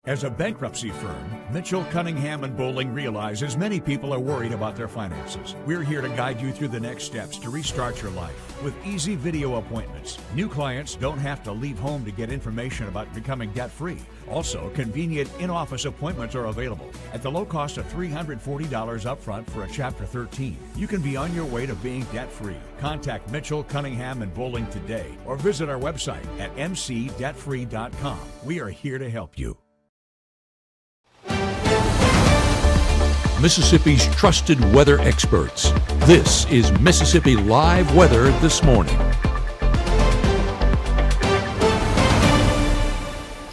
As a bankruptcy firm, Mitchell, Cunningham, and Bowling realizes many people are worried about their finances. We're here to guide you through the next steps to restart your life with easy video appointments. New clients don't have to leave home to get information about becoming debt-free. Also, convenient in-office appointments are available at the low cost of $340 upfront for a Chapter 13. You can be on your way to being debt-free. Contact Mitchell, Cunningham, and Bowling today or visit our website at mcdebtfree.com. We are here to help you. Mississippi's trusted weather experts. This is Mississippi Live Weather This Morning.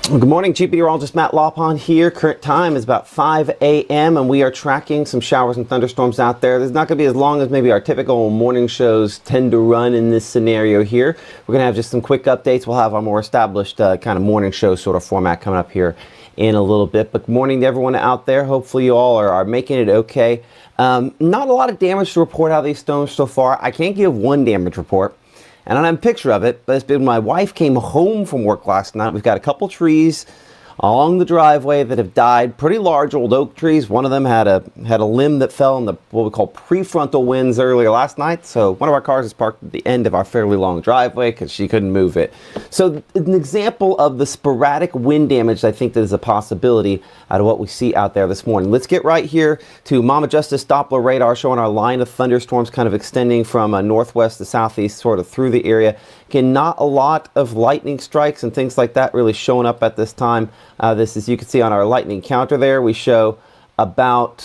Good morning, Chief Meteorologist Matt Lawpon here. Current time is about 5 a.m. and we are tracking some showers and thunderstorms out there. There's not going to be as long as maybe our typical morning shows tend to run in this scenario here. We're going to have just some quick updates. We'll have our more established kind of morning show sort of format coming up here in a little bit. But good morning to everyone out there. Hopefully you all are making it okay. Not a lot of damage to report out of these storms so far. I can't give one damage report. And I don't have a picture of it, but it's been my wife came home from work last night. We've got a couple trees along the driveway that have died, pretty large old oak trees. One of them had a limb that fell in the what we call prefrontal winds earlier last night. So one of our cars is parked at the end of our fairly long driveway because she couldn't move it. So an example of the sporadic wind damage I think that is a possibility out of what we see out there this morning. Let's get right here to Mama Justice Doppler radar showing our line of thunderstorms kind of extending from northwest to southeast sort of through the area. Again, not a lot of lightning strikes and things like that really showing up at this time. This, as you can see on our lightning counter there, we show about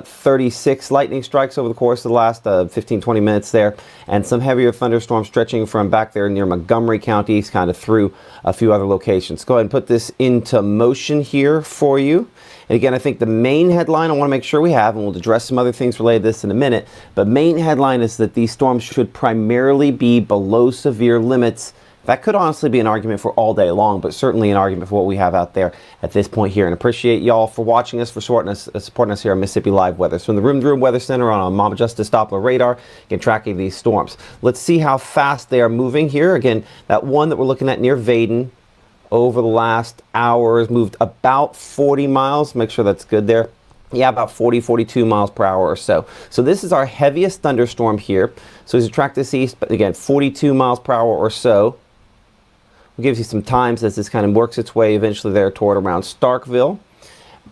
36 lightning strikes over the course of the last 15-20 minutes there, and some heavier thunderstorms stretching from back there near Montgomery County kind of through a few other locations. Go ahead and put this into motion here for you. And again, I think the main headline I want to make sure we have, and we'll address some other things related to this in a minute, but main headline is that these storms should primarily be below severe limits. That could honestly be an argument for all day long, but certainly an argument for what we have out there at this point here. And appreciate y'all for watching us, for supporting us here on Mississippi Live Weather. So in the Room to Room Weather Center on Mama Justice Doppler radar, again, tracking these storms. Let's see how fast they are moving here. Again, that one that we're looking at near Vaden over the last hour has moved about 40 miles. Make sure that's good there. Yeah, about 40, 42 miles per hour or so. So this is our heaviest thunderstorm here. So as you track this east, but again, 42 miles per hour or so. Gives you some times as this kind of works its way eventually there toward around Starkville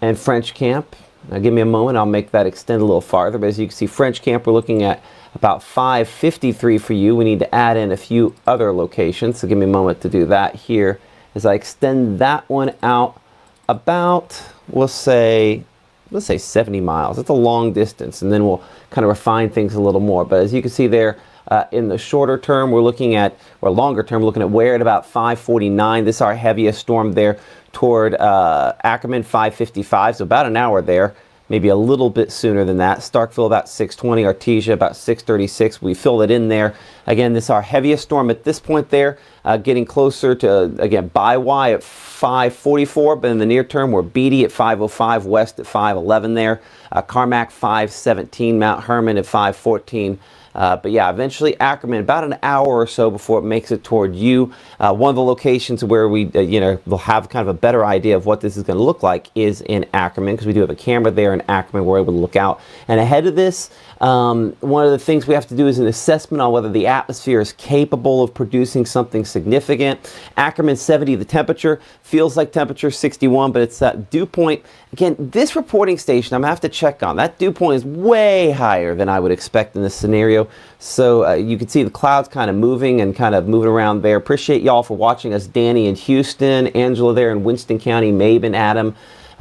and French Camp. Now give me a moment, I'll make that extend a little farther, but as you can see, French Camp, we're looking at about 553 for you. We need to add in a few other locations, so give me a moment to do that here as I extend that one out about, we'll say 70 miles. It's a long distance, and then we'll kind of refine things a little more. But as you can see there, in the shorter term, we're looking at, or longer term, we're looking at Ware at about 549. This is our heaviest storm there toward Ackerman, 555, so about an hour there, maybe a little bit sooner than that. Starkville about 620, Artesia about 636. We fill it in there. Again, this is our heaviest storm at this point there, getting closer to, again, Biwa at 544, but in the near term, we're Beatty at 505, West at 511 there, Carmack 517, Mount Herman at 514. But yeah, eventually Ackerman, about an hour or so before it makes it toward you. One of the locations where we, we'll have kind of a better idea of what this is going to look like is in Ackerman, because we do have a camera there in Ackerman. We're able to look out. And ahead of this, one of the things we have to do is an assessment on whether the atmosphere is capable of producing something significant. Ackerman 70, the temperature, feels like temperature 61, but it's that dew point. Again, this reporting station I'm going to have to check on. That dew point is way higher than I would expect in this scenario. So you can see the clouds kind of moving around there. Appreciate y'all for watching us. Danny in Houston, Angela there in Winston County, Maben, Adam,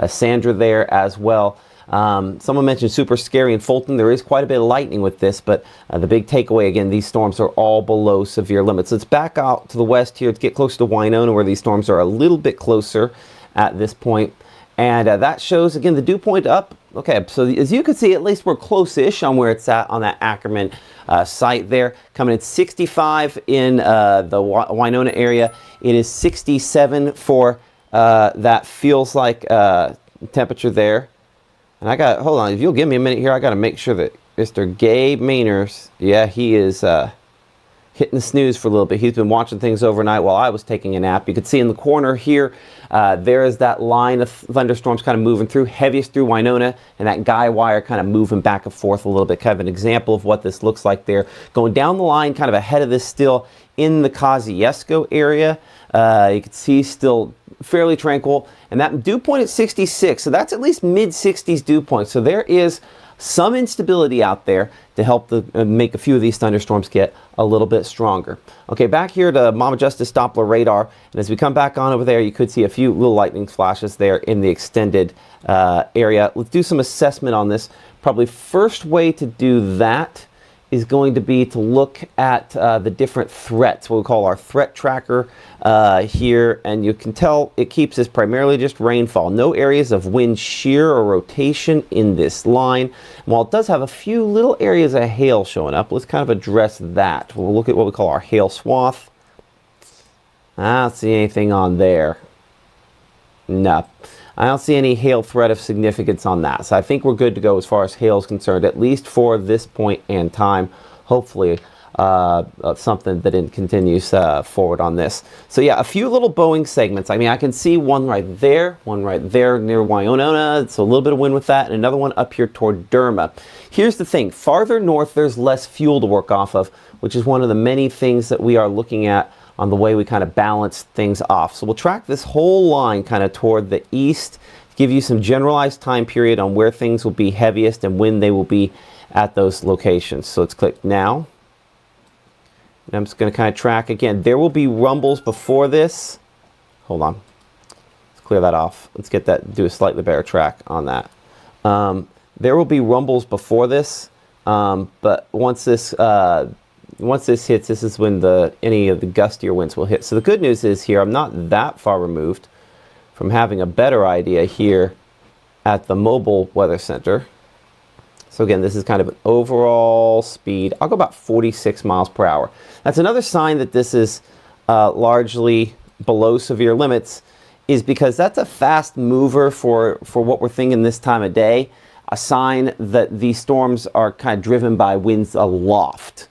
Sandra there as well. Someone mentioned super scary in Fulton. There is quite a bit of lightning with this, but the big takeaway, again, these storms are all below severe limits. Let's back out to the west here to get close to Winona, where these storms are a little bit closer at this point. And that shows, again, the dew point up. Okay, so as you can see, at least we're close-ish on where it's at on that Ackerman site there. Coming in 65 in the Winona area. It is 67 for that feels like temperature there. And I got, hold on, if you'll give me a minute here, I got to make sure that Mr. Gabe Mainers, yeah, he is hitting the snooze for a little bit. He's been watching things overnight while I was taking a nap. You can see in the corner here, there is that line of thunderstorms kind of moving through, heaviest through Winona, and that guy wire kind of moving back and forth a little bit. Kind of an example of what this looks like there. Going down the line, kind of ahead of this still in the Kosciuszko area. You can see still fairly tranquil, and that dew point at 66, so that's at least mid-60s dew point. So there is some instability out there to help make a few of these thunderstorms get a little bit stronger. Okay, back here to Mama Justice Doppler radar, and as we come back on over there, you could see a few little lightning flashes there in the extended area. Let's do some assessment on this. Probably first way to do that is going to be to look at the different threats, what we call our threat tracker here, and you can tell it keeps this primarily just rainfall. No areas of wind shear or rotation in this line. And while it does have a few little areas of hail showing up, let's kind of address that. We'll look at what we call our hail swath. I don't see anything on there. No. I don't see any hail threat of significance on that. So I think we're good to go as far as hail is concerned, at least for this point in time. Hopefully something that continues forward on this. So yeah, a few little bowing segments. I mean, I can see one right there near Winona. It's a little bit of wind with that, and another one up here toward Derma. Here's the thing. Farther north, there's less fuel to work off of, which is one of the many things that we are looking at on the way we kind of balance things off. So we'll track this whole line kind of toward the east, give you some generalized time period on where things will be heaviest and when they will be at those locations. So let's click now. And I'm just going to kind of track again. There will be rumbles before this. Hold on. Let's clear that off. Let's get that, do a slightly better track on that. There will be rumbles before this, but once this hits, this is when any of the gustier winds will hit. So the good news is here, I'm not that far removed from having a better idea here at the mobile weather center. So again, this is kind of an overall speed. I'll go about 46 miles per hour. That's another sign that this is largely below severe limits, is because that's a fast mover for what we're thinking this time of day. A sign that these storms are kind of driven by winds aloft,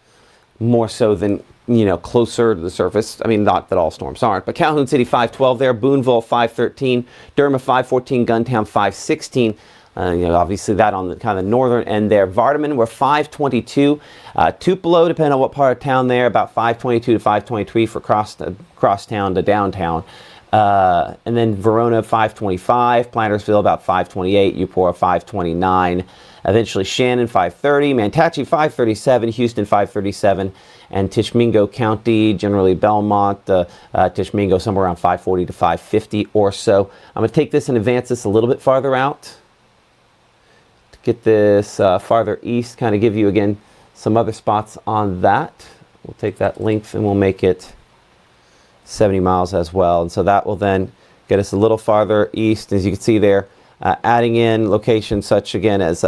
more so than, you know, closer to the surface. I mean, not that all storms aren't, but Calhoun City 512 there, Boonville 513, Derma 514, Guntown 516. You know, obviously that on the kind of northern end there. Vardaman, we're 522. Tupelo, depending on what part of town there, about 522 to 523 for crosstown to downtown. And then Verona 525, Plantersville about 528, Eupora 529. Eventually Shannon 530, Mantachie 537, Houston 537, and Tishomingo County, generally Belmont, Tishomingo somewhere around 540 to 550 or so. I'm going to take this and advance this a little bit farther out to get this farther east, kind of give you again some other spots on that. We'll take that length and we'll make it 70 miles as well, and so that will then get us a little farther east, as you can see there, adding in locations such again as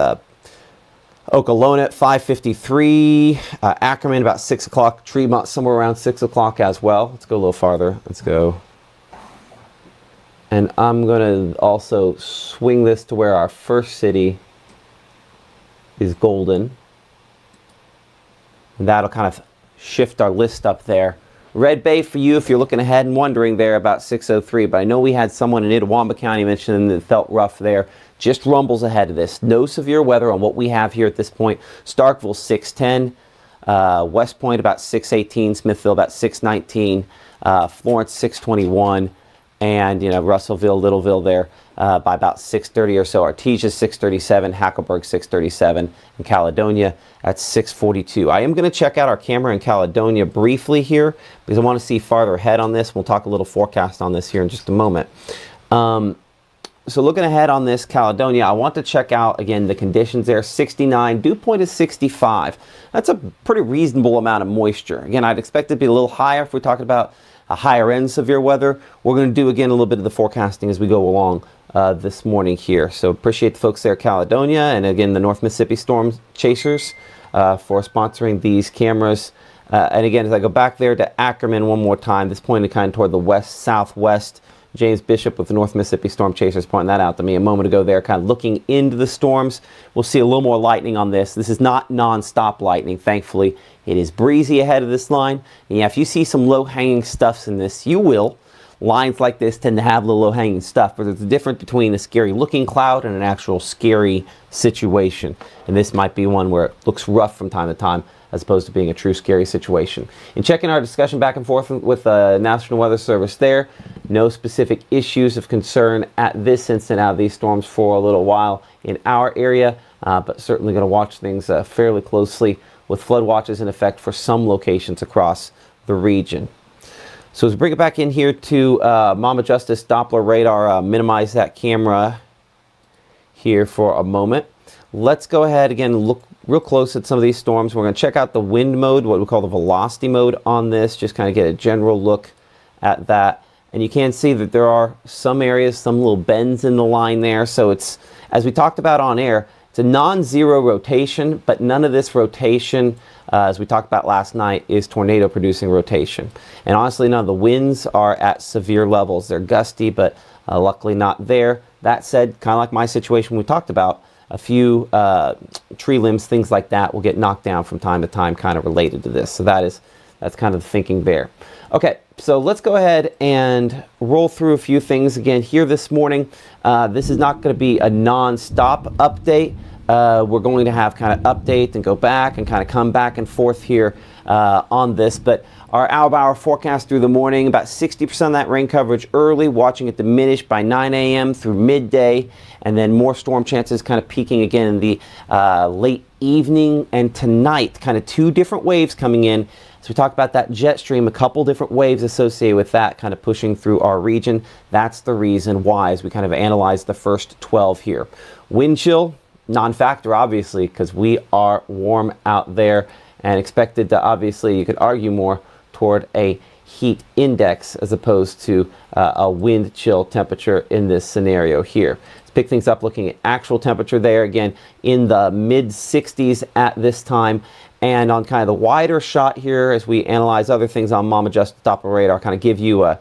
Okolona at 5:53, Ackerman about 6 o'clock, Tremont somewhere around 6 o'clock as well. Let's go a little farther. Let's go. And I'm going to also swing this to where our first city is Golden. And that'll kind of shift our list up there. Red Bay for you if you're looking ahead and wondering there about 6:03, but I know we had someone in Itawamba County mention that it felt rough there. Just rumbles ahead of this. No severe weather on what we have here at this point. Starkville 6:10, West Point about 6:18, Smithville about 6:19, Florence 6:21, and you know Russellville, Littleville there by about 6:30 or so. Artesia 6:37, Hackleburg 6:37, and Caledonia at 6:42. I am going to check out our camera in Caledonia briefly here because I want to see farther ahead on this. We'll talk a little forecast on this here in just a moment. So looking ahead on this Caledonia, I want to check out again the conditions there. 69, dew point is 65. That's a pretty reasonable amount of moisture. Again, I'd expect it to be a little higher if we're talking about a higher end severe weather. We're going to do again a little bit of the forecasting as we go along this morning here. So appreciate the folks there at Caledonia, and again the North Mississippi Storm Chasers for sponsoring these cameras. And again, as I go back there to Ackerman one more time, this pointed kind of toward the west southwest. James Bishop with the North Mississippi Storm Chasers pointing that out to me a moment ago there, kind of looking into the storms. We'll see a little more lightning on this. This is not non-stop lightning, thankfully. It is breezy ahead of this line. And yeah, if you see some low-hanging stuffs in this, you will. Lines like this tend to have the low-hanging stuff, but there's a difference between a scary-looking cloud and an actual scary situation. And this might be one where it looks rough from time to time, as opposed to being a true scary situation. In checking our discussion back and forth with the National Weather Service there, no specific issues of concern at this instant out of these storms for a little while in our area, but certainly going to watch things fairly closely with flood watches in effect for some locations across the region. So as we bring it back in here to Mama Justice Doppler radar, minimize that camera here for a moment. Let's go ahead again, look real close at some of these storms. We're going to check out the wind mode, what we call the velocity mode on this, just kind of get a general look at that. And you can see that there are some areas, some little bends in the line there. So it's, as we talked about on air, it's a non-zero rotation, but none of this rotation, as we talked about last night, is tornado producing rotation. And honestly, none of the winds are at severe levels. They're gusty, but luckily not there. That said, kind of like my situation we talked about, a few tree limbs, things like that will get knocked down from time to time, kind of related to this. So that's kind of the thinking there. Okay, so let's go ahead and roll through a few things again here this morning. This is not going to be a non-stop update. We're going to have kind of update and go back and kind of come back and forth here on this. But our hour-by-hour forecast through the morning, about 60% of that rain coverage early, watching it diminish by 9 a.m. through midday, and then more storm chances kind of peaking again in the late evening and tonight. Kind of two different waves coming in. So we talked about that jet stream, a couple different waves associated with that kind of pushing through our region. That's the reason why, as we kind of analyze the first 12 here. Wind chill, non-factor obviously, because we are warm out there and expected to, obviously you could argue, more toward a heat index as opposed to a wind chill temperature in this scenario here. Let's pick things up looking at actual temperature there, again in the mid 60s at this time. And on kind of the wider shot here, as we analyze other things on Mama Justice Doppler radar, kind of give you an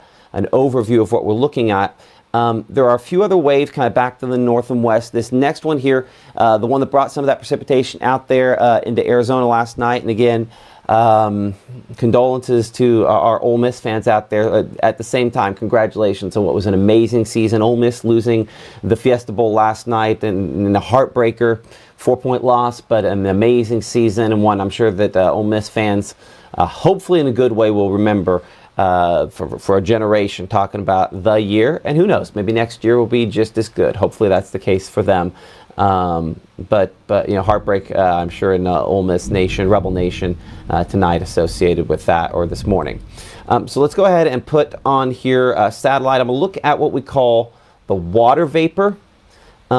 overview of what we're looking at. There are a few other waves kind of back to the north and west. This next one here, the one that brought some of that precipitation out there into Arizona last night. And again, condolences to our Ole Miss fans out there. At the same time, congratulations on what was an amazing season. Ole Miss losing the Fiesta Bowl last night and a heartbreaker, 4-point loss, but an amazing season, and one I'm sure that Ole Miss fans, hopefully in a good way, will remember for a generation, talking about the year. And who knows, maybe next year will be just as good. Hopefully that's the case for them. But you know, heartbreak, I'm sure, in Ole Miss Nation, Rebel Nation, tonight associated with that, or this morning. So let's go ahead and put on here satellite. I'm going to look at what we call the water vapor. It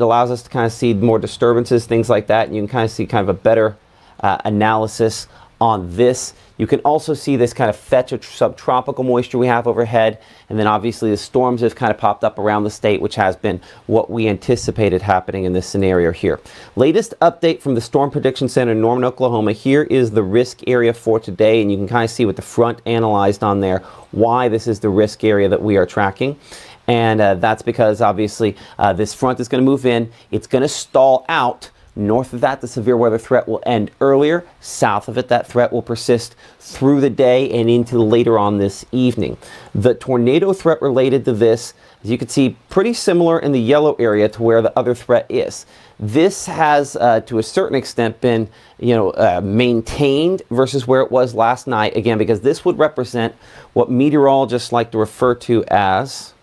allows us to kind of see more disturbances, things like that, and you can kind of see kind of a better analysis on this. You can also see this kind of fetch of subtropical moisture we have overhead, and then obviously the storms have kind of popped up around the state, which has been what we anticipated happening in this scenario here. Latest update from the Storm Prediction Center in Norman, Oklahoma. Here is the risk area for today, and you can kind of see with the front analyzed on there why this is the risk area that we are tracking. And that's because obviously this front is going to move in. It's going to stall out. North of that, the severe weather threat will end earlier. South of it, that threat will persist through the day and into later on this evening. The tornado threat related to this, as you can see, pretty similar in the yellow area to where the other threat is. This has, to a certain extent, been maintained versus where it was last night. Again, because this would represent what meteorologists like to refer to as,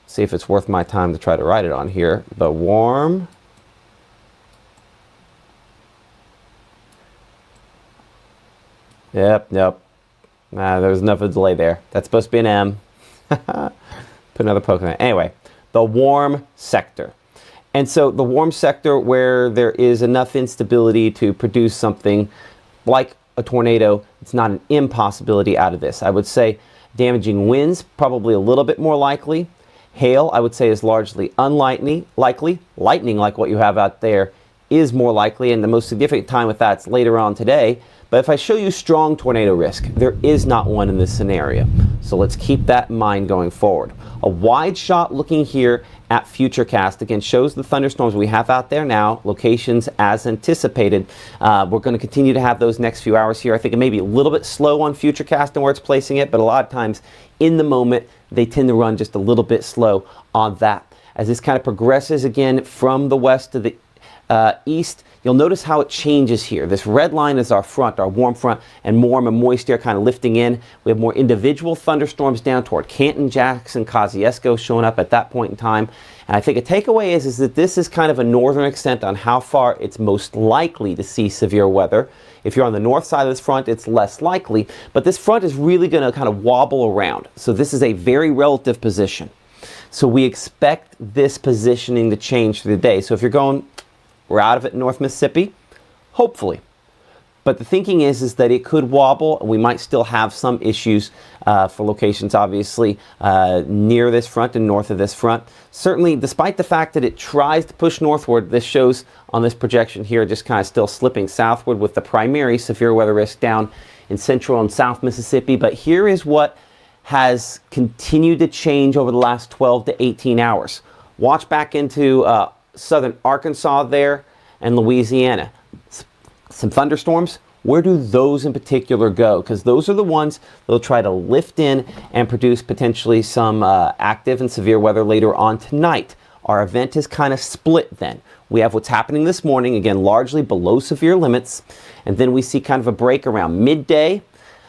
see if it's worth my time to try to write it on here, the warm Nope. There was enough of a delay there. That's supposed to be an M. Put another poke on it. Anyway, the warm sector. And so the warm sector, where there is enough instability to produce something like a tornado, it's not an impossibility out of this. I would say damaging winds, probably a little bit more likely. Hail, I would say, is largely unlikely. Lightning, like what you have out there, is more likely, and the most significant time with that's later on today. But if I show you strong tornado risk, there is not one in this scenario. So let's keep that in mind going forward. A wide shot looking here at Futurecast again shows the thunderstorms we have out there now, locations as anticipated. We're going to continue to have those next few hours here. I think it may be a little bit slow on Futurecast and where it's placing it, but a lot of times in the moment they tend to run just a little bit slow on that. As this kind of progresses again from the west to the east, you'll notice how it changes here. This red line is our front, our warm front, and warm and moist air kind of lifting in. We have more individual thunderstorms down toward Canton, Jackson, Kosciuszko showing up at that point in time. And I think a takeaway is that this is kind of a northern extent on how far it's most likely to see severe weather. If you're on the north side of this front, it's less likely, but this front is really going to kind of wobble around. So this is a very relative position. So we expect this positioning to change through the day. So if you're going, we're out of it in North Mississippi, hopefully. But the thinking is that it could wobble, and we might still have some issues for locations, obviously, near this front and north of this front. Certainly, despite the fact that it tries to push northward, this shows on this projection here just kind of still slipping southward with the primary severe weather risk down in central and south Mississippi. But here is what has continued to change over the last 12 to 18 hours. Watch back into southern Arkansas there and Louisiana. Some thunderstorms. Where do those in particular go? Because those are the ones that'll try to lift in and produce potentially some active and severe weather later on tonight. Our event is kind of split then. We have what's happening this morning, again, largely below severe limits, and then we see kind of a break around midday.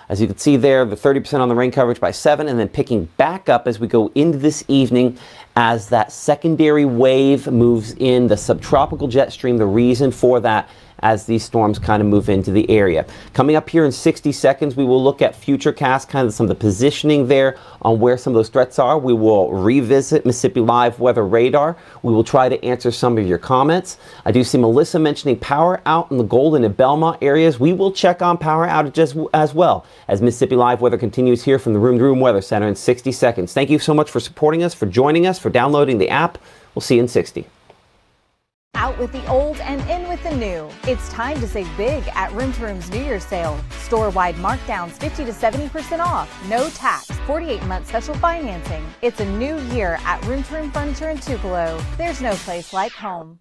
As you can see there, the 30% on the rain coverage by 7, and then picking back up as we go into this evening as that secondary wave moves in, the subtropical jet stream, the reason for that as these storms kind of move into the area. Coming up here in 60 seconds, we will look at Futurecast, kind of some of the positioning there on where some of those threats are. We will revisit Mississippi Live Weather Radar. We will try to answer some of your comments. I do see Melissa mentioning power out in the Golden and Belmont areas. We will check on power outages as well as Mississippi Live Weather continues here from the Room to Room Weather Center in 60 seconds. Thank you so much for supporting us, for joining us, for downloading the app. We'll see you in 60. Out with the old and in with the new. It's time to save big at Room to Room's New Year's sale. Store-wide markdowns 50 to 70% off, no tax, 48-month special financing. It's a new year at Room to Room Furniture in Tupelo. There's no place like home.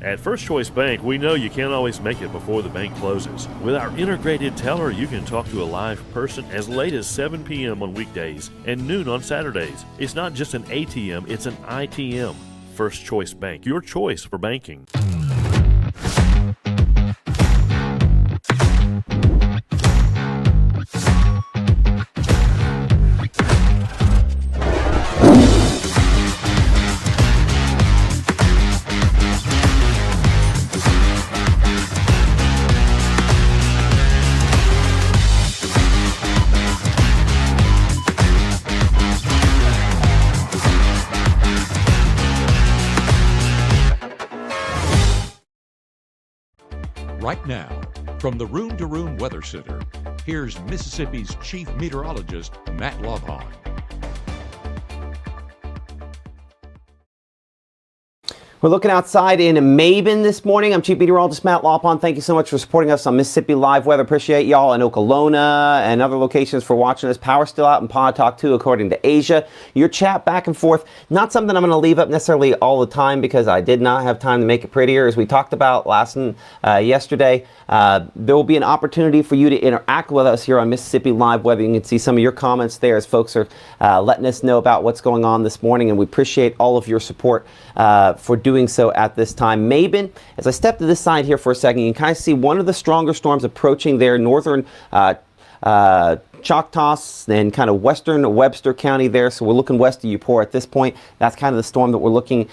At First Choice Bank, we know you can't always make it before the bank closes. With our integrated teller, you can talk to a live person as late as 7 p.m. on weekdays and noon on Saturdays. It's not just an ATM, it's an ITM. First Choice Bank, your choice for banking. Right now, from the Room to Room Weather Center, here's Mississippi's Chief Meteorologist, Matt Lobhon. We're looking outside in Mabin this morning. I'm Chief Meteorologist Matt Lopon. Thank you so much for supporting us on Mississippi Live Weather. Appreciate y'all in Okolona and other locations for watching us. Power still out in Pontotoc too, according to Asia. Your chat back and forth, not something I'm going to leave up necessarily all the time because I did not have time to make it prettier. As we talked about yesterday, there will be an opportunity for you to interact with us here on Mississippi Live Weather. You can see some of your comments there as folks are letting us know about what's going on this morning, and we appreciate all of your support for doing so at this time. Mabin, as I step to this side here for a second, you can kind of see one of the stronger storms approaching there, northern Choctaw and kind of western Webster County there. So we're looking west of Eupor at this point. That's kind of the storm that we're looking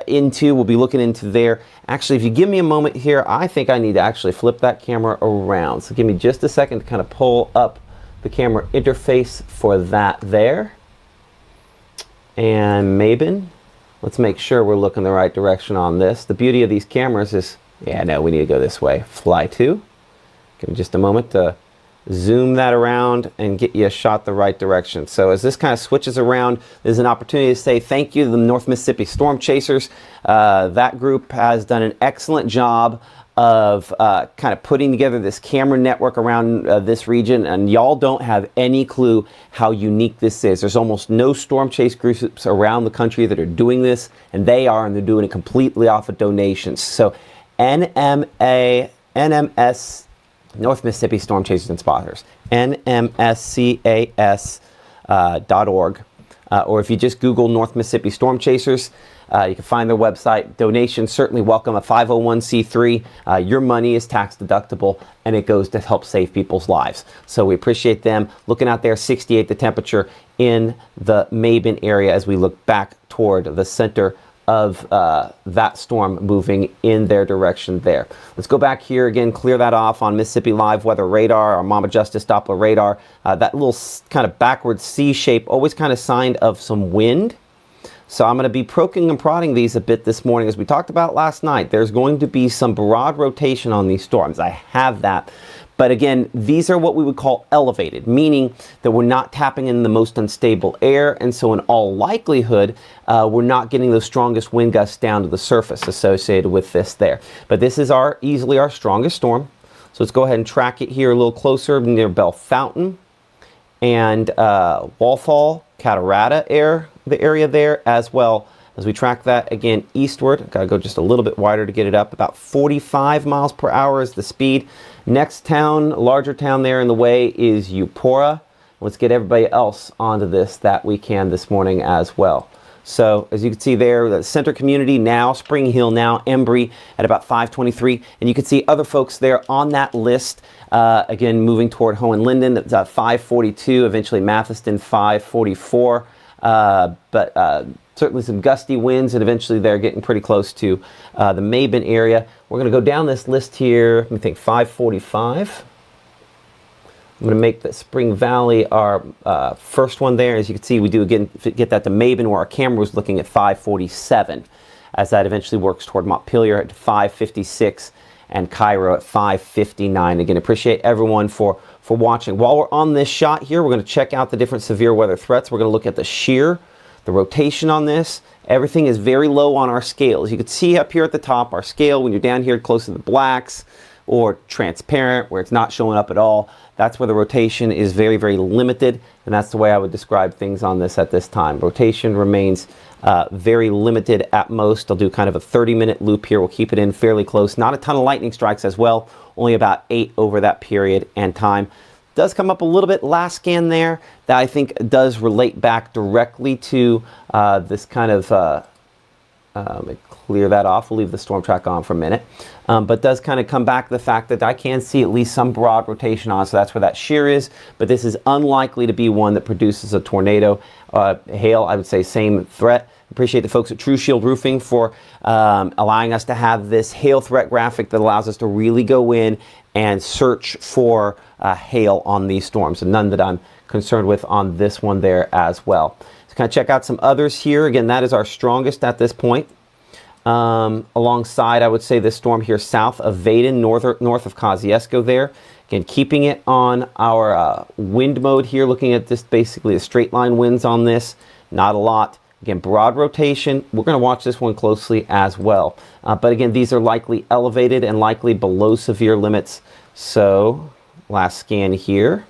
into. We'll be looking into there. Actually, if you give me a moment here, I think I need to actually flip that camera around. So give me just a second to kind of pull up the camera interface for that there. And Mabin, let's make sure we're looking the right direction on this. The beauty of these cameras is, yeah, no, we need to go this way. Fly to. Give me just a moment to zoom that around and get you a shot the right direction. So as this kind of switches around, there's an opportunity to say thank you to the North Mississippi Storm Chasers. That group has done an excellent job of kind of putting together this camera network around this region, and y'all don't have any clue how unique this is. There's almost no storm chase groups around the country that are doing this, and they're doing it completely off of donations. So NMS, North Mississippi Storm Chasers and Spotters, NMSCAS.org, or if you just Google North Mississippi Storm Chasers, you can find their website. Donations certainly welcome. A 501c3. Your money is tax deductible, and it goes to help save people's lives. So we appreciate them. Looking out there, 68 the temperature in the Mabin area as we look back toward the center of that storm moving in their direction there. Let's go back here again, clear that off on Mississippi Live Weather Radar, our Mama Justice Doppler radar. That little kind of backward C shape, always kind of sign of some wind. So I'm going to be poking and prodding these a bit this morning. As we talked about last night, there's going to be some broad rotation on these storms. I have that. But again, these are what we would call elevated, meaning that we're not tapping in the most unstable air. And so in all likelihood, we're not getting those strongest wind gusts down to the surface associated with this there. But this is easily our strongest storm. So let's go ahead and track it here a little closer near Bell Fountain and Walthall, Catarata the area there, as well as we track that again eastward. Got to go just a little bit wider to get it up. About 45 miles per hour is the speed. Next town, larger town there in the way is Eupora. Let's get everybody else onto this that we can this morning as well. So as you can see there, the center community now, Spring Hill now, Embry at about 523. And you can see other folks there on that list. Again, moving toward Hohenlinden, 542, eventually Mathiston, 544. But certainly some gusty winds, and eventually they're getting pretty close to the Mabin area. We're going to go down this list here. Let me think, 545. I'm going to make the Spring Valley our first one there. As you can see, we do again get that to Mabin, where our camera was looking at 547, as that eventually works toward Montpelier at 556 and Cairo at 559. Again, appreciate everyone for watching. While we're on this shot here, we're going to check out the different severe weather threats. We're going to look at the shear, the rotation on this. Everything is very low on our scale. As you can see up here at the top, our scale, when you're down here close to the blacks or transparent, where it's not showing up at all, that's where the rotation is very, very limited. And that's the way I would describe things on this at this time. Rotation remains very limited at most. I'll do kind of a 30-minute loop here. We'll keep it in fairly close. Not a ton of lightning strikes as well. Only about 8 over that period and time. Does come up a little bit last scan there that I think does relate back directly to this kind of, let me clear that off. We'll leave the storm track on for a minute. But does kind of come back to the fact that I can see at least some broad rotation on, so that's where that shear is. But this is unlikely to be one that produces a tornado. Hail, I would say same threat. Appreciate the folks at True Shield Roofing for allowing us to have this hail threat graphic that allows us to really go in and search for hail on these storms, and none that I'm concerned with on this one there as well. So kind of check out some others here. Again, that is our strongest at this point. Alongside, I would say, this storm here south of Vaden, north of Kosciuszko there. Again, keeping it on our wind mode here, looking at this basically the straight line winds on this. Not a lot. Again, broad rotation. We're going to watch this one closely as well. But again, these are likely elevated and likely below severe limits. So last scan here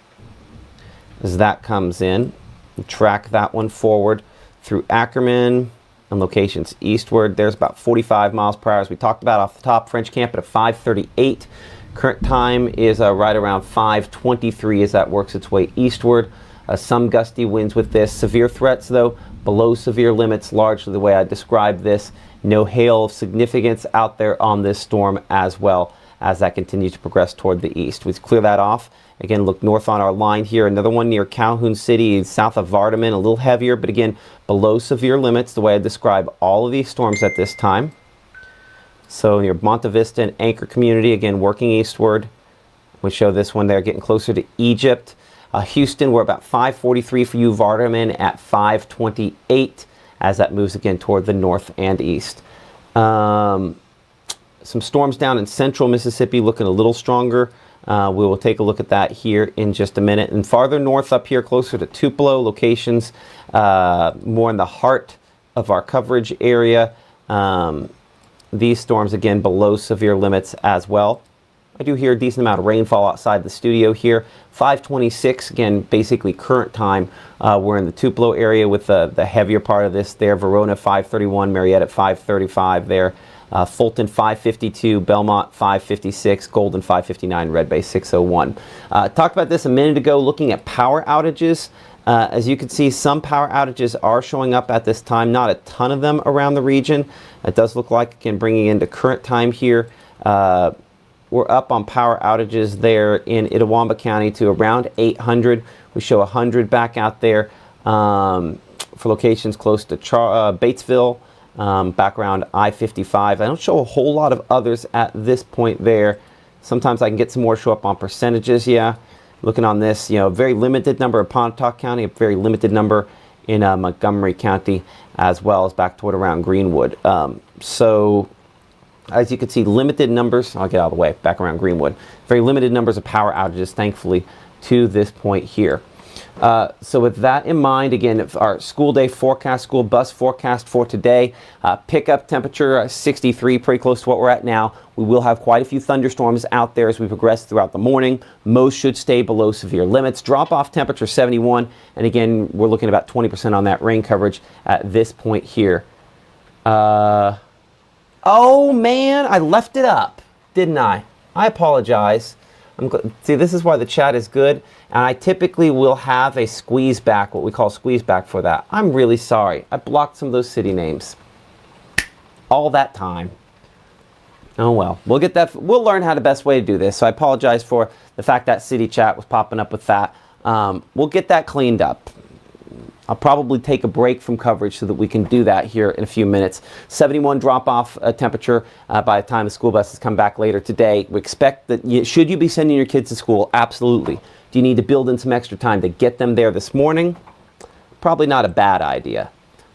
as that comes in. We'll track that one forward through Ackerman and locations eastward. There's about 45 miles per hour as we talked about off the top. French Camp at a 538. Current time is right around 523 as that works its way eastward. Some gusty winds with this. Severe threats, though, below severe limits, largely the way I described this. No hail of significance out there on this storm as well as that continues to progress toward the east. We clear that off. Again, look north on our line here. Another one near Calhoun City, south of Vardaman, a little heavier, but again, below severe limits, the way I describe all of these storms at this time. So near Monte Vista and Anchor Community, again, working eastward. We show this one there, getting closer to Egypt. Houston, we're about 543 for you. Vardaman at 528 as that moves again toward the north and east. Some storms down in central Mississippi looking a little stronger. We will take a look at that here in just a minute. And farther north up here, closer to Tupelo, locations more in the heart of our coverage area. these storms again below severe limits as well. I do hear a decent amount of rainfall outside the studio here. 526, again, basically current time. We're in the Tupelo area with the heavier part of this there. Verona 531, Marietta 535 there. Fulton 552, Belmont 556, Golden 559, Red Bay 601. Talked about this a minute ago, looking at power outages. As you can see, some power outages are showing up at this time, not a ton of them around the region. It does look like, again, bringing into current time here, we're up on power outages there in Itawamba County to around 800. We show 100 back out there for locations close to Batesville, back around I-55. I don't show a whole lot of others at this point there. Sometimes I can get some more show up on percentages, yeah. Looking on this, you know, a very limited number in Pontotoc County, a very limited number in Montgomery County, as well as back toward around Greenwood. So as you can see, limited numbers, I'll get out of the way, back around Greenwood. Very limited numbers of power outages, thankfully, to this point here. So with that in mind, again, our school day forecast, school bus forecast for today, pickup temperature 63, pretty close to what we're at now. We will have quite a few thunderstorms out there as we progress throughout the morning. Most should stay below severe limits. Drop off temperature 71, and again, we're looking at about 20% on that rain coverage at this point here. Oh man, I left it up, didn't I? I apologize. See, this is why the chat is good, and I typically will have a squeeze back, what we call squeeze back for that. I'm really sorry. I blocked some of those city names. All that time. Oh well, we'll get that. We'll learn how the best way to do this. So I apologize for the fact that city chat was popping up with that. We'll get that cleaned up. I'll probably take a break from coverage so that we can do that here in a few minutes. 71 drop-off temperature by the time the school buses come back later today. We expect that, should you be sending your kids to school? Absolutely. Do you need to build in some extra time to get them there this morning? Probably not a bad idea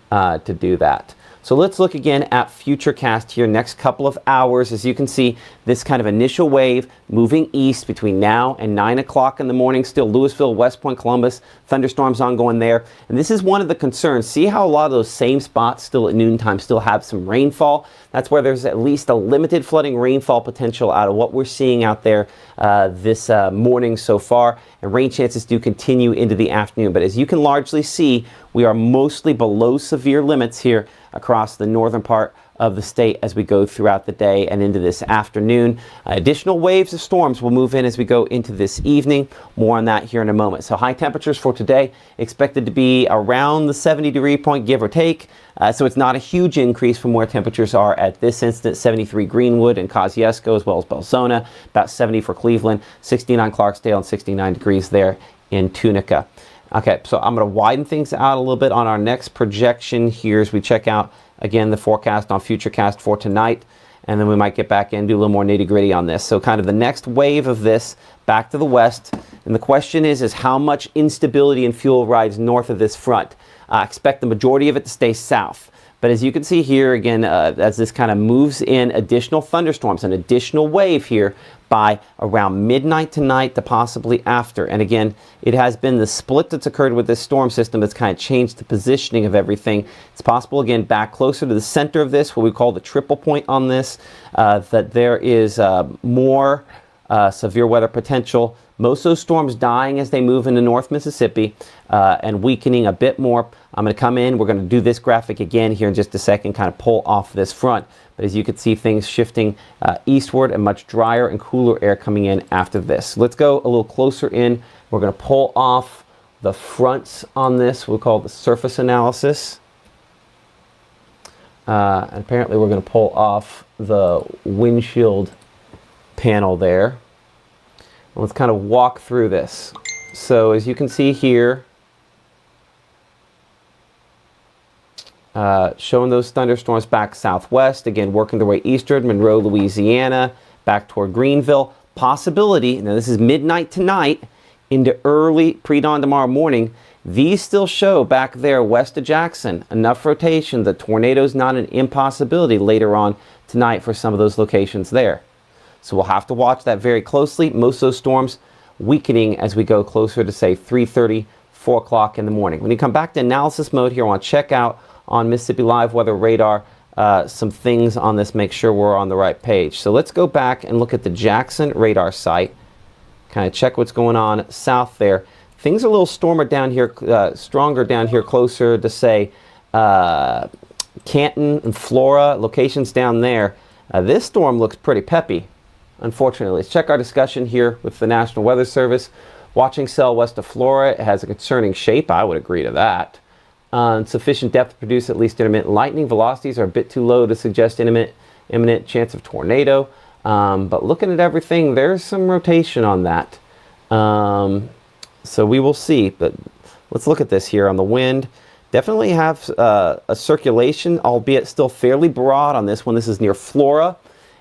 to do that. So let's look again at Futurecast here next couple of hours. As you can see, this kind of initial wave moving east between now and 9 o'clock in the morning. Still Louisville, West Point, Columbus, thunderstorms ongoing there. And this is one of the concerns. See how a lot of those same spots still at noontime still have some rainfall? That's where there's at least a limited flooding rainfall potential out of what we're seeing out there this morning so far. And rain chances do continue into the afternoon. But as you can largely see, we are mostly below severe limits here across the northern part of the state as we go throughout the day and into this afternoon. Additional waves of storms will move in as we go into this evening. More on that here in a moment. So high temperatures for today expected to be around the 70-degree point, give or take. So it's not a huge increase from where temperatures are at this instant. 73 Greenwood and Kosciuszko, as well as Belzona. About 70 for Cleveland, 69 Clarksdale, and 69 degrees there in Tunica. Okay, so I'm going to widen things out a little bit on our next projection here as we check out, again, the forecast on Futurecast for tonight. And then we might get back in and do a little more nitty-gritty on this. So kind of the next wave of this back to the west. And the question is how much instability in fuel rides north of this front? I expect the majority of it to stay south. But as you can see here, again, as this kind of moves in additional thunderstorms, an additional wave here by around midnight tonight to possibly after. And again, it has been the split that's occurred with this storm system that's kind of changed the positioning of everything. It's possible, again, back closer to the center of this, what we call the triple point on this, that there is more severe weather potential. Most of those storms dying as they move into North Mississippi and weakening a bit more. I'm going to come in. We're going to do this graphic again here in just a second, kind of pull off this front. But as you can see, things shifting eastward and much drier and cooler air coming in after this. Let's go a little closer in. We're going to pull off the fronts on this. We'll call it the surface analysis. And apparently we're going to pull off the windshield panel there. Let's kind of walk through this. So as you can see here, showing those thunderstorms back southwest, again working their way eastward, Monroe, Louisiana, back toward Greenville. Possibility, now this is midnight tonight into early pre-dawn tomorrow morning, these still show back there west of Jackson enough rotation that tornadoes not an impossibility later on tonight for some of those locations there. So we'll have to watch that very closely. Most of those storms weakening as we go closer to, say, 3:30, 4 o'clock in the morning. When you come back to analysis mode here, I want to check out on Mississippi Live Weather Radar some things on this, make sure we're on the right page. So let's go back and look at the Jackson radar site, kind of check what's going on south there. Things are a little stronger down here, closer to say Canton and Flora, locations down there. This storm looks pretty peppy, unfortunately. Let's check our discussion here with the National Weather Service. Watching cell west of Flora, it has a concerning shape. I would agree to that. Sufficient depth to produce at least intermittent lightning. Velocities are a bit too low to suggest imminent chance of tornado. But looking at everything, there's some rotation on that. So we will see. But let's look at this here on the wind. Definitely have a circulation, albeit still fairly broad on this one. This is near Flora.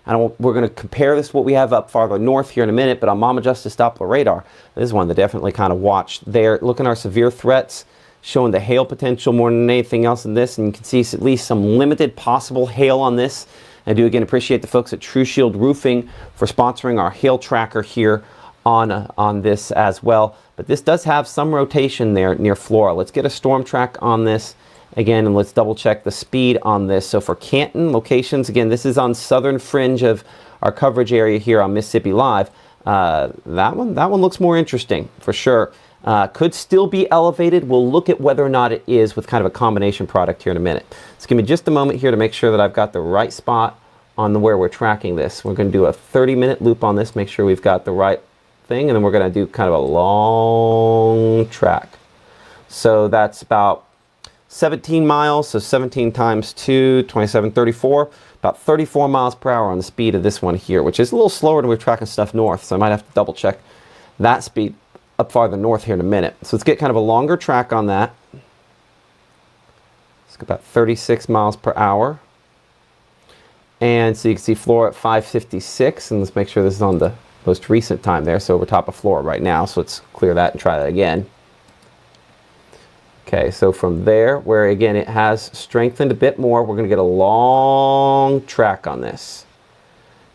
We're going to compare this to what we have up farther north here in a minute, but on Mama Justice Doppler radar, this is one that definitely kind of watched there. Look at our severe threats, showing the hail potential more than anything else in this, and you can see at least some limited possible hail on this. I do again appreciate the folks at True Shield Roofing for sponsoring our hail tracker here on this as well. But this does have some rotation there near Flora. Let's get a storm track on this again, and let's double check the speed on this. So for Canton locations, again, this is on southern fringe of our coverage area here on Mississippi Live. That one looks more interesting for sure. Could still be elevated. We'll look at whether or not it is with kind of a combination product here in a minute. So give me just a moment here to make sure that I've got the right spot on where we're tracking this. We're going to do a 30-minute loop on this, make sure we've got the right thing, and then we're going to do kind of a long track. So that's about 17 miles, so 17 times 2, 27, 34, about 34 miles per hour on the speed of this one here, which is a little slower than we're tracking stuff north, so I might have to double check that speed up farther north here in a minute. So let's get kind of a longer track on that. Let's get about 36 miles per hour. And so you can see Flora at 556, and let's make sure this is on the most recent time there, so we're top of Flora right now, so let's clear that and try that again. Okay, so from there, where again it has strengthened a bit more, we're going to get a long track on this.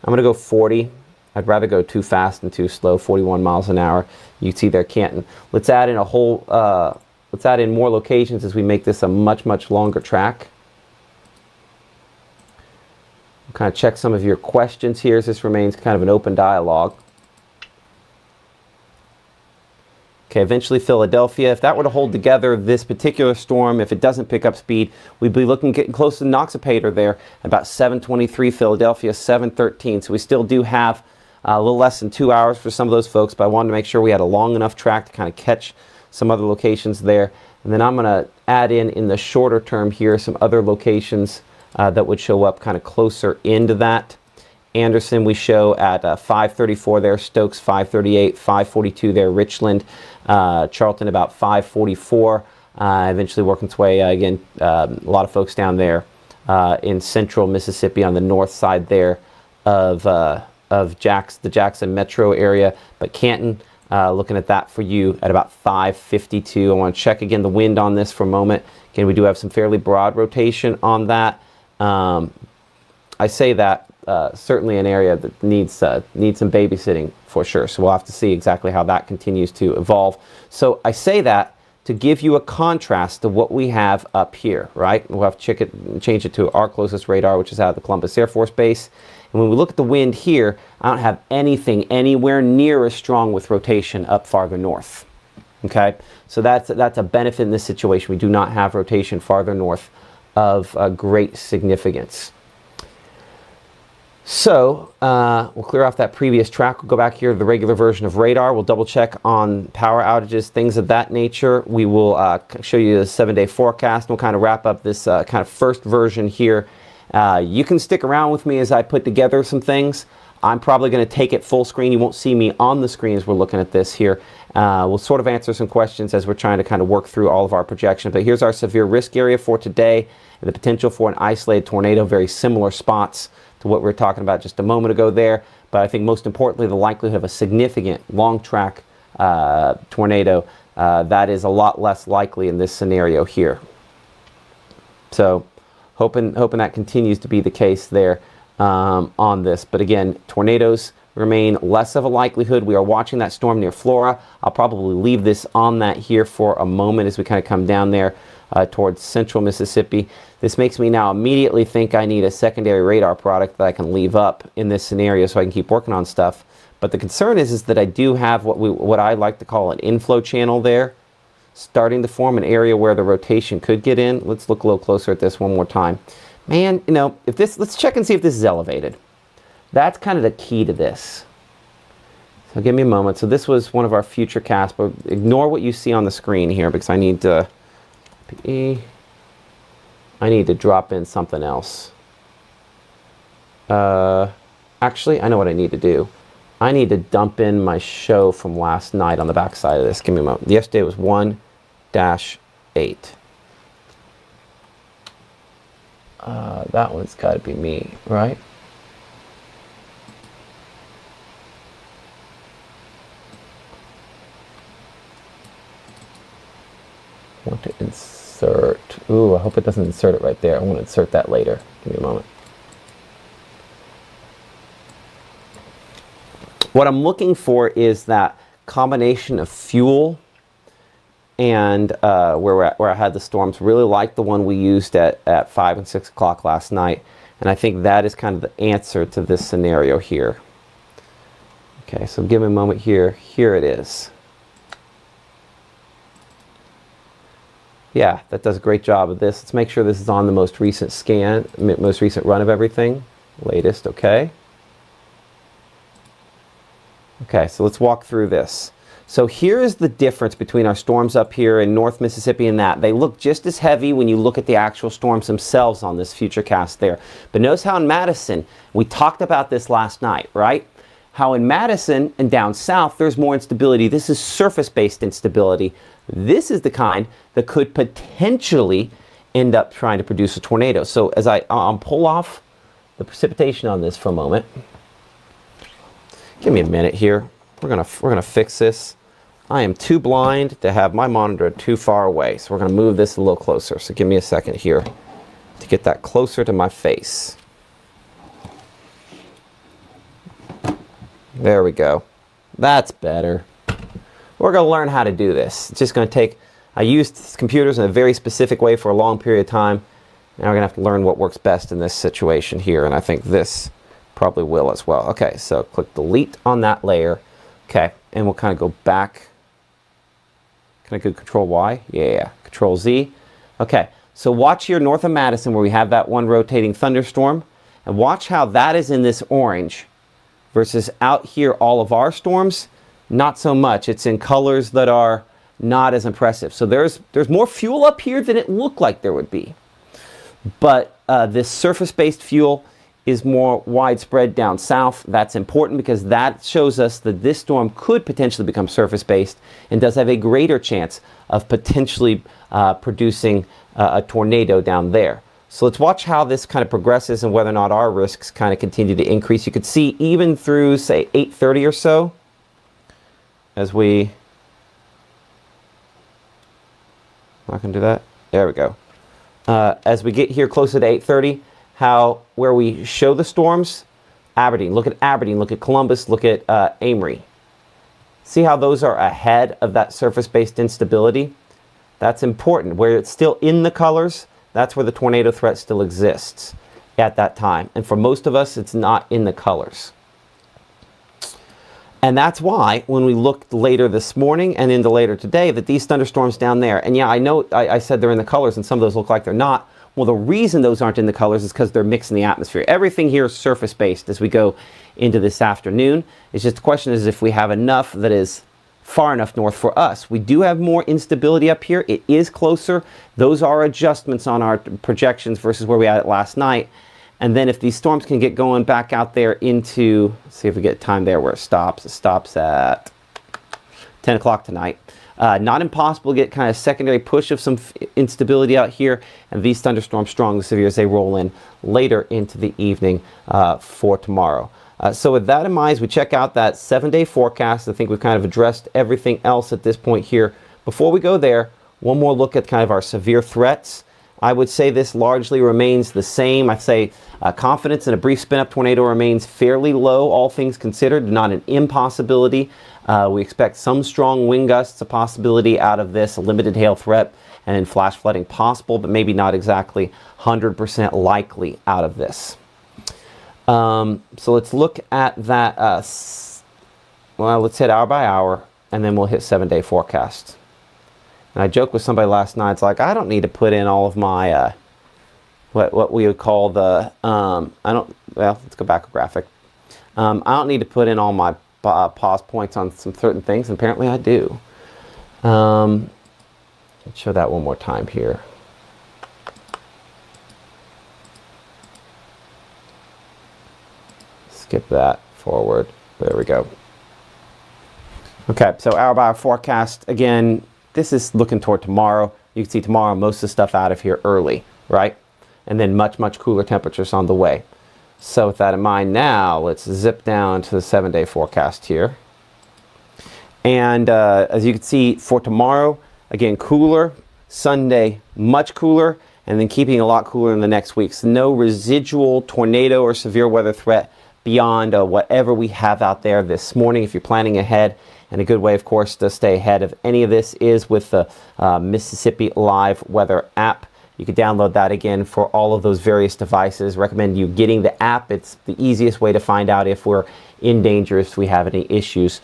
I'm going to go 40. I'd rather go too fast than too slow, 41 miles an hour. You can see there Canton. Let's add in let's add in more locations as we make this a much, much longer track. We'll kind of check some of your questions here as this remains kind of an open dialogue. Okay, eventually Philadelphia. If that were to hold together this particular storm, if it doesn't pick up speed, we'd be looking getting close to Noxapater there, about 723 Philadelphia, 713. So we still do have a little less than 2 hours for some of those folks, but I wanted to make sure we had a long enough track to kind of catch some other locations there. And then I'm going to add in the shorter term here some other locations that would show up kind of closer into that. Anderson we show at 534 there, Stokes 538, 542 there, Richland, Charlton about 544, eventually working its way, again, a lot of folks down there in central Mississippi on the north side there of the Jackson metro area, but Canton, looking at that for you at about 552. I want to check again the wind on this for a moment. Again, we do have some fairly broad rotation on that. I say that certainly an area that needs some babysitting for sure. So we'll have to see exactly how that continues to evolve. So I say that to give you a contrast to what we have up here, right? We'll have to change it to our closest radar, which is out of the Columbus Air Force Base. And when we look at the wind here, I don't have anything anywhere near as strong with rotation up farther north. Okay, so that's a benefit in this situation. We do not have rotation farther north of great significance. So we'll clear off that previous track. We'll go back here to the regular version of radar. We'll double check on power outages, things of that nature. We will show you the 7-day forecast. We'll kind of wrap up this kind of first version here. You can stick around with me as I put together some things. I'm probably going to take it full screen. You won't see me on the screen as we're looking at this here. We'll sort of answer some questions as we're trying to kind of work through all of our projections. But here's our severe risk area for today and the potential for an isolated tornado, very similar spots to what we were talking about just a moment ago there. But I think most importantly, the likelihood of a significant long track tornado, that is a lot less likely in this scenario here. So hoping that continues to be the case there on this. But again, tornadoes remain less of a likelihood. We are watching that storm near Flora. I'll probably leave this on that here for a moment as we kind of come down there. towards central Mississippi. This makes me now immediately think I need a secondary radar product that I can leave up in this scenario so I can keep working on stuff. But the concern is that I do have what I like to call an inflow channel there, starting to form an area where the rotation could get in. Let's look a little closer at this one more time. Man, you know, if this, let's check and see if this is elevated. That's kind of the key to this. So give me a moment. So this was one of our future casts, but ignore what you see on the screen here because I need to drop in something else. Actually, I know what I need to do. I need to dump in my show from last night on the back side of this. Give me a moment. Yesterday was 1-8. That one's got to be me, right? I want to insert. Ooh, I hope it doesn't insert it right there. I want to insert that later. Give me a moment. What I'm looking for is that combination of fuel and where I had the storms. Really like the one we used at 5 and 6 o'clock last night. And I think that is kind of the answer to this scenario here. Okay, so give me a moment here. Here it is. Yeah, that does a great job of this. Let's make sure this is on the most recent scan, most recent run of everything. Latest, okay. Okay, so let's walk through this. So here is the difference between our storms up here in North Mississippi and that. They look just as heavy when you look at the actual storms themselves on this future cast there. But notice how in Madison, we talked about this last night, right? How in Madison and down south, there's more instability. This is surface-based instability. This is the kind that could potentially end up trying to produce a tornado. So as I'll pull off the precipitation on this for a moment. Give me a minute here. We're gonna fix this. I am too blind to have my monitor too far away, so we're gonna move this a little closer. So give me a second here to get that closer to my face. There we go. That's better. We're gonna learn how to do this. It's just gonna take, I used computers in a very specific way for a long period of time. Now we're gonna have to learn what works best in this situation here, and I think this probably will as well. Okay, so click delete on that layer. Okay, and we'll kind of go back. Can I go Control Y? Yeah, Control Z. Okay, so watch here north of Madison where we have that one rotating thunderstorm, and watch how that is in this orange versus out here all of our storms, not so much. It's in colors that are not as impressive. So there's more fuel up here than it looked like there would be. But this surface-based fuel is more widespread down south. That's important because that shows us that this storm could potentially become surface-based and does have a greater chance of potentially producing a tornado down there. So let's watch how this kind of progresses and whether or not our risks kind of continue to increase. You could see even through, say, 8:30 or so, as we, I can do that. There we go. As we get here closer to 8:30, how where we show the storms, Aberdeen, look at Columbus, look at Amory. See how those are ahead of that surface-based instability? That's important. Where it's still in the colors, that's where the tornado threat still exists at that time. And for most of us, it's not in the colors. And that's why when we looked later this morning and into later today that these thunderstorms down there, and yeah, I know I said they're in the colors and some of those look like they're not. Well, the reason those aren't in the colors is because they're mixed in the atmosphere. Everything here is surface-based as we go into this afternoon. It's just the question is if we have enough that is far enough north for us. We do have more instability up here. It is closer. Those are adjustments on our projections versus where we had it last night. And then if these storms can get going back out there into, let's see if we get time there where it stops. It stops at 10 o'clock tonight. Not impossible to get kind of secondary push of some instability out here, and these thunderstorms strong and severe as they roll in later into the evening for tomorrow. So with that in mind, as we check out that 7-day forecast, I think we've kind of addressed everything else at this point here. Before we go there, one more look at kind of our severe threats. I would say this largely remains the same. I'd say confidence in a brief spin-up tornado remains fairly low, all things considered, not an impossibility. We expect some strong wind gusts, a possibility out of this, a limited hail threat, and then flash flooding possible, but maybe not exactly 100% likely out of this. So let's look at that. Well, let's hit hour by hour, and then we'll hit 7-day forecast. And I joked with somebody last night. It's like, I don't need to put in all of my what we would call the well, let's go back a graphic. I don't need to put in all my pause points on some certain things, and apparently I do. Let's show that one more time here. Skip that forward. There we go. Okay, so hour by hour forecast. Again, this is looking toward tomorrow. You can see tomorrow most of the stuff out of here early, right? And then much, much cooler temperatures on the way. So with that in mind now, let's zip down to the 7-day forecast here. And as you can see for tomorrow, again, cooler. Sunday, much cooler. And then keeping a lot cooler in the next week. So no residual tornado or severe weather threat beyond whatever we have out there this morning if you're planning ahead. And a good way, of course, to stay ahead of any of this is with the Mississippi Live Weather app. You can download that again for all of those various devices. Recommend you getting the app. It's the easiest way to find out if we're in danger, if we have any issues,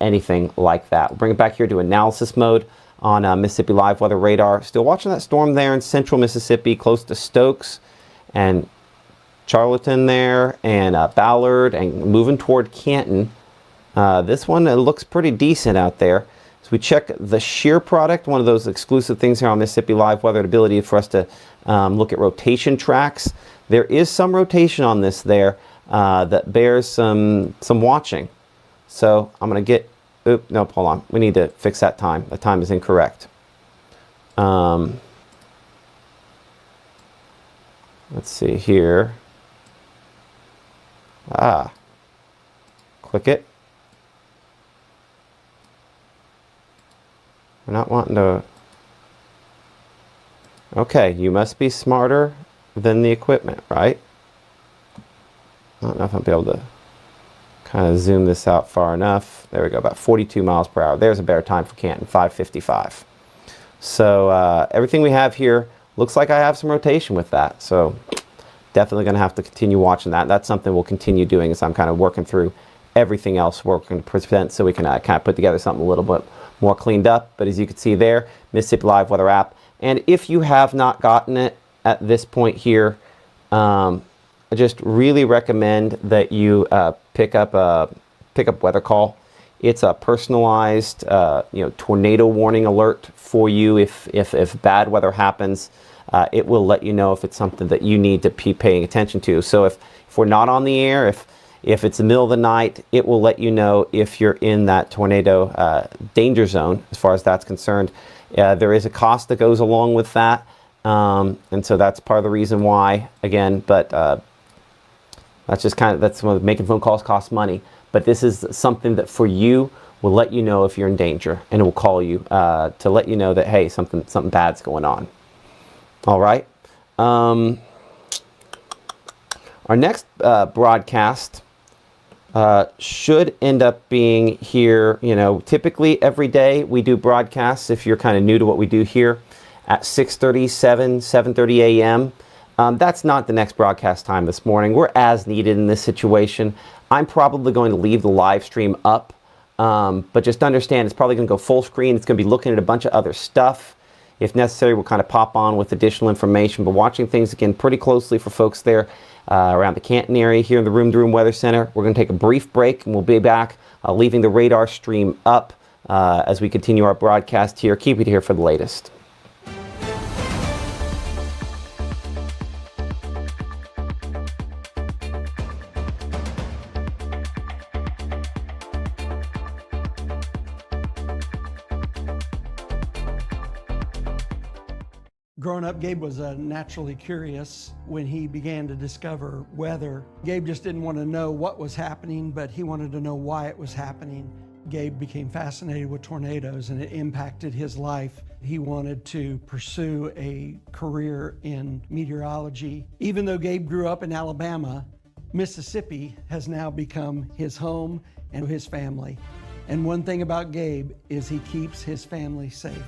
anything like that. We'll bring it back here to analysis mode on Mississippi Live Weather Radar. Still watching that storm there in central Mississippi, close to Stokes and Charlton there, and Ballard, and moving toward Canton. This one looks pretty decent out there. So we check the shear product, one of those exclusive things here on Mississippi Live Weather, the ability for us to look at rotation tracks. There is some rotation on this there that bears some watching. So I'm going to get, nope, hold on. We need to fix that time. The time is incorrect. Let's see here. Click it. We're not wanting to. Okay, you must be smarter than the equipment, right? I don't know if I'll be able to kind of zoom this out far enough. There we go, about 42 miles per hour. There's a better time for Canton, 5:55. So everything we have here looks like I have some rotation with that. So definitely going to have to continue watching that. That's something we'll continue doing as I'm kind of working through everything else working to present so we can kind of put together something a little bit more cleaned up. But as you can see there, Mississippi Live Weather app. And if you have not gotten it at this point here, I just really recommend that you pick up Weather Call. It's a personalized tornado warning alert for you. If bad weather happens, it will let you know if it's something that you need to be paying attention to. So if we're not on the air, if it's the middle of the night, it will let you know if you're in that tornado danger zone as far as that's concerned. There is a cost that goes along with that, and so that's part of the reason why, again, but that's when making phone calls costs money. But this is something that for you will let you know if you're in danger, and it will call you to let you know that, hey, something bad's going on. All right. Our next broadcast should end up being here, typically every day we do broadcasts, if you're kind of new to what we do here, at 6:30, 7:30 a.m. That's not the next broadcast time this morning. We're as needed in this situation. I'm probably going to leave the live stream up, but just understand it's probably going to go full screen. It's going to be looking at a bunch of other stuff. If necessary, we'll kind of pop on with additional information, but watching things again pretty closely for folks there around the Canton area here in the Room to Room Weather Center. We're going to take a brief break, and we'll be back leaving the radar stream up as we continue our broadcast here. Keep it here for the latest. Growing up, Gabe was naturally curious. When he began to discover weather, Gabe just didn't want to know what was happening, but he wanted to know why it was happening. Gabe became fascinated with tornadoes, and it impacted his life. He wanted to pursue a career in meteorology. Even though Gabe grew up in Alabama, Mississippi has now become his home and his family. And one thing about Gabe is he keeps his family safe.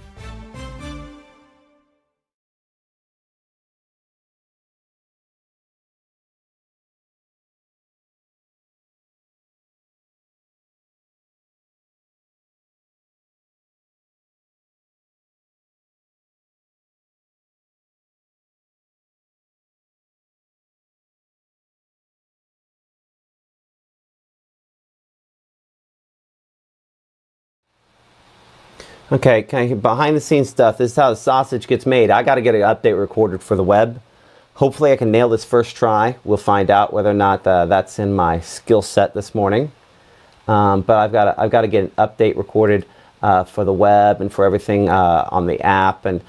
Okay, kind of behind the scenes stuff. This is how the sausage gets made. I got to get an update recorded for the web. Hopefully I can nail this first try. We'll find out whether or not that's in my skill set this morning. But I've got to get an update recorded for the web and for everything on the app. And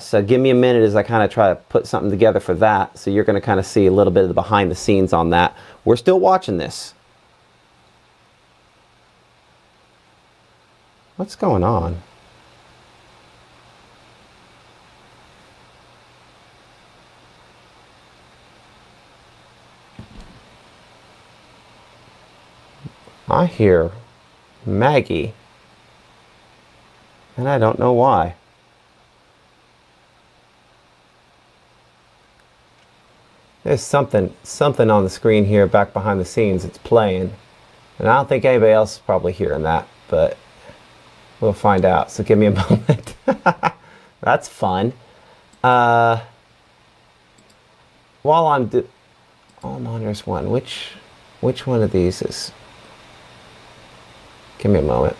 so give me a minute as I kind of try to put something together for that. So you're going to kind of see a little bit of the behind the scenes on that. We're still watching this. What's going on? I hear Maggie, and I don't know why. There's something on the screen here back behind the scenes. It's playing, and I don't think anybody else is probably hearing that, but we'll find out. So give me a moment. That's fun. While there's one. Which one of these is? Give me a moment.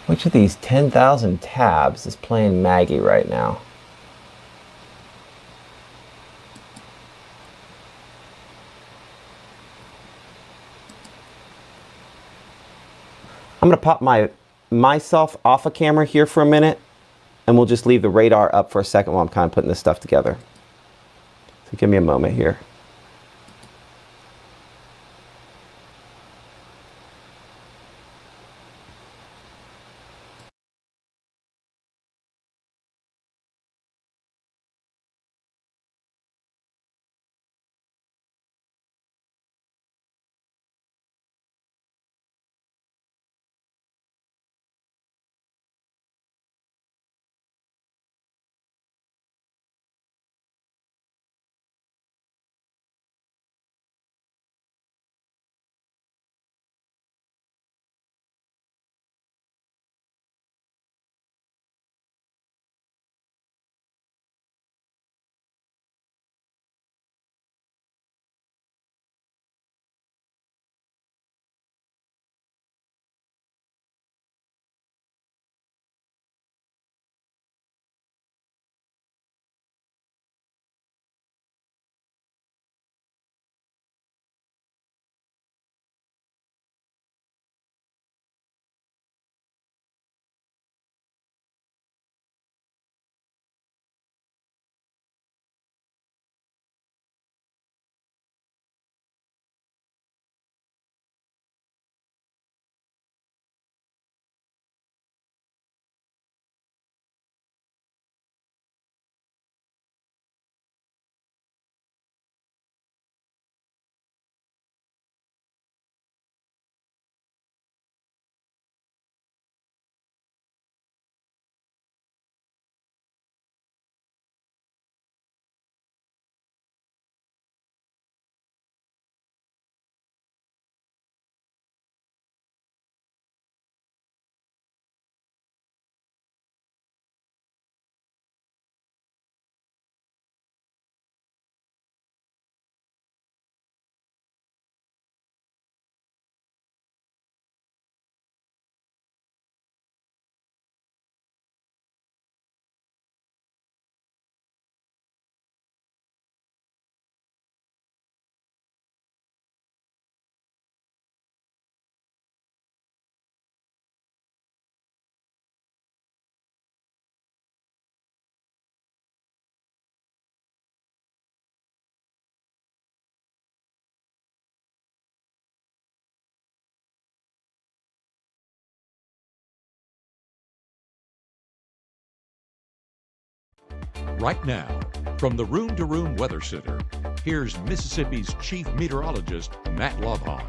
Which of these 10,000 tabs is playing Maggie right now? I'm going to pop myself off a camera here for a minute, and we'll just leave the radar up for a second while I'm kind of putting this stuff together. So give me a moment here. Right now, from the Room to Room Weather Center, here's Mississippi's Chief Meteorologist, Matt Lovehon.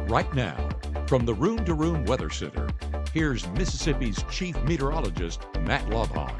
Right now, from the Room to Room Weather Center, here's Mississippi's Chief Meteorologist, Matt Lovehon.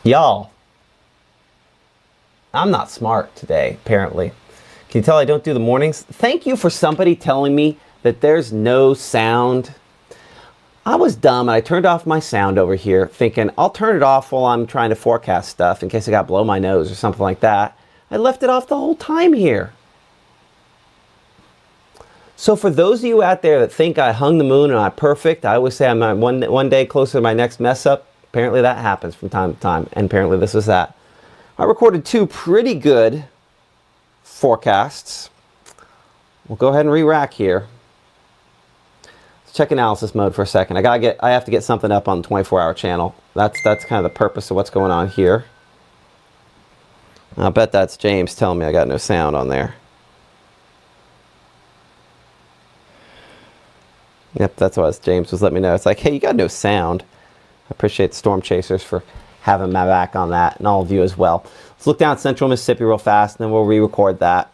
Y'all, I'm not smart today, apparently. Can you tell I don't do the mornings? Thank you for somebody telling me that there's no sound. I was dumb and I turned off my sound over here thinking I'll turn it off while I'm trying to forecast stuff in case I got blow my nose or something like that. I left it off the whole time here. So for those of you out there that think I hung the moon and I'm perfect, I always say I'm one day closer to my next mess up. Apparently that happens from time to time, and apparently this was that. I recorded two pretty good forecasts. We'll go ahead and re-rack here. Let's check analysis mode for a second. I have to get something up on the 24-hour channel. That's kind of the purpose of what's going on here. I'll bet that's James telling me I got no sound on there. Yep, that's what James was letting me know. It's like, hey, you got no sound. I appreciate Storm Chasers for having my back on that, and all of you as well. Let's look down at Central Mississippi real fast, and then we'll re-record that.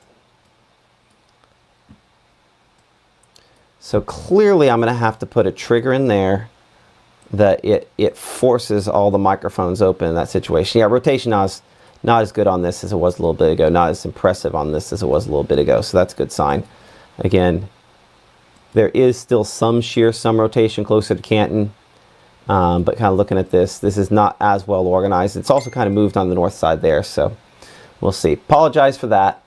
So clearly I'm going to have to put a trigger in there that it forces all the microphones open in that situation. Yeah, rotation not as good on this as it was a little bit ago. Not as impressive on this as it was a little bit ago, so that's a good sign. Again, there is still some shear, some rotation closer to Canton. But kind of looking at this is not as well organized. It's also kind of moved on the north side there, so we'll see. Apologize for that.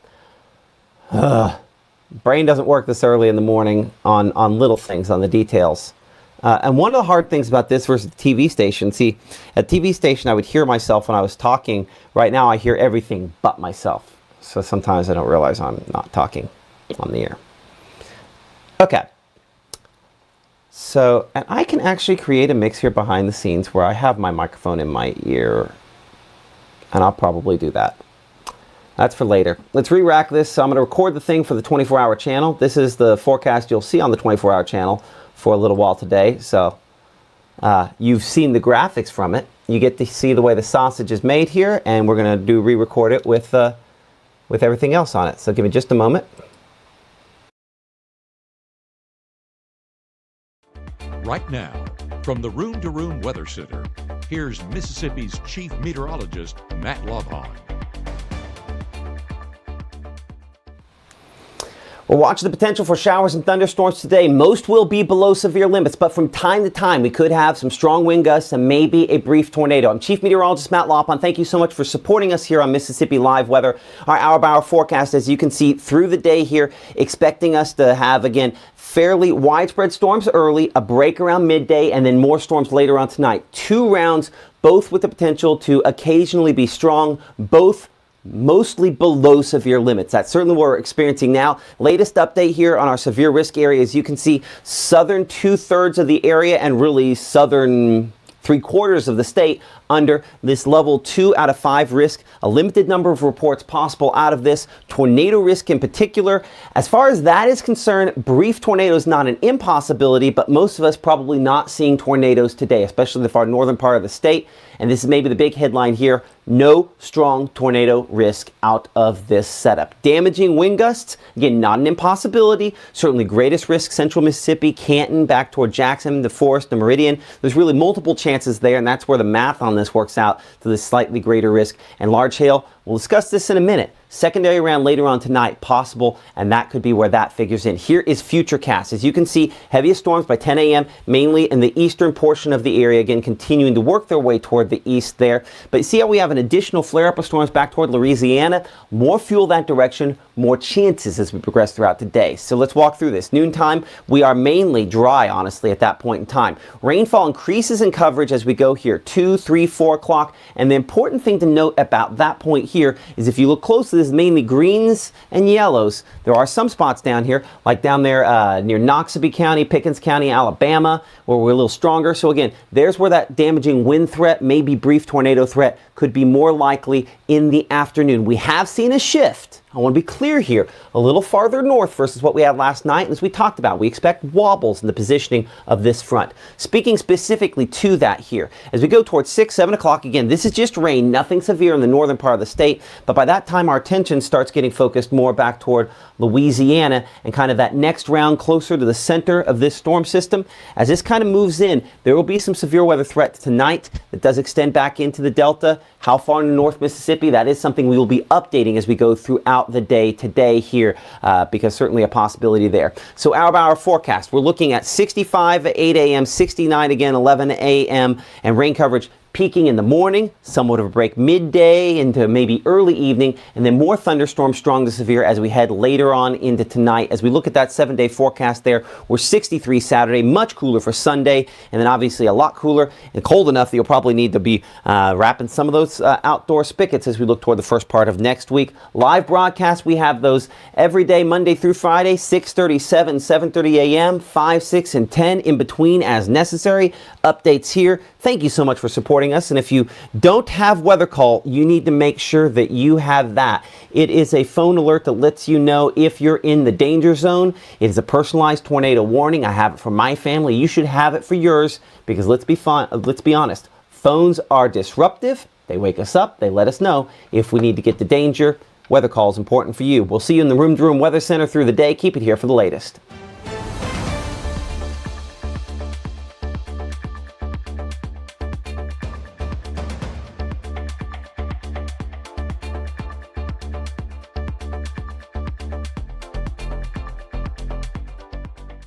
Brain doesn't work this early in the morning on little things, on the details. And one of the hard things about this versus the TV station, see, at TV station I would hear myself when I was talking. Right now I hear everything but myself. So sometimes I don't realize I'm not talking on the air. Okay. So, and I can actually create a mix here behind the scenes where I have my microphone in my ear, and I'll probably do that. That's for later. Let's re-rack this. So I'm going to record the thing for the 24-hour channel. This is the forecast you'll see on the 24-hour channel for a little while today. So you've seen the graphics from it. You get to see the way the sausage is made here, and we're going to re-record it with with everything else on it. So give me just a moment. Right now, from the Room to Room Weather Center, here's Mississippi's Chief Meteorologist, Matt Lobhon. We're watching the potential for showers and thunderstorms today. Most will be below severe limits, but from time to time, we could have some strong wind gusts and maybe a brief tornado. I'm Chief Meteorologist Matt Lopon. Thank you so much for supporting us here on Mississippi Live Weather. Our hour-by-hour forecast, as you can see through the day here, expecting us to have, again, fairly widespread storms early, a break around midday, and then more storms later on tonight. 2 rounds, both with the potential to occasionally be strong, both mostly below severe limits. That's certainly what we're experiencing now. Latest update here on our severe risk area. As you can see, southern 2/3 of the area and really southern 3/4 of the state under this level 2 out of 5 risk. A limited number of reports possible out of this. Tornado risk in particular. As far as that is concerned, brief tornadoes not an impossibility, but most of us probably not seeing tornadoes today, especially the far northern part of the state. And this is maybe the big headline here. No strong tornado risk out of this setup. Damaging wind gusts, again, not an impossibility. Certainly greatest risk, central Mississippi, Canton, back toward Jackson, the Forest, the Meridian. There's really multiple chances there, and that's where the math on this works out to this slightly greater risk. And large hail, we'll discuss this in a minute. Secondary round later on tonight, possible, and that could be where that figures in. Here is Futurecast. As you can see, heaviest storms by 10 a.m., mainly in the eastern portion of the area, again, continuing to work their way toward the east there. But you see how we have an additional flare-up of storms back toward Louisiana? More fuel that direction, more chances as we progress throughout the day. So let's walk through this. Noontime, we are mainly dry, honestly, at that point in time. Rainfall increases in coverage as we go here, 2, 3, 4 o'clock. And the important thing to note about that point here is if you look closely, this is mainly greens and yellows. There are some spots down here, like down there near Noxubee County, Pickens County, Alabama, where we're a little stronger. So again, there's where that damaging wind threat, maybe brief tornado threat, could be more likely in the afternoon. We have seen a shift. I want to be clear here, a little farther north versus what we had last night. As we talked about, we expect wobbles in the positioning of this front. Speaking specifically to that here, as we go towards 6, 7 o'clock, again, this is just rain, nothing severe in the northern part of the state, but by that time our attention starts getting focused more back toward Louisiana and kind of that next round closer to the center of this storm system. As this kind of moves in, there will be some severe weather threats tonight that does extend back into the Delta. How far into North Mississippi, that is something we will be updating as we go throughout the day today here, because certainly a possibility there. So hour-by-hour forecast, we're looking at 65 at 8 a.m., 69 again, 11 a.m., and rain coverage peaking in the morning, somewhat of a break midday into maybe early evening, and then more thunderstorms strong to severe as we head later on into tonight. As we look at that 7-day forecast there, we're 63 Saturday, much cooler for Sunday, and then obviously a lot cooler and cold enough that you'll probably need to be wrapping some of those outdoor spigots as we look toward the first part of next week. Live broadcasts, we have those every day, Monday through Friday, 6:30, 7, 7:30 a.m., 5, 6, and 10 in between as necessary. Updates here. Thank you so much for supporting us. And if you don't have Weather Call, you need to make sure that you have that. It is a phone alert that lets you know if you're in the danger zone. It is a personalized tornado warning. I have it for my family. You should have it for yours because let's be honest. Phones are disruptive. They wake us up. They let us know if we need to get to danger. Weather Call is important for you. We'll see you in the Room to Room Weather Center through the day. Keep it here for the latest.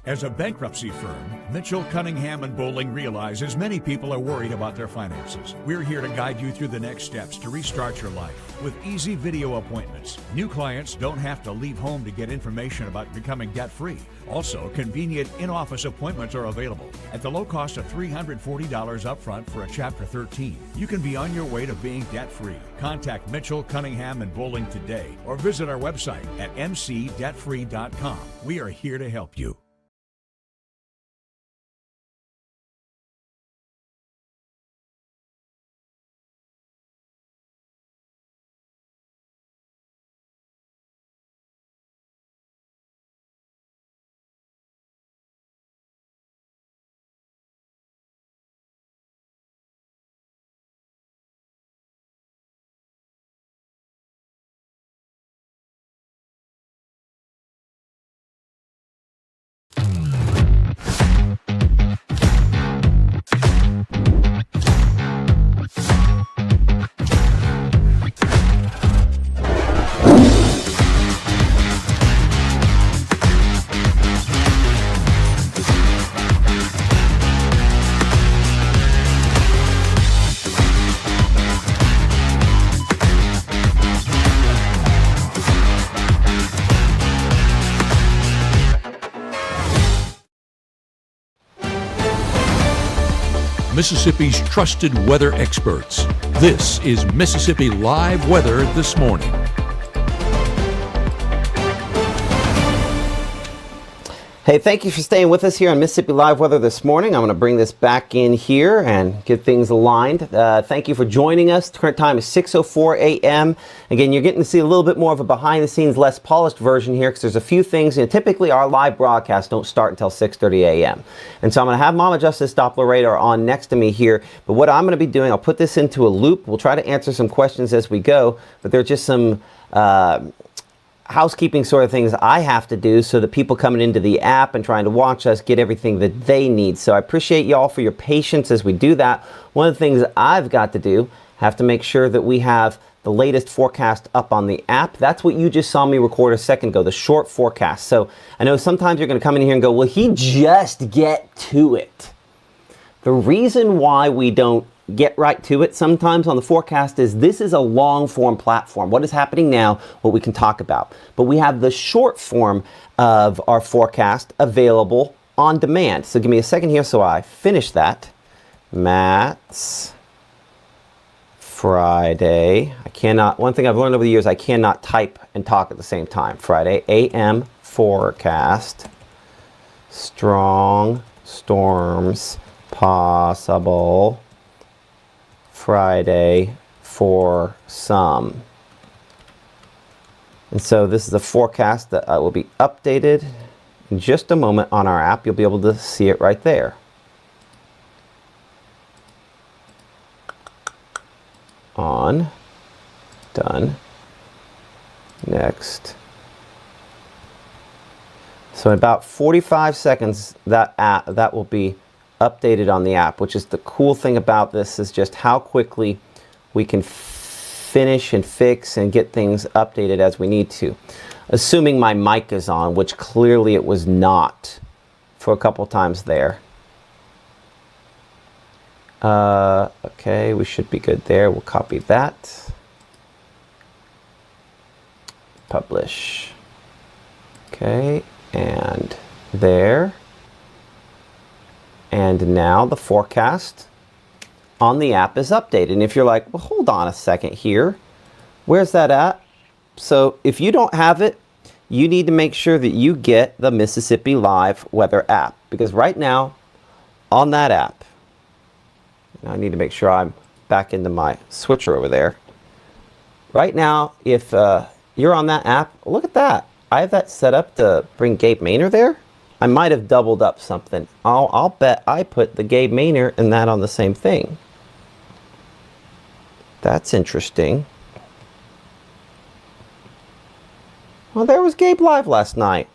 As a bankruptcy firm, Mitchell, Cunningham, and Bowling realizes many people are worried about their finances. We're here to guide you through the next steps to restart your life with easy video appointments. New clients don't have to leave home to get information about becoming debt-free. Also, convenient in-office appointments are available at the low cost of $340 upfront for a Chapter 13. You can be on your way to being debt-free. Contact Mitchell, Cunningham, and Bowling today or visit our website at mcdebtfree.com. We are here to help you. Mississippi's trusted weather experts. This is Mississippi Live Weather This Morning. Hey, thank you for staying with us here on Mississippi Live Weather This Morning. I'm going to bring this back in here and get things aligned. Thank you for joining us. The current time is 6:04 a.m. Again, you're getting to see a little bit more of a behind-the-scenes, less polished version here because there's a few things. Typically, our live broadcasts don't start until 6:30 a.m. And so I'm going to have Mom adjust this Doppler radar on next to me here. But what I'm going to be doing, I'll put this into a loop. We'll try to answer some questions as we go. But there are just some housekeeping sort of things I have to do so that people coming into the app and trying to watch us get everything that they need. So I appreciate y'all for your patience as we do that. One of the things I've got to do, have to make sure that we have the latest forecast up on the app. That's what you just saw me record a second ago, the short forecast. So I know sometimes you're going to come in here and go, well, he just get to it. The reason why we don't get right to it sometimes on the forecast is this is a long form platform. What is happening now, what we can talk about. But we have the short form of our forecast available on demand. So give me a second here so I finish that. Matt's Friday. One thing I've learned over the years, I cannot type and talk at the same time. Friday, AM forecast. Strong storms possible Friday for some. And so this is a forecast that will be updated in just a moment on our app. You'll be able to see it right there. On, done, next. So in about 45 seconds, that will be updated on the app, which is the cool thing about this is just how quickly we can finish and fix and get things updated as we need to. Assuming my mic is on, which clearly it was not for a couple times there. Okay, we should be good there. We'll copy that. Publish. Okay, and there. And now the forecast on the app is updated. And if you're like, well, hold on a second here. Where's that at? So if you don't have it, you need to make sure that you get the Mississippi Live Weather app. Because right now, on that app, I need to make sure I'm back into my switcher over there. Right now, if you're on that app, look at that. I have that set up to bring Gabe Maynor there. I might have doubled up something. I'll bet I put the Gabe Maynor and that on the same thing. That's interesting. Well, there was Gabe live last night.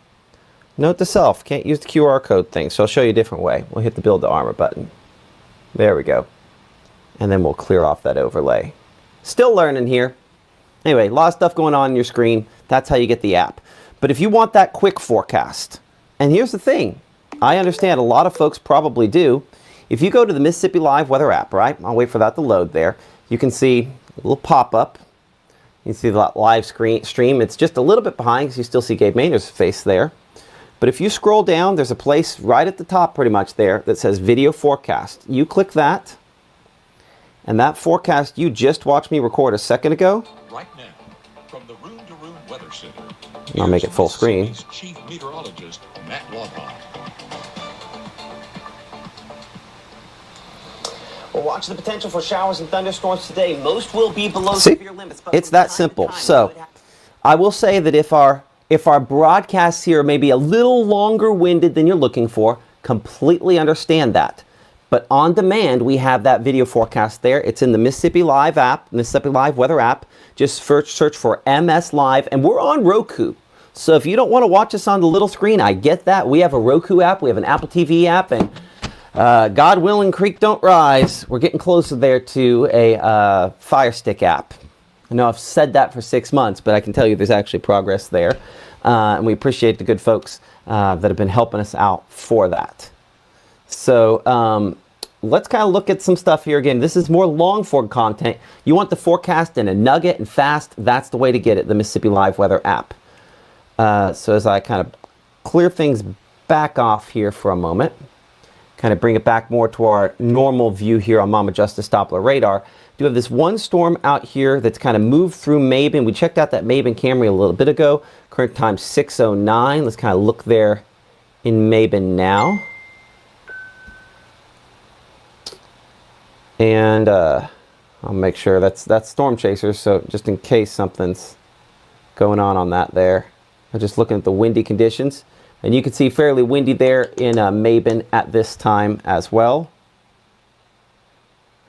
Note to self, can't use the QR code thing, so I'll show you a different way. We'll hit the build to armor button. There we go. And then we'll clear off that overlay. Still learning here. Anyway, a lot of stuff going on your screen. That's how you get the app. But if you want that quick forecast, and here's the thing, I understand a lot of folks probably do. If you go to the Mississippi Live Weather app, right? I'll wait for that to load there. You can see a little pop-up. You can see the live stream. It's just a little bit behind because you still see Gabe Maynor's face there. But if you scroll down, there's a place right at the top pretty much there that says Video Forecast. You click that, and that forecast you just watched me record a second ago. Right now, from the Room to Room Weather Center, I'll make it full screen. Mississippi's Chief Meteorologist Matt Lobhon. We're watching the potential for showers and thunderstorms today. Most will be below severe limits. But it's that simple. So I will say that if our broadcasts here may be a little longer winded than you're looking for, completely understand that. But on demand, we have that video forecast there. It's in the Mississippi Live app, Mississippi Live Weather app. Just search for MS Live, and we're on Roku. So if you don't want to watch us on the little screen, I get that. We have a Roku app, we have an Apple TV app, and God willing, creek don't rise. We're getting closer there to a Fire Stick app. I know I've said that for 6 months, but I can tell you there's actually progress there. And we appreciate the good folks that have been helping us out for that. So let's kind of look at some stuff here again. This is more long form content. You want the forecast in a nugget and fast, that's the way to get it, the Mississippi Live Weather app. So as I kind of clear things back off here for a moment, kind of bring it back more to our normal view here on Mama Justice Doppler radar. Do have this one storm out here that's kind of moved through Mabin. We checked out that Mabin Camry a little bit ago. Current time 6:09. Let's kind of look there in Mabin now. And I'll make sure that's Storm Chasers, so just in case something's going on that there. I'm just looking at the windy conditions. And you can see fairly windy there in Mabin at this time as well.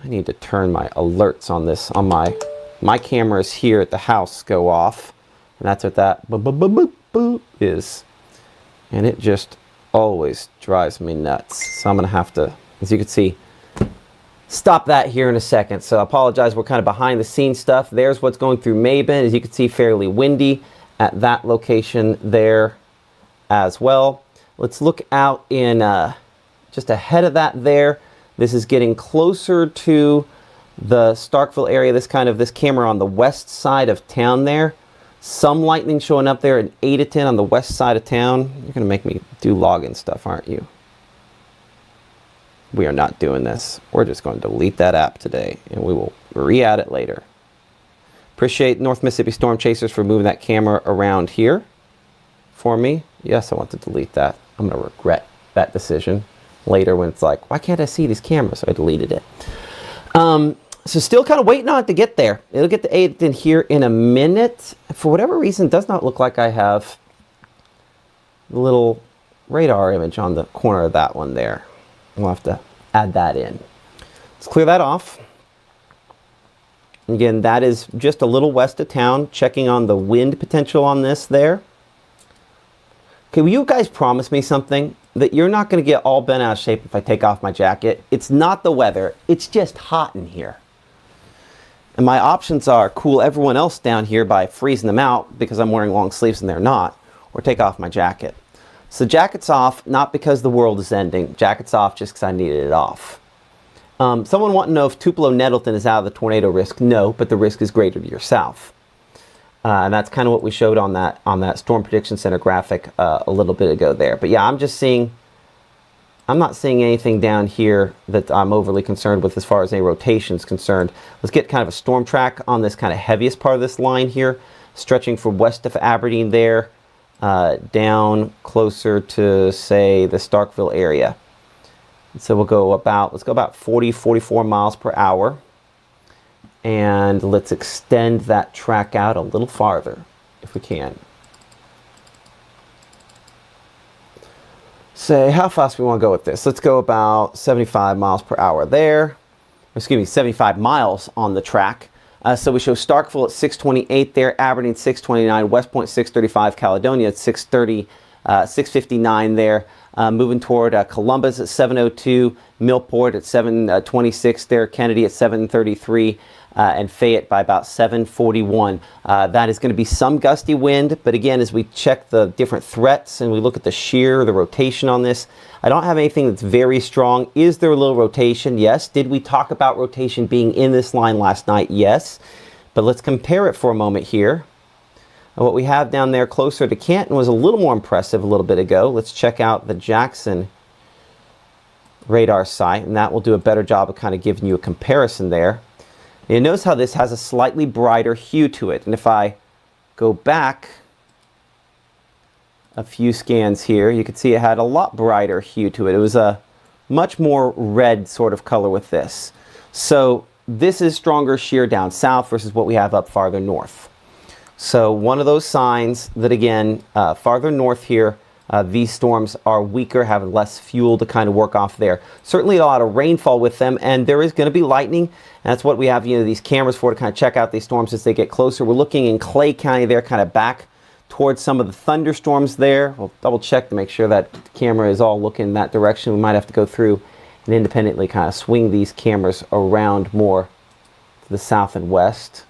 I need to turn my alerts on this. On my cameras here at the house go off. And that's what that boop, boop, boop, boop, boop is. And it just always drives me nuts. So I'm going to have to, as you can see, stop that here in a second. So I apologize, we're kind of behind the scenes stuff. There's what's going through Mabin. As you can see, fairly windy at that location there as well. Let's look out in just ahead of that there. This is getting closer to the Starkville area. This camera on the west side of town there. Some lightning showing up there at 8 to 10 on the west side of town. You're gonna make me do login stuff, aren't you? We are not doing this. We're just going to delete that app today and we will re-add it later. Appreciate North Mississippi Storm Chasers for moving that camera around here for me. Yes, I want to delete that. I'm going to regret that decision later when it's like, why can't I see these cameras? So I deleted it. So still kind of waiting on it to get there. It'll get to 8 in here in a minute. For whatever reason, it does not look like I have the little radar image on the corner of that one there. We'll have to add that in. Let's clear that off. Again, that is just a little west of town. Checking on the wind potential on this there. Okay, will you guys promise me something? That you're not going to get all bent out of shape if I take off my jacket. It's not the weather. It's just hot in here. And my options are cool everyone else down here by freezing them out because I'm wearing long sleeves and they're not. Or take off my jacket. So jacket's off, not because the world is ending. Jacket's off just because I needed it off. Someone wanting to know if Tupelo Nettleton is out of the tornado risk. No, but the risk is greater to your south. And that's kind of what we showed on that Storm Prediction Center graphic a little bit ago there. But yeah, I'm not seeing anything down here that I'm overly concerned with as far as any rotation is concerned. Let's get kind of a storm track on this kind of heaviest part of this line here, stretching from west of Aberdeen there, down closer to, say, the Starkville area. So let's go about 40, 44 miles per hour. And let's extend that track out a little farther, if we can. Say how fast we want to go with this. Let's go about 75 miles per hour there. Excuse me, 75 miles on the track. So we show Starkville at 628 there, Aberdeen 629, West Point 635, Caledonia at 630, 659 there. Moving toward Columbus at 702, Millport at 726 there, Kennedy at 733, and Fayette by about 741. That is going to be some gusty wind, but again, as we check the different threats and we look at the shear, the rotation on this, I don't have anything that's very strong. Is there a little rotation? Yes. Did we talk about rotation being in this line last night? Yes. But let's compare it for a moment here. And what we have down there closer to Canton was a little more impressive a little bit ago. Let's check out the Jackson radar site, and that will do a better job of kind of giving you a comparison there. And you notice how this has a slightly brighter hue to it. And if I go back a few scans here, you can see it had a lot brighter hue to it. It was a much more red sort of color with this. So this is stronger shear down south versus what we have up farther north. So one of those signs that, again, farther north here, these storms are weaker, have less fuel to kind of work off there. Certainly a lot of rainfall with them, and there is going to be lightning. And that's what we have, these cameras for, to kind of check out these storms as they get closer. We're looking in Clay County there, kind of back towards some of the thunderstorms there. We'll double check to make sure that the camera is all looking that direction. We might have to go through and independently kind of swing these cameras around more to the south and west.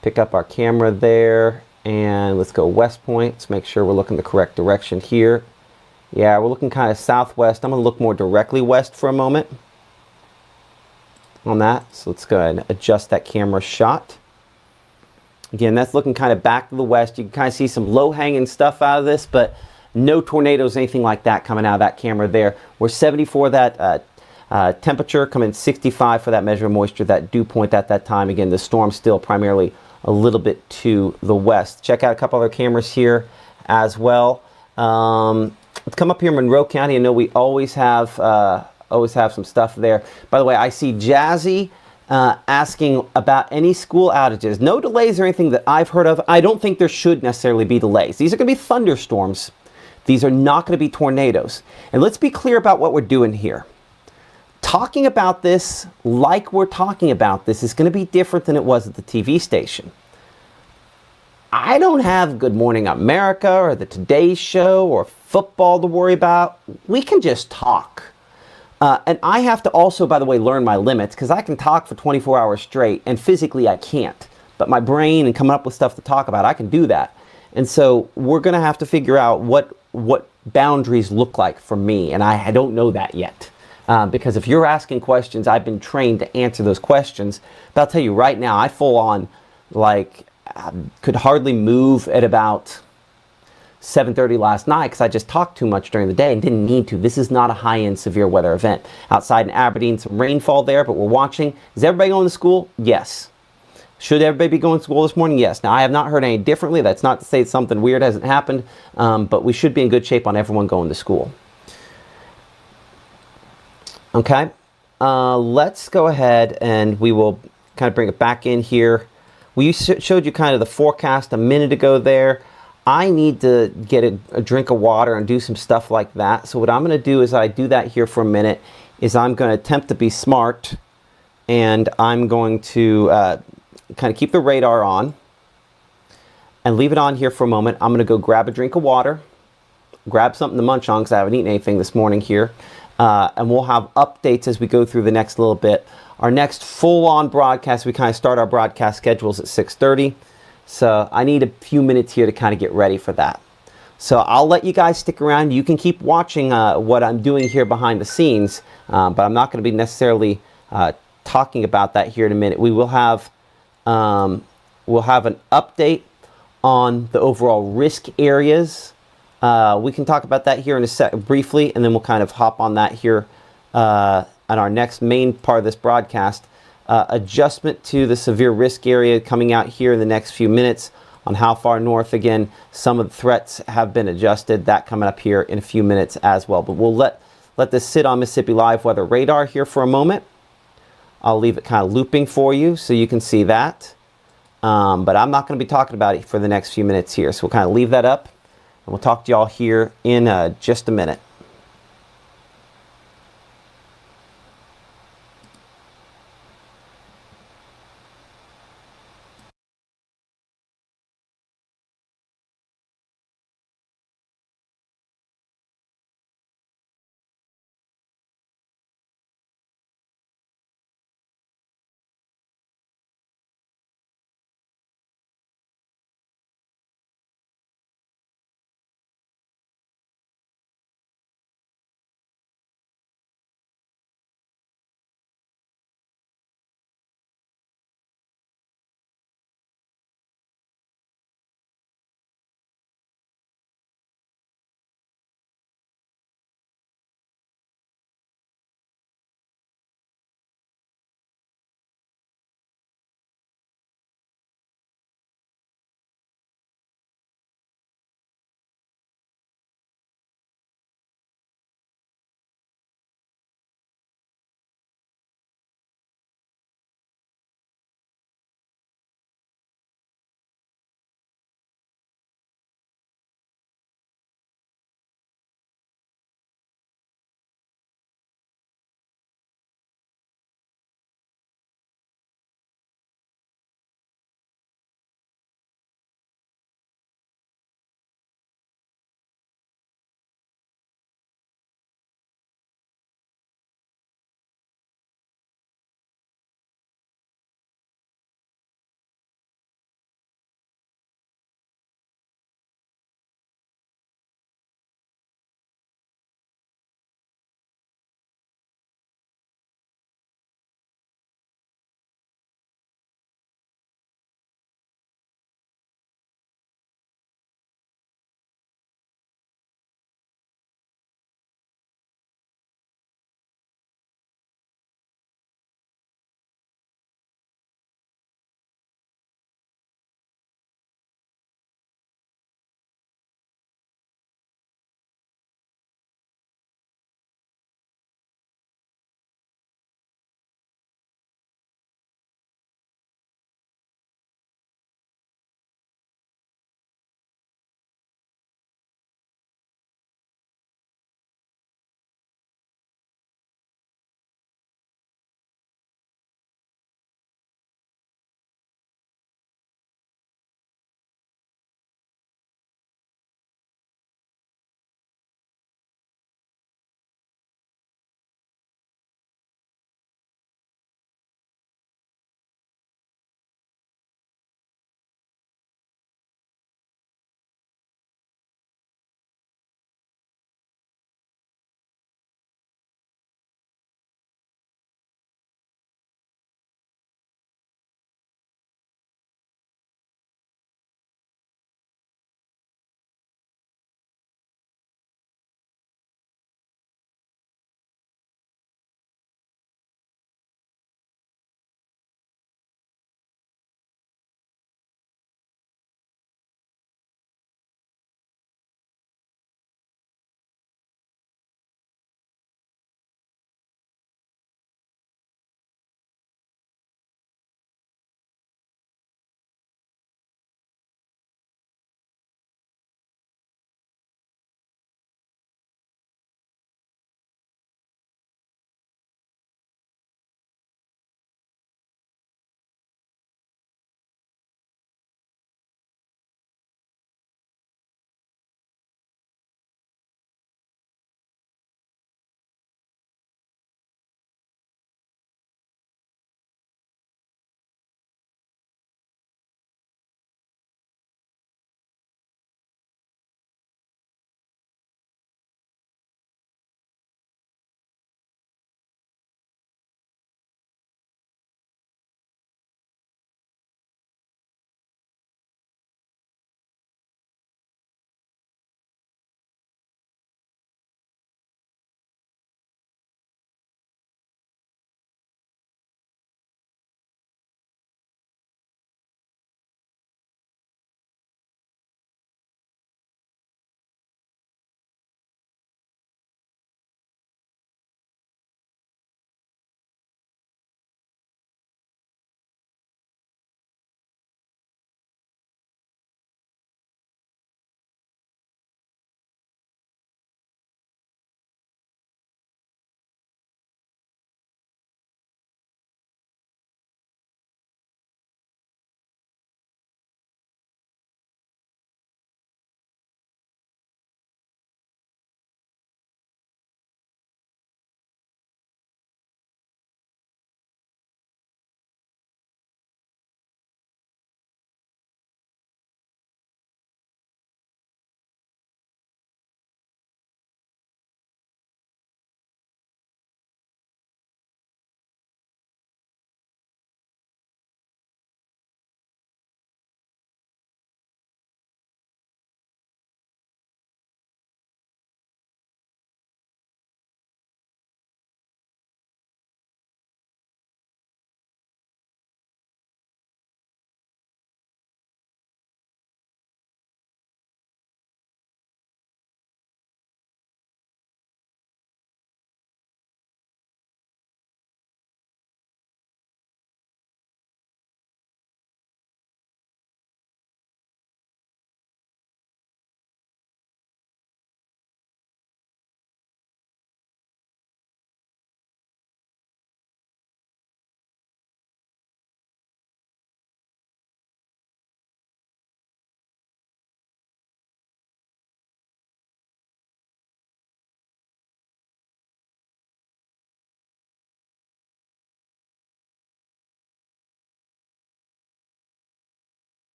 Pick up our camera there, and let's go West Point. Let's make sure we're looking the correct direction here. Yeah, we're looking kind of southwest. I'm going to look more directly west for a moment on that. So let's go ahead and adjust that camera shot. Again, that's looking kind of back to the west. You can kind of see some low-hanging stuff out of this, but No tornadoes, anything like that coming out of that camera there. We're 74 that temperature, coming 65 for that measure of moisture, that dew point at that time. Again, the storm's still primarily a little bit to the west. Check out a couple other cameras here as well. Let's come up here in Monroe County. I know we always have some stuff there. By the way, I see Jazzy asking about any school outages. No delays or anything that I've heard of. I don't think there should necessarily be delays. These are going to be thunderstorms. These are not going to be tornadoes. And let's be clear about what we're doing here. Talking about this like we're talking about this is going to be different than it was at the TV station. I don't have Good Morning America or the Today Show or football to worry about. We can just talk. And I have to also, by the way, learn my limits, because I can talk for 24 hours straight and physically I can't. But my brain and coming up with stuff to talk about, I can do that. And so we're going to have to figure out what boundaries look like for me. And I don't know that yet. Because if you're asking questions, I've been trained to answer those questions. But I'll tell you right now, I full on, like, could hardly move at about 7:30 last night because I just talked too much during the day and didn't need to. This is not a high-end severe weather event. Outside in Aberdeen, some rainfall there, but we're watching. Is everybody going to school? Yes. Should everybody be going to school this morning? Yes. Now, I have not heard any differently. That's not to say something weird hasn't happened, but we should be in good shape on everyone going to school. Okay. Let's go ahead and we will kind of bring it back in here. We showed you kind of the forecast a minute ago there. I need to get a drink of water and do some stuff like that. So what I'm going to do as I do that here for a minute is I'm going to attempt to be smart, and I'm going to kind of keep the radar on and leave it on here for a moment. I'm going to go grab a drink of water, grab something to munch on because I haven't eaten anything this morning here, and we'll have updates as we go through the next little bit. Our next full-on broadcast, we kind of start our broadcast schedules at 6:30. So I need a few minutes here to kind of get ready for that. So I'll let you guys stick around. You can keep watching what I'm doing here behind the scenes, but I'm not going to be necessarily talking about that here in a minute. We'll have an update on the overall risk areas. We can talk about that here in a sec briefly, and then we'll kind of hop on that here on our next main part of this broadcast. Adjustment to the severe risk area coming out here in the next few minutes on how far north. Again, some of the threats have been adjusted. That coming up here in a few minutes as well. But we'll let this sit on Mississippi Live Weather Radar here for a moment. I'll leave it kind of looping for you so you can see that. But I'm not going to be talking about it for the next few minutes here. So we'll kind of leave that up, and we'll talk to y'all here in just a minute.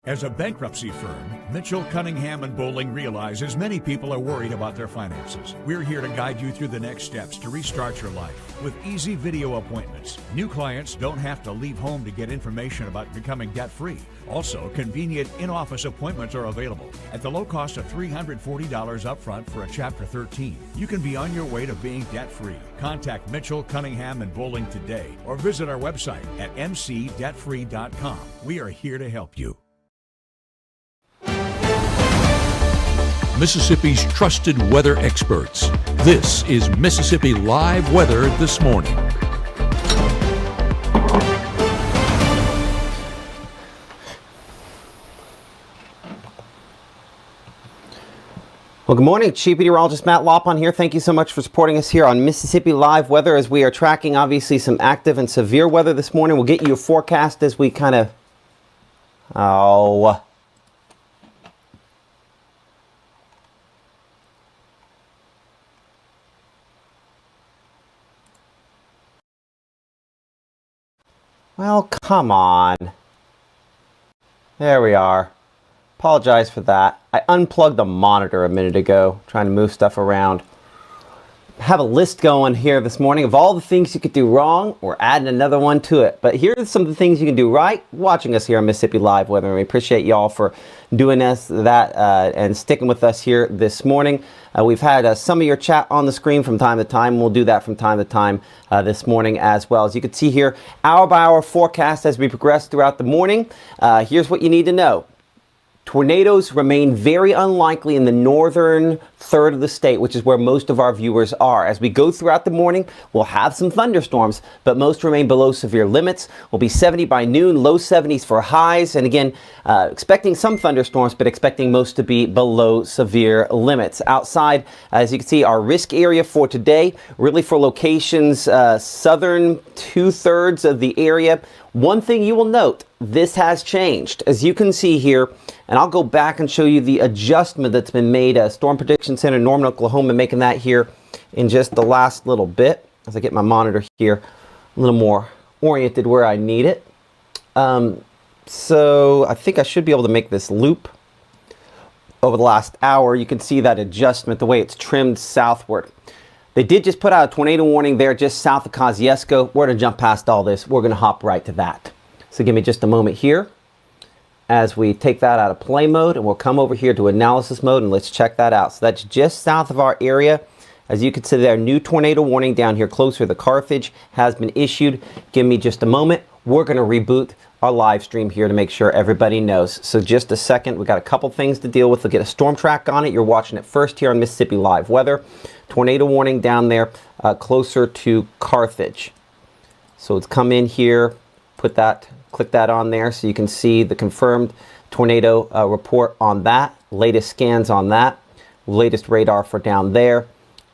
As a bankruptcy firm, Mitchell, Cunningham, and Bowling realizes many people are worried about their finances. We're here to guide you through the next steps to restart your life with easy video appointments. New clients don't have to leave home to get information about becoming debt-free. Also, convenient in-office appointments are available at the low cost of $340 upfront for a Chapter 13. You can be on your way to being debt-free. Contact Mitchell, Cunningham, and Bowling today or visit our website at mcdebtfree.com. We are here to help you. Mississippi's trusted weather experts. This is Mississippi Live Weather This Morning. Well, good morning. Chief Meteorologist Matt Lopon here. Thank you so much for supporting us here on Mississippi Live Weather as we are tracking, obviously, some active and severe weather this morning. We'll get you a forecast as we kind of... Well, come on. There we are. Apologize for that. I unplugged the monitor a minute ago, trying to move stuff around. I have a list going here this morning of all the things you could do wrong. We're adding another one to it. But here's some of the things you can do right watching us here on Mississippi Live Weather. And we appreciate y'all for doing that and sticking with us here this morning. We've had some of your chat on the screen from time to time. We'll do that from time to time this morning as well. As you can see here, hour by hour forecast as we progress throughout the morning. Here's what you need to know. Tornadoes remain very unlikely in the northern third of the state, which is where most of our viewers are. As we go throughout the morning, we'll have some thunderstorms, but most remain below severe limits. We'll be 70 by noon, low 70s for highs. And again, expecting some thunderstorms, but expecting most to be below severe limits. Outside, as you can see, our risk area for today, really for locations southern 2/3 of the area. One thing you will note, this has changed. As you can see here, and I'll go back and show you the adjustment that's been made. Storm Prediction Center, Norman, Oklahoma, making that here in just the last little bit. As I get my monitor here a little more oriented where I need it. So I think I should be able to make this loop over the last hour. You can see that adjustment, the way it's trimmed southward. They did just put out a tornado warning there just south of Kosciuszko. We're going to jump past all this. We're going to hop right to that. So give me just a moment here as we take that out of play mode, and we'll come over here to analysis mode and let's check that out. So that's just south of our area. As you can see there, new tornado warning down here closer to Carthage has been issued. Give me just a moment. We're going to reboot our live stream here to make sure everybody knows. So just a second. We got a couple things to deal with. We'll get a storm track on it. You're watching it first here on Mississippi Live Weather. Tornado warning down there closer to Carthage. So it's come in here, click that on there so you can see the confirmed tornado report on that, latest scans on that, latest radar for down there.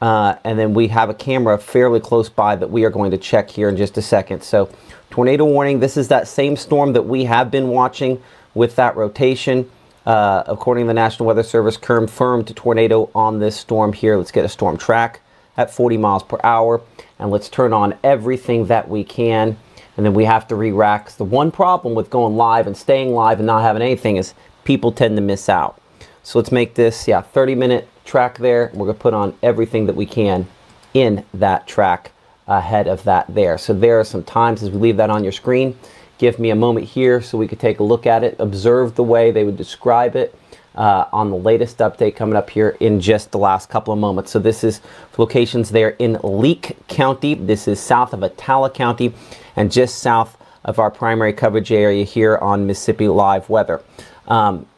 And then we have a camera fairly close by that we are going to check here in just a second. So tornado warning, this is that same storm that we have been watching with that rotation. According to the National Weather Service, confirmed tornado on this storm here. Let's get a storm track at 40 miles per hour. And let's turn on everything that we can. And then we have to re-rack. The one problem with going live and staying live and not having anything is people tend to miss out. So let's make this, 30-minute track there. We're going to put on everything that we can in that track ahead of that there. So there are some times as we leave that on your screen. Give me a moment here so we could take a look at it, observe the way they would describe it on the latest update coming up here in just the last couple of moments. So this is locations there in Leake County. This is south of Attala County and just south of our primary coverage area here on Mississippi Live Weather.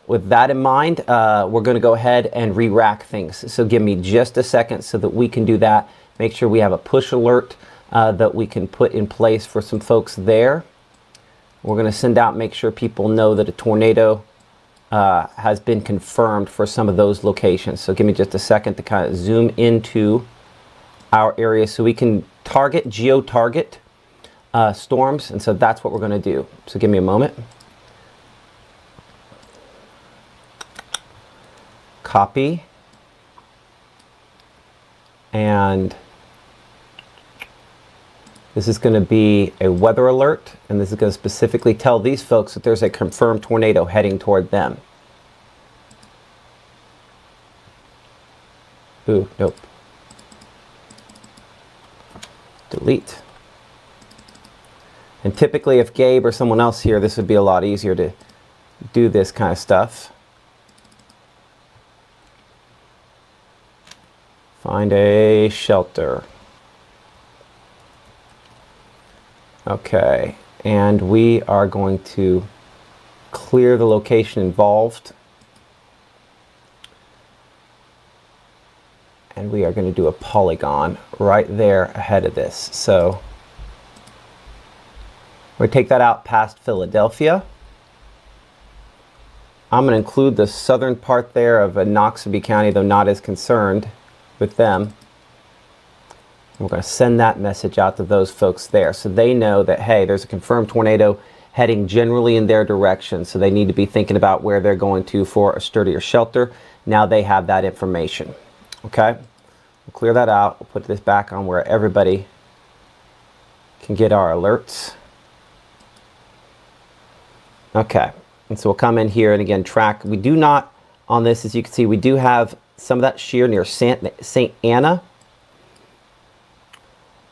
With that in mind, we're going to go ahead and re-rack things. So give me just a second so that we can do that. Make sure we have a push alert that we can put in place for some folks there. We're going to send out, make sure people know that a tornado has been confirmed for some of those locations. So give me just a second to kind of zoom into our area so we can geo-target storms. And so that's what we're going to do. So give me a moment. Copy. This is going to be a weather alert, and this is going to specifically tell these folks that there's a confirmed tornado heading toward them. Ooh, nope. Delete. And typically if Gabe or someone else here, this would be a lot easier to do this kind of stuff. Find a shelter. Okay, and we are going to clear the location involved. And we are going to do a polygon right there ahead of this. So we're going to take that out past Philadelphia. I'm going to include the southern part there of Noxubee County, though not as concerned with them. We're going to send that message out to those folks there so they know that, hey, there's a confirmed tornado heading generally in their direction, so they need to be thinking about where they're going to for a sturdier shelter. Now they have that information. Okay, we'll clear that out. We'll put this back on where everybody can get our alerts. Okay, and so we'll come in here and again track. We do not, on this, as you can see, we do have some of that shear near St. Anna.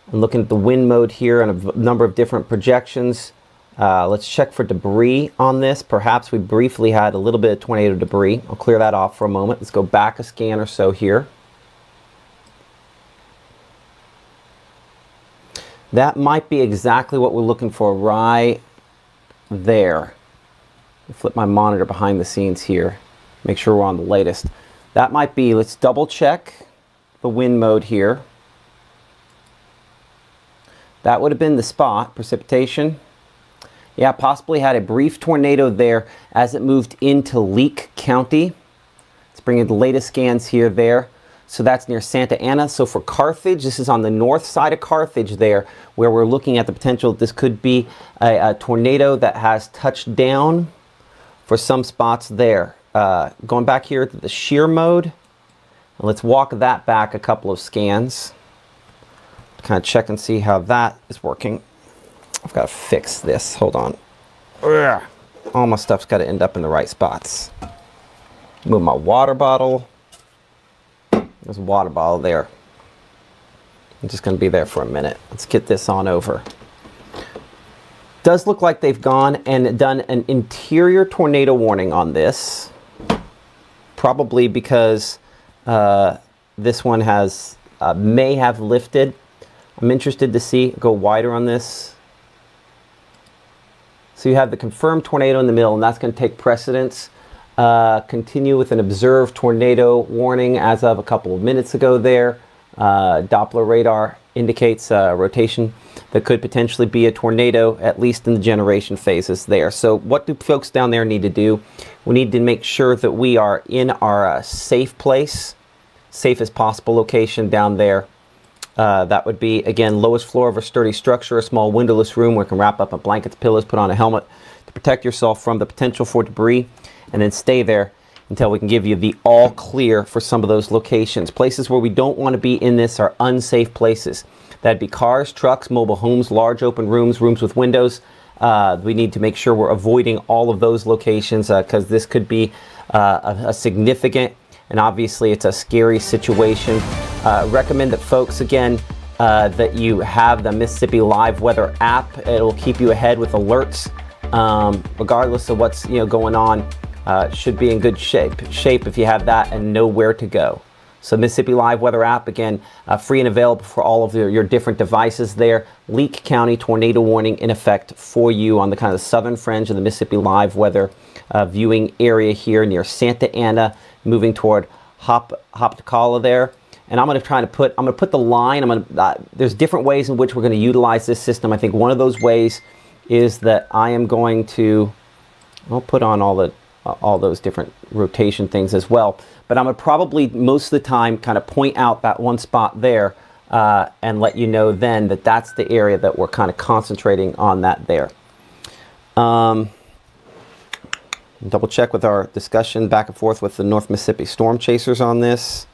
I'm looking at the wind mode here and a number of different projections. Let's check for debris on this. Perhaps we briefly had a little bit of tornado debris. I'll clear that off for a moment. Let's go back a scan or so here. That might be exactly what we're looking for right there. I'll flip my monitor behind the scenes here. Make sure we're on the latest. That might be, let's double check the wind mode here. That would have been the spot, precipitation. Yeah, possibly had a brief tornado there as it moved into Leake County. Let's bring in the latest scans here, there. So that's near Santa Ana. So for Carthage, this is on the north side of Carthage there, where we're looking at the potential. This could be a tornado that has touched down for some spots there. Going back here to the shear mode, let's walk that back a couple of scans. Kind of check and see how that is working. I've got to fix this. Hold on. Ugh. All my stuff's got to end up in the right spots. Move my water bottle. There's a water bottle there. I'm just going to be there for a minute. Let's get this on over. Does look like they've gone and done an interior tornado warning on this. Probably because this one has may have lifted. I'm interested to see, go wider on this. So you have the confirmed tornado in the middle, and that's going to take precedence. Continue with an observed tornado warning as of a couple of minutes ago there. Doppler radar indicates rotation that could potentially be a tornado, at least in the generation phases there. So what do folks down there need to do? We need to make sure that we are in our safe place, safest possible location down there. That would be, again, lowest floor of a sturdy structure, a small windowless room where you can wrap up in blankets, pillows, put on a helmet to protect yourself from the potential for debris, and then stay there until we can give you the all clear for some of those locations. Places where we don't want to be in this are unsafe places. That'd be cars, trucks, mobile homes, large open rooms, rooms with windows. We need to make sure we're avoiding all of those locations because this could be a significant, and obviously it's a scary situation. Recommend that folks, again, that you have the Mississippi Live Weather app. It'll keep you ahead with alerts, regardless of what's going on. Should be in good shape if you have that and know where to go. So Mississippi Live Weather app, again, free and available for all of your different devices there. Leake County tornado warning in effect for you on the kind of southern fringe of the Mississippi Live Weather viewing area here near Santa Ana, moving toward Hoptacala there. And I'm going to try to put, the line, there's different ways in which we're going to utilize this system. I think one of those ways is that I am going to, I'll put on all those different rotation things as well. But I'm going to probably most of the time kind of point out that one spot there and let you know then that that's the area that we're kind of concentrating on that there. Double check with our discussion back and forth with the North Mississippi Storm Chasers on this.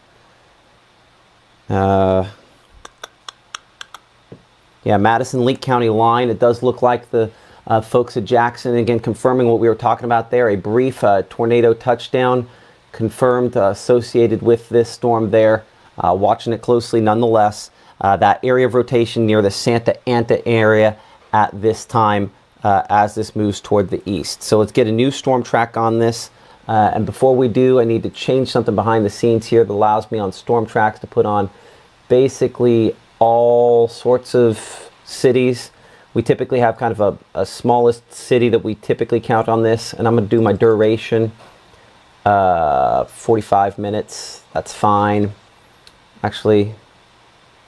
Yeah, Madison-Leake County line. It does look like the folks at Jackson, again, confirming what we were talking about there. A brief tornado touchdown confirmed associated with this storm there. Watching it closely nonetheless. That area of rotation near the Santa Ana area at this time as this moves toward the east. So let's get a new storm track on this. And before we do, I need to change something behind the scenes here that allows me on Storm Tracks to put on basically all sorts of cities. We typically have kind of a smallest city that we typically count on this, and I'm going to do my duration 45 minutes. That's fine. Actually,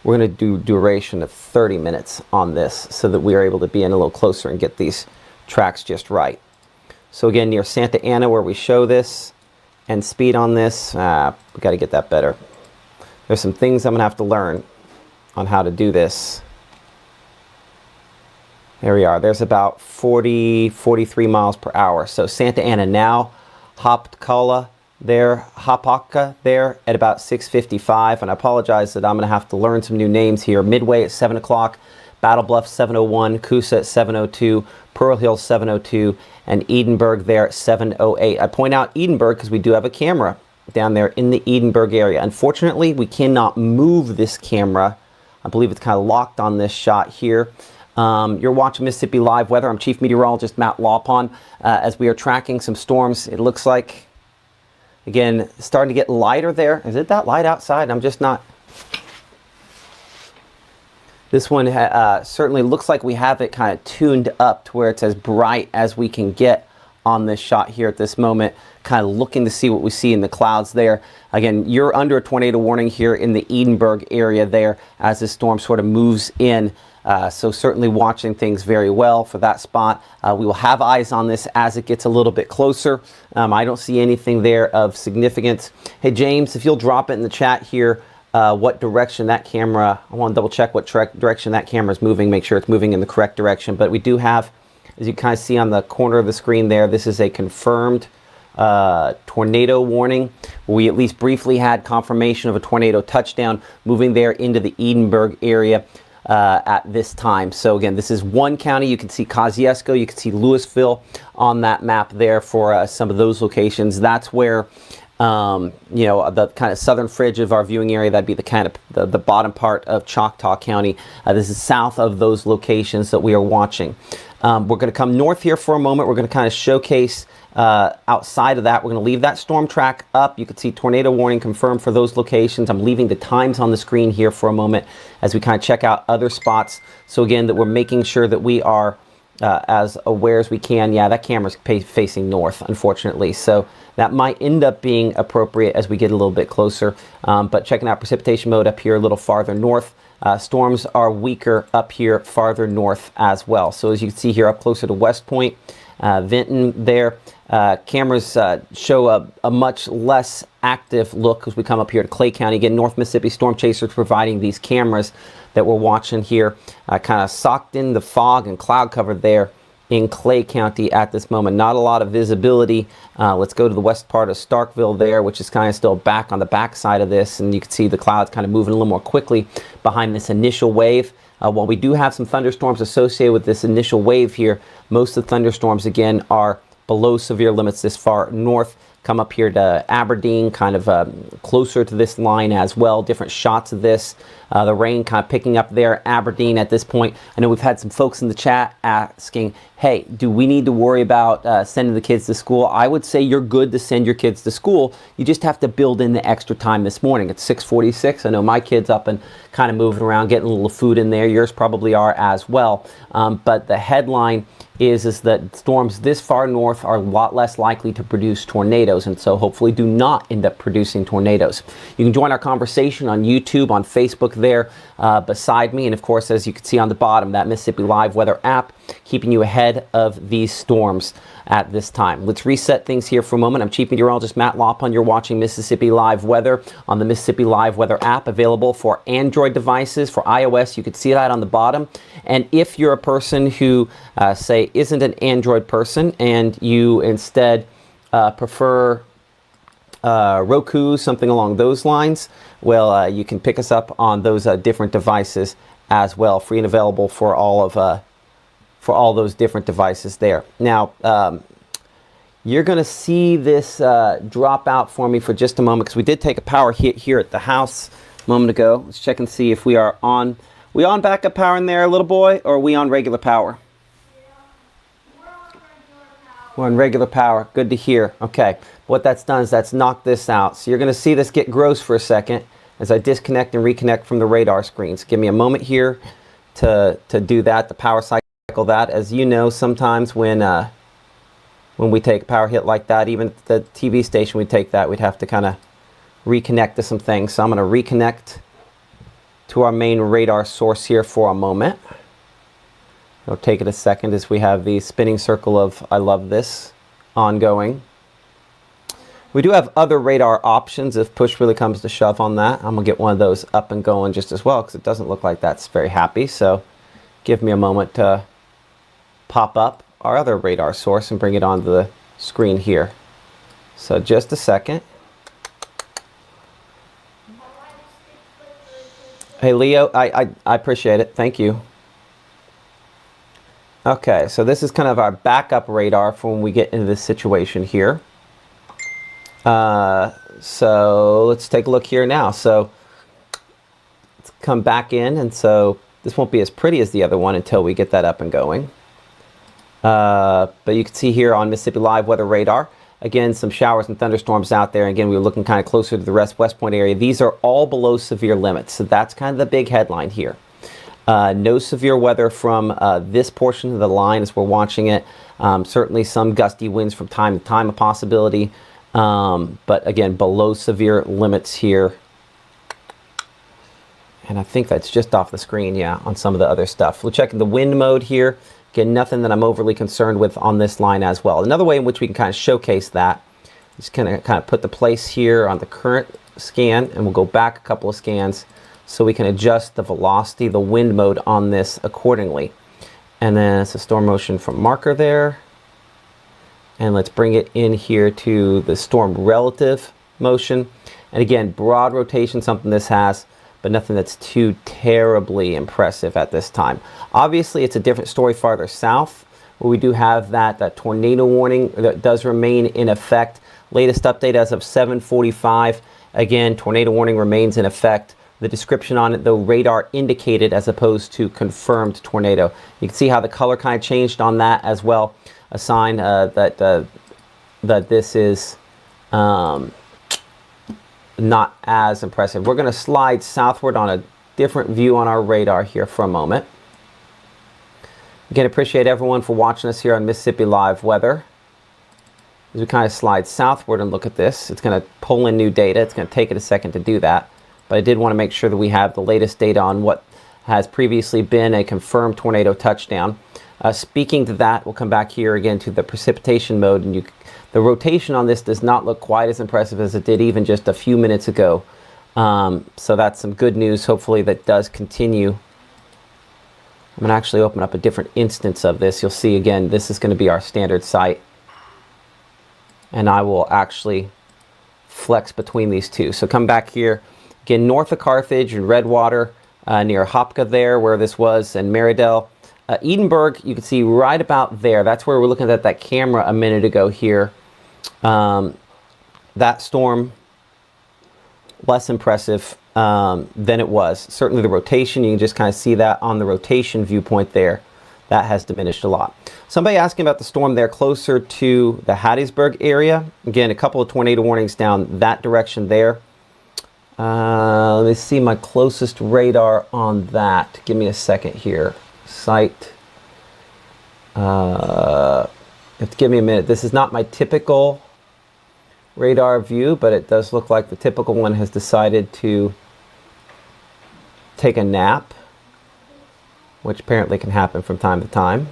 we're going to do duration of 30 minutes on this so that we are able to be in a little closer and get these tracks just right. So again, near Santa Ana where we show this, and speed on this, we got to get that better. There's some things I'm going to have to learn on how to do this. There we are. There's about 43 miles per hour. So Santa Ana now, Hopkala there, Hopaka there at about 6:55. And I apologize that I'm going to have to learn some new names here. Midway at 7 o'clock, Battle Bluff 7:01, Coosa at 7:02, Pearl Hill 7:02, and Edinburgh there at 7:08. I point out Edinburgh because we do have a camera down there in the Edinburgh area. Unfortunately, we cannot move this camera. I believe it's kind of locked on this shot here. You're watching Mississippi Live Weather. I'm Chief Meteorologist Matt Lawpon. As we are tracking some storms, it looks like, again, starting to get lighter there. Is it that light outside? I'm just not. This one certainly looks like we have it kind of tuned up to where it's as bright as we can get on this shot here at this moment, kind of looking to see what we see in the clouds there. Again, you're under a tornado warning here in the Edinburgh area there as this storm sort of moves in. So certainly watching things very well for that spot. We will have eyes on this as it gets a little bit closer. I don't see anything there of significance. Hey, James, if you'll drop it in the chat here, what direction that camera, I want to double check what direction that camera is moving, make sure it's moving in the correct direction. But we do have, as you kind of see on the corner of the screen there, this is a confirmed tornado warning. We at least briefly had confirmation of a tornado touchdown moving there into the Edinburgh area at this time. So again, this is one county. You can see Kosciuszko, you can see Louisville on that map there for some of those locations. That's where you know, the kind of southern fringe of our viewing area, that'd be the kind of the bottom part of Choctaw County. This is south of those locations that we are watching. We're going to come north here for a moment. We're going to kind of showcase outside of that. We're going to leave that storm track up. You can see tornado warning confirmed for those locations. I'm leaving the times on the screen here for a moment as we kind of check out other spots. So again, that we're making sure that we are as aware as we can. Yeah, that camera's facing north, unfortunately. So that might end up being appropriate as we get a little bit closer. But checking out precipitation mode up here a little farther north. Storms are weaker up here farther north as well. So as you can see here up closer to West Point, Vinton there, cameras show a much less active look as we come up here to Clay County. Again, North Mississippi Storm Chasers providing these cameras that we're watching here, kind of socked in the fog and cloud cover there in Clay County at this moment. Not a lot of visibility. Let's go to the west part of Starkville there, which is kind of still back on the back side of this, and you can see the clouds kind of moving a little more quickly behind this initial wave. While we do have some thunderstorms associated with this initial wave here, most of the thunderstorms again are below severe limits this far north. Come up here to Aberdeen, kind of closer to this line as well. Different shots of this. The rain kind of picking up there, Aberdeen at this point. I know we've had some folks in the chat asking, hey, do we need to worry about sending the kids to school? I would say you're good to send your kids to school. You just have to build in the extra time this morning. It's 6:46. I know my kid's up and kind of moving around, getting a little food in there. Yours probably are as well. But the headline is that storms this far north are a lot less likely to produce tornadoes, and so hopefully do not end up producing tornadoes. You can join our conversation on YouTube, on Facebook there beside me, and of course, as you can see on the bottom, that Mississippi Live Weather app, keeping you ahead of these storms at this time. Let's reset things here for a moment. I'm Chief Meteorologist Matt Lawpon. You're watching Mississippi Live Weather on the Mississippi Live Weather app, available for Android devices. For iOS, you can see that on the bottom. And if you're a person who, say, isn't an Android person and you instead prefer Roku, something along those lines, well, you can pick us up on those different devices as well, free and available for all those different devices there. Now, you're going to see this drop out for me for just a moment because we did take a power hit here at the house a moment ago. Let's check and see if we are on. We on backup power in there, little boy, or are we on regular power? We're on regular power. Good to hear. Okay. What that's done is that's knocked this out. So you're going to see this get gross for a second as I disconnect and reconnect from the radar screens. Give me a moment here to do that, the power cycle that. As you know, sometimes when we take a power hit like that, even the TV station we take that, we'd have to kind of reconnect to some things. So I'm going to reconnect to our main radar source here for a moment. It'll take it a second as we have the spinning circle of I love this ongoing. We do have other radar options if push really comes to shove on that. I'm going to get one of those up and going just as well because it doesn't look like that's very happy. So give me a moment to pop up our other radar source and bring it onto the screen here. So just a second. Hey Leo, I appreciate it. Thank you. Okay, so this is kind of our backup radar for when we get into this situation here. So let's take a look here now. So let's come back in, and so this won't be as pretty as the other one until we get that up and going. But you can see here on Mississippi Live Weather Radar, again, some showers and thunderstorms out there. Again, we were looking kind of closer to the West Point area. These are all below severe limits, so that's kind of the big headline here. No severe weather from this portion of the line as we're watching it. Certainly some gusty winds from time to time, a possibility. But again, below severe limits here. And I think that's just off the screen, yeah, on some of the other stuff. We're checking the wind mode here. Again, nothing that I'm overly concerned with on this line as well. Another way in which we can kind of showcase that is kind of put the place here on the current scan, and we'll go back a couple of scans so we can adjust the velocity, the wind mode on this accordingly. And then it's a storm motion from marker there. And let's bring it in here to the storm relative motion. And again, broad rotation, something this has, but nothing that's too terribly impressive at this time. Obviously, it's a different story farther south, where we do have that tornado warning that does remain in effect. Latest update as of 7:45. Again, tornado warning remains in effect. The description on it, though, radar indicated as opposed to confirmed tornado. You can see how the color kind of changed on that as well. A sign that this is not as impressive. We're going to slide southward on a different view on our radar here for a moment. Again, appreciate everyone for watching us here on Mississippi Live Weather. As we kind of slide southward and look at this, it's going to pull in new data. It's going to take it a second to do that. But I did want to make sure that we have the latest data on what has previously been a confirmed tornado touchdown. Speaking to that, we'll come back here again to the precipitation mode, and the rotation on this does not look quite as impressive as it did even just a few minutes ago. So that's some good news. Hopefully that does continue. I'm going to actually open up a different instance of this. You'll see again, this is going to be our standard site. And I will actually flex between these two. So come back here. Again, north of Carthage and Redwater, near Hopka there, where this was, and Maridel. Edinburgh, you can see right about there. That's where we're looking at that camera a minute ago here. That storm, less impressive than it was. Certainly the rotation, you can just kind of see that on the rotation viewpoint there. That has diminished a lot. Somebody asking about the storm there closer to the Hattiesburg area. Again, a couple of tornado warnings down that direction there. Let me see my closest radar on that. Give me a second here. Site. You have to give me a minute. This is not my typical radar view, but it does look like the typical one has decided to take a nap, which apparently can happen from time to time.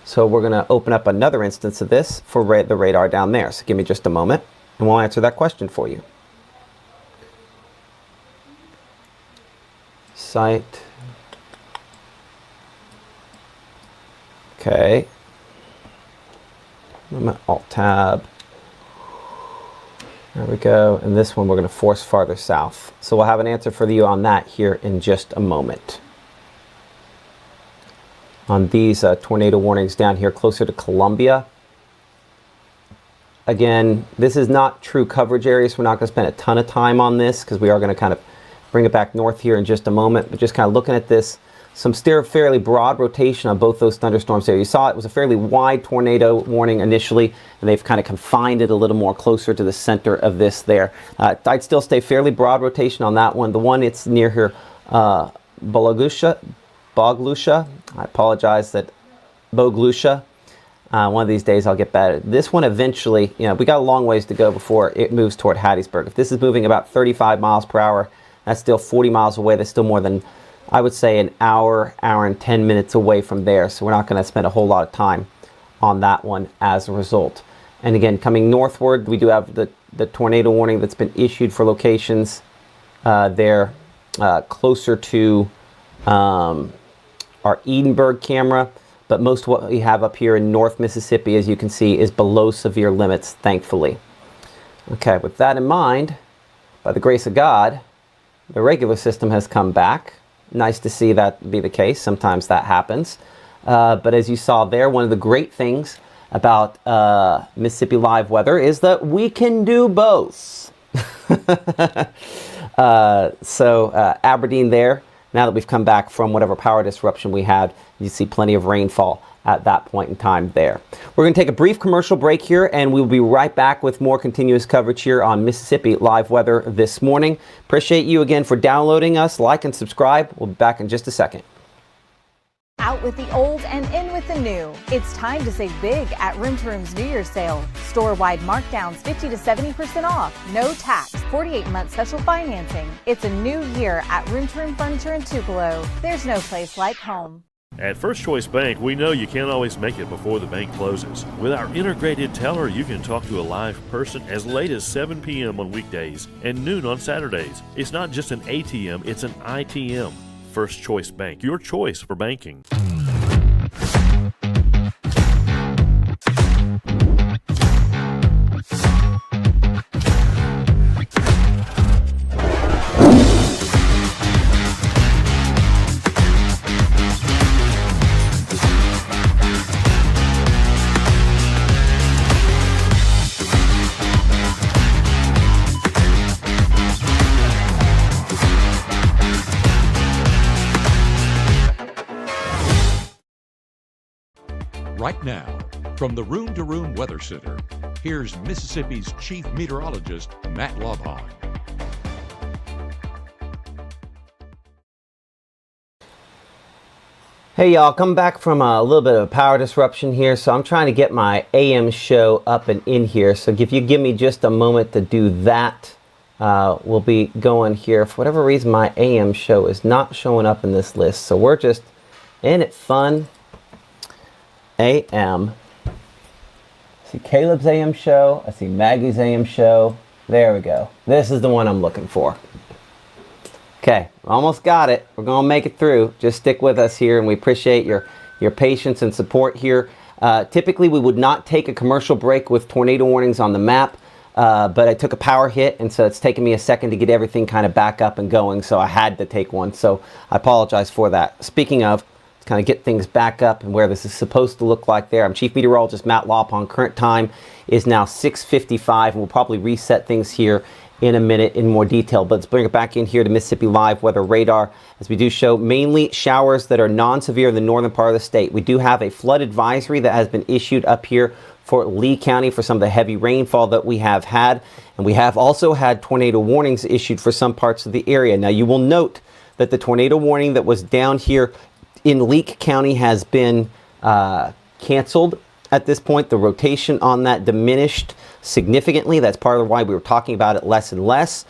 So we're going to open up another instance of this for the radar down there. So give me just a moment, and we'll answer that question for you. Site. Okay. I'm at Alt Tab. There we go. And this one we're going to force farther south. So we'll have an answer for you on that here in just a moment. On these tornado warnings down here closer to Columbia. Again, this is not true coverage area, so we're not going to spend a ton of time on this because we are going to kind of bring it back north here in just a moment. But just kind of looking at this, some still fairly broad rotation on both those thunderstorms there. You saw it was a fairly wide tornado warning initially, and they've kind of confined it a little more closer to the center of this there. I'd still stay fairly broad rotation on that one. The one it's near here, Boglucha. I apologize that Boglucha. One of these days I'll get better. This one eventually, you know, we got a long ways to go before it moves toward Hattiesburg. If this is moving about 35 miles per hour, that's still 40 miles away. That's still more than, I would say, an hour and 10 minutes away from there. So we're not going to spend a whole lot of time on that one as a result. And again, coming northward, we do have the tornado warning that's been issued for locations there closer to our Edinburg camera. But most of what we have up here in North Mississippi, as you can see, is below severe limits, thankfully. Okay, with that in mind, by the grace of God, the regular system has come back. Nice to see that be the case. Sometimes that happens. But as you saw there, one of the great things about Mississippi Live Weather is that we can do both. Aberdeen there, now that we've come back from whatever power disruption we had, you see plenty of rainfall at that point in time there. We're going to take a brief commercial break here, and we'll be right back with more continuous coverage here on Mississippi Live Weather this morning. Appreciate you again for downloading us. Like and subscribe. We'll be back in just a second. Out with the old and in with the new. It's time to save big at Room to Room's New Year's sale. Store-wide markdowns 50 to 70% off. No tax, 48-month special financing. It's a new year at Room to Room Furniture in Tupelo. There's no place like home. At First Choice Bank, we know you can't always make it before the bank closes. With our integrated teller, you can talk to a live person as late as 7 p.m. on weekdays and noon on Saturdays. It's not just an ATM, it's an ITM. First Choice Bank, your choice for banking. Right now, from the Room to Room Weather Center, here's Mississippi's Chief Meteorologist, Matt Lobhon. Hey y'all, come back from a little bit of a power disruption here, so I'm trying to get my AM show up and in here. So if you give me just a moment to do that, we'll be going here. For whatever reason, my AM show is not showing up in this list, so we're just in it fun. AM. I see Caleb's AM show. I see Maggie's AM show. There we go. This is the one I'm looking for. Okay, almost got it. We're going to make it through. Just stick with us here, and we appreciate your patience and support here. Typically, we would not take a commercial break with tornado warnings on the map, but I took a power hit, and so it's taken me a second to get everything kind of back up and going, so I had to take one. So I apologize for that. Speaking of, kind of get things back up and where this is supposed to look like there. I'm Chief Meteorologist Matt Lobhon. Current time is now 6:55, and we'll probably reset things here in a minute in more detail. But let's bring it back in here to Mississippi Live Weather Radar, as we do show mainly showers that are non-severe in the northern part of the state. We do have a flood advisory that has been issued up here for Lee County for some of the heavy rainfall that we have had. And we have also had tornado warnings issued for some parts of the area. Now, you will note that the tornado warning that was down here in Leake County has been canceled at this point. The rotation on that diminished significantly. That's part of why we were talking about it less and less.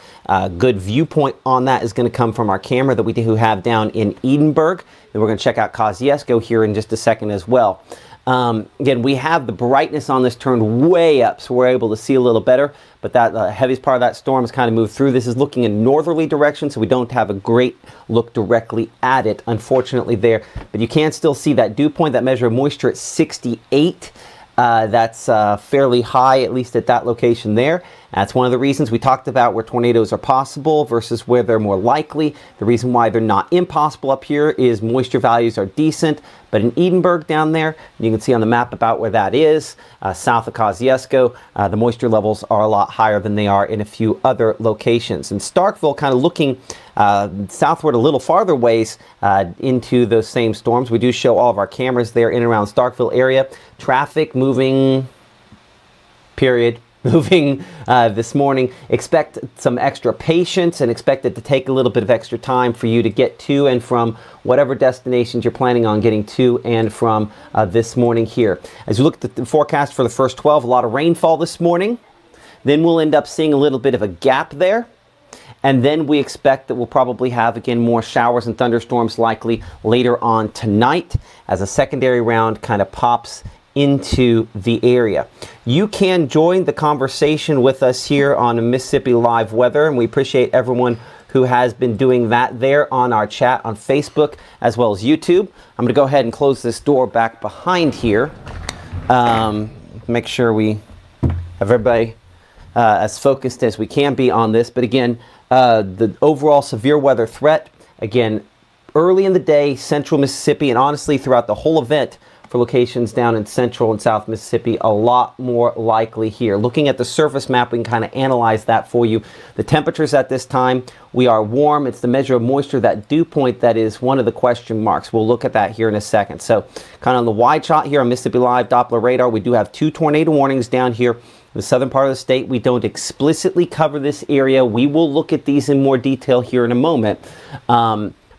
Good viewpoint on that is going to come from our camera that we do have down in Edinburg. And we're going to check out Kosciuszko here in just a second as well. Again, we have the brightness on this turned way up, so we're able to see a little better, but that heaviest part of that storm has kind of moved through. This is looking in northerly direction, so we don't have a great look directly at it, unfortunately, there. But you can still see that dew point, that measure of moisture at 68. That's fairly high, at least at that location there. That's one of the reasons we talked about where tornadoes are possible versus where they're more likely. The reason why they're not impossible up here is moisture values are decent, but in Edinburgh down there, you can see on the map about where that is, south of Kosciuszko, the moisture levels are a lot higher than they are in a few other locations. And Starkville kind of looking southward a little farther ways into those same storms. We do show all of our cameras there in and around Starkville area. Traffic moving, period. Moving this morning. Expect some extra patience and expect it to take a little bit of extra time for you to get to and from whatever destinations you're planning on getting to and from this morning here. As you look at the forecast for the first 12, a lot of rainfall this morning. Then we'll end up seeing a little bit of a gap there. And then we expect that we'll probably have, again, more showers and thunderstorms likely later on tonight as a secondary round kind of pops into the area. You can join the conversation with us here on Mississippi Live Weather, and we appreciate everyone who has been doing that there on our chat on Facebook as well as YouTube. I'm going to go ahead and close this door back behind here. Make sure we have everybody as focused as we can be on this. But again, the overall severe weather threat, again, early in the day, central Mississippi, and honestly throughout the whole event, for locations down in central and south Mississippi, a lot more likely here. Looking at the surface map, we can kind of analyze that for you. The temperatures at this time, we are warm. It's the measure of moisture, that dew point, that is one of the question marks. We'll look at that here in a second. So kind of on the wide shot here on Mississippi Live Doppler radar, we do have 2 tornado warnings down here in the southern part of the state. We don't explicitly cover this area. We will look at these in more detail here in a moment.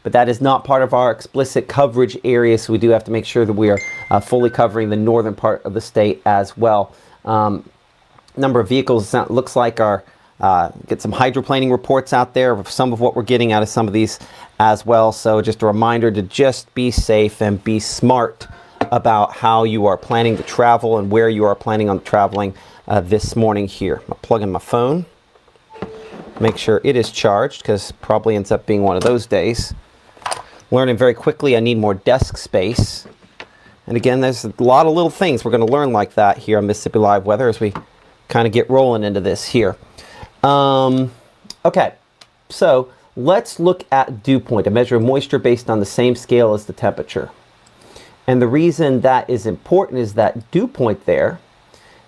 But that is not part of our explicit coverage area, so we do have to make sure that we are fully covering the northern part of the state as well. Number of vehicles looks like are get some hydroplaning reports out there of some of what we're getting out of some of these as well. So just a reminder to just be safe and be smart about how you are planning to travel and where you are planning on traveling this morning here. I'll plug in my phone, make sure it is charged, because probably ends up being one of those days. Learning very quickly, I need more desk space. And again, there's a lot of little things we're going to learn like that here on Mississippi Live Weather as we kind of get rolling into this here. Okay, so let's look at dew point, a measure of moisture based on the same scale as the temperature. And the reason that is important is that dew point there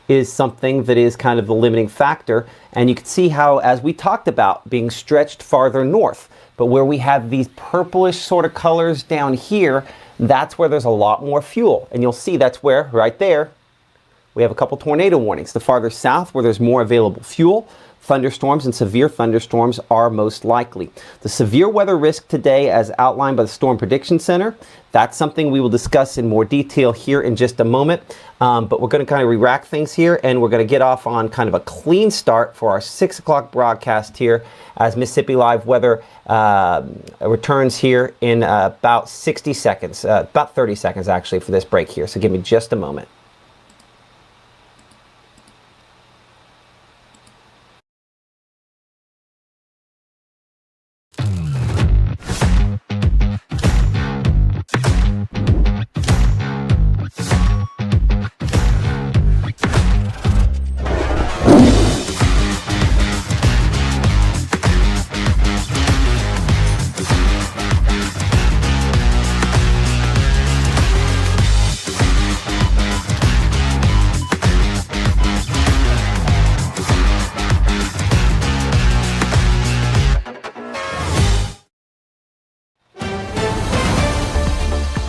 is something that is kind of the limiting factor. And you can see how, as we talked about, being stretched farther north. But where we have these purplish sort of colors down here, that's where there's a lot more fuel. And you'll see that's where, right there, we have a couple tornado warnings. The farther south, where there's more available fuel, thunderstorms and severe thunderstorms are most likely. The severe weather risk today, as outlined by the Storm Prediction Center, that's something we will discuss in more detail here in just a moment. But we're going to kind of re-rack things here, and we're going to get off on kind of a clean start for our 6 o'clock broadcast here as Mississippi Live Weather returns here in about 60 seconds, about 30 seconds actually for this break here. So give me just a moment.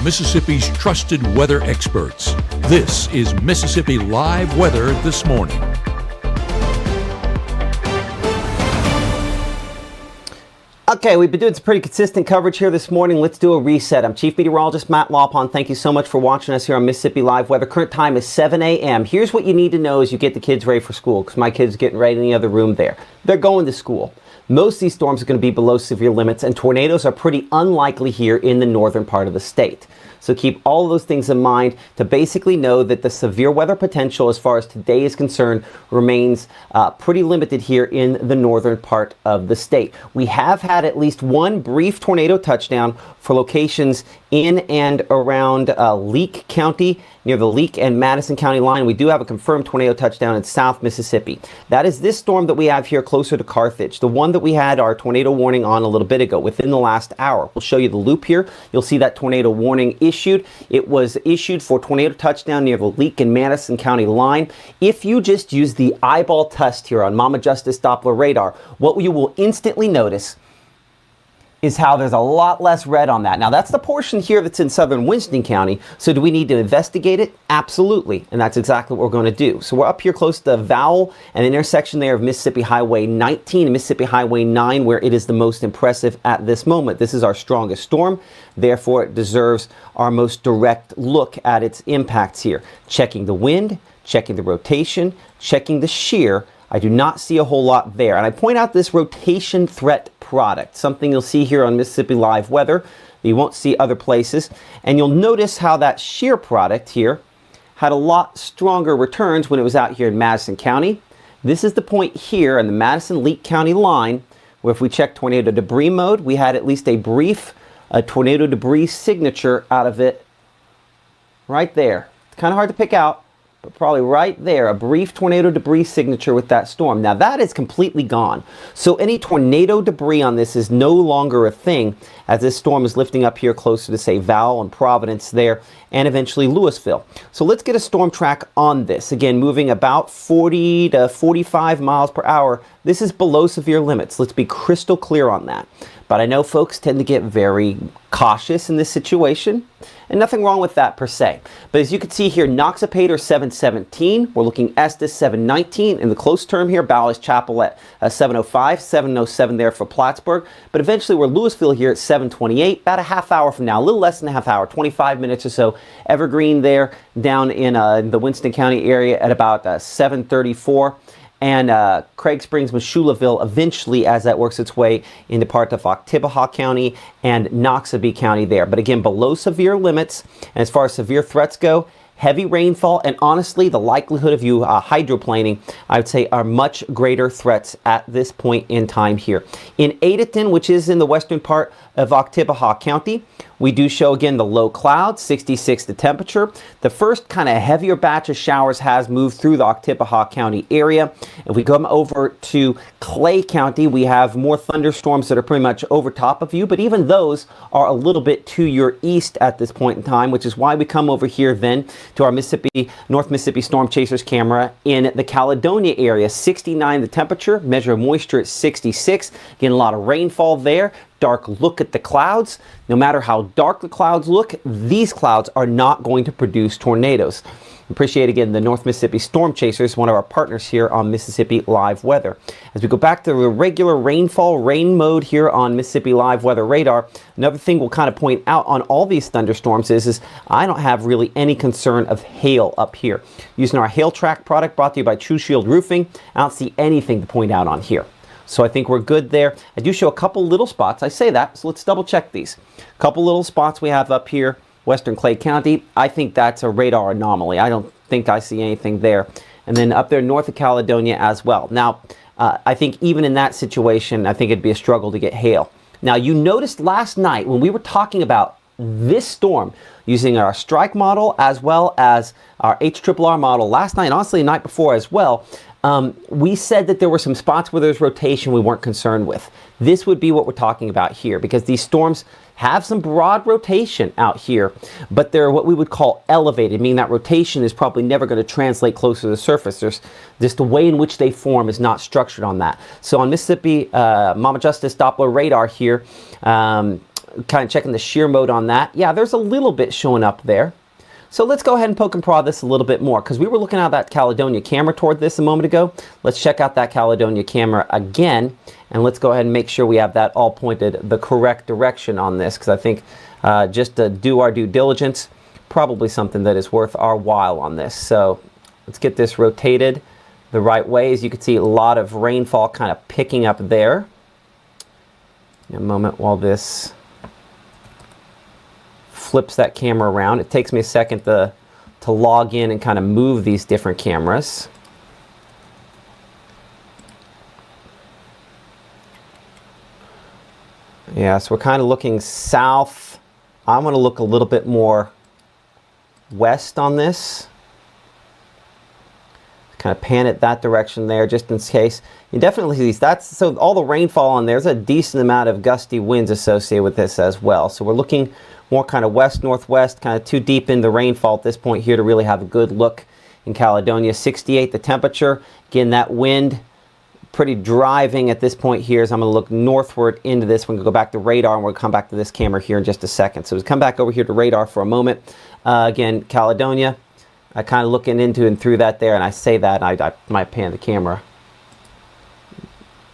Mississippi's trusted weather experts. This is Mississippi Live Weather this morning. Okay, we've been doing some pretty consistent coverage here this morning. Let's do a reset. I'm Chief Meteorologist Matt Lawpon. Thank you so much for watching us here on Mississippi Live Weather. Current time is 7 a.m. Here's what you need to know as you get the kids ready for school, because my kids are getting ready in the other room there. They're going to school. Most of these storms are going to be below severe limits, and tornadoes are pretty unlikely here in the northern part of the state. So keep all of those things in mind to basically know that the severe weather potential as far as today is concerned remains pretty limited here in the northern part of the state. We have had at least one brief tornado touchdown for locations in and around Leake County, near the Leake and Madison County line. We do have a confirmed tornado touchdown in South Mississippi. That is this storm that we have here closer to Carthage, the one that we had our tornado warning on a little bit ago, within the last hour. We'll show you the loop here. You'll see that tornado warning issued. It was issued for tornado touchdown near the Leake and Madison County line. If you just use the eyeball test here on Mama Justice Doppler radar, what you will instantly notice is how there's a lot less red on that. Now that's the portion here that's in southern Winston County. So do we need to investigate it? Absolutely. And that's exactly what we're going to do. So we're up here close to Vowell, an intersection there of Mississippi Highway 19 and Mississippi Highway 9, where it is the most impressive at this moment. This is our strongest storm. Therefore, it deserves our most direct look at its impacts here. Checking the wind, checking the rotation, checking the shear. I do not see a whole lot there. And I point out this rotation threat product, something you'll see here on Mississippi Live Weather that you won't see other places. And you'll notice how that shear product here had a lot stronger returns when it was out here in Madison County. This is the point here in the Madison-Leake County line where if we check tornado debris mode, we had at least a brief tornado debris signature out of it right there. It's kind of hard to pick out, but probably right there, a brief tornado debris signature with that storm. Now that is completely gone. So any tornado debris on this is no longer a thing as this storm is lifting up here closer to, say, Vowell and Providence there, and eventually Louisville. So let's get a storm track on this. Again, moving about 40 to 45 miles per hour. This is below severe limits. Let's be crystal clear on that. But I know folks tend to get very cautious in this situation, and nothing wrong with that per se. But as you can see here, Noxapater 717, we're looking Estes 719, in the close term here, Bally's Chapel at 705, 707 there for Plattsburgh. But eventually we're Louisville here at 728, about a half hour from now, a little less than a half hour, 25 minutes or so. Evergreen there down in the Winston County area at about 734. And Craig Springs, Meshulaville, eventually as that works its way into part of Oktibbeha County and Noxubee County there. But again, below severe limits. And as far as severe threats go, heavy rainfall and honestly the likelihood of you hydroplaning, I would say, are much greater threats at this point in time here. In Adeton, which is in the western part of Oktibbeha County, we do show again the low clouds, 66 the temperature. The first kind of heavier batch of showers has moved through the Oktibbeha County area. If we come over to Clay County, we have more thunderstorms that are pretty much over top of you, but even those are a little bit to your east at this point in time, which is why we come over here then to our North Mississippi Storm Chasers camera in the Caledonia area. 69 the temperature, measure of moisture at 66. Again, a lot of rainfall there. Dark look at the clouds. No matter how dark the clouds look, these clouds are not going to produce tornadoes. Appreciate again the North Mississippi Storm Chasers, one of our partners here on Mississippi Live Weather. As we go back to the regular rainfall, rain mode here on Mississippi Live Weather radar, another thing we'll kind of point out on all these thunderstorms is I don't have really any concern of hail up here. Using our Hail Track product brought to you by True Shield Roofing, I don't see anything to point out on here. So I think we're good there. I do show a couple little spots. I say that, so let's double check these. A couple little spots we have up here, western Clay County. I think that's a radar anomaly. I don't think I see anything there. And then up there north of Caledonia as well. Now, I think even in that situation, I think it'd be a struggle to get hail. Now, you noticed last night when we were talking about this storm using our strike model as well as our HRRR model last night, honestly the night before as well, we said that there were some spots where there's rotation we weren't concerned with. This would be what we're talking about here because these storms have some broad rotation out here, but they're what we would call elevated, meaning that rotation is probably never going to translate close to the surface. There's just the way in which they form is not structured on that. So on Mississippi Mama Justice Doppler radar here, kind of checking the shear mode on that. Yeah, there's a little bit showing up there. So let's go ahead and poke and prod this a little bit more because we were looking at that Caledonia camera toward this a moment ago. Let's check out that Caledonia camera again and let's go ahead and make sure we have that all pointed the correct direction on this because I think just to do our due diligence, probably something that is worth our while on this. So let's get this rotated the right way. As you can see, a lot of rainfall kind of picking up there. A moment while this flips that camera around. It takes me a second to log in and kind of move these different cameras. Yeah, so we're kind of looking south. I'm going to look a little bit more west on this. Kind of pan it that direction there just in case. You definitely see that's so all the rainfall on there's a decent amount of gusty winds associated with this as well. So we're looking more kind of west northwest, kind of too deep in the rainfall at this point here to really have a good look in Caledonia. 68 the temperature. Again, that wind pretty driving at this point here as I'm going to look northward into this. We're going to go back to radar and we'll come back to this camera here in just a second. So we come back over here to radar for a moment. Again, Caledonia. I kind of looking into and through that there, and I say that, and I might pan the camera.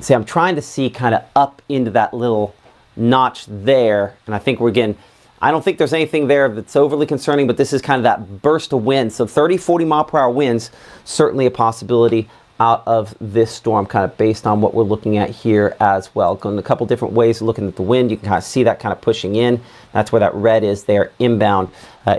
See, I'm trying to see kind of up into that little notch there, and I think we're getting, I don't think there's anything there that's overly concerning, but this is kind of that burst of wind. So 30, 40 mile per hour winds, certainly a possibility out of this storm, kind of based on what we're looking at here as well. Going a couple different ways of looking at the wind. You can kind of see that kind of pushing in. That's where that red is there, inbound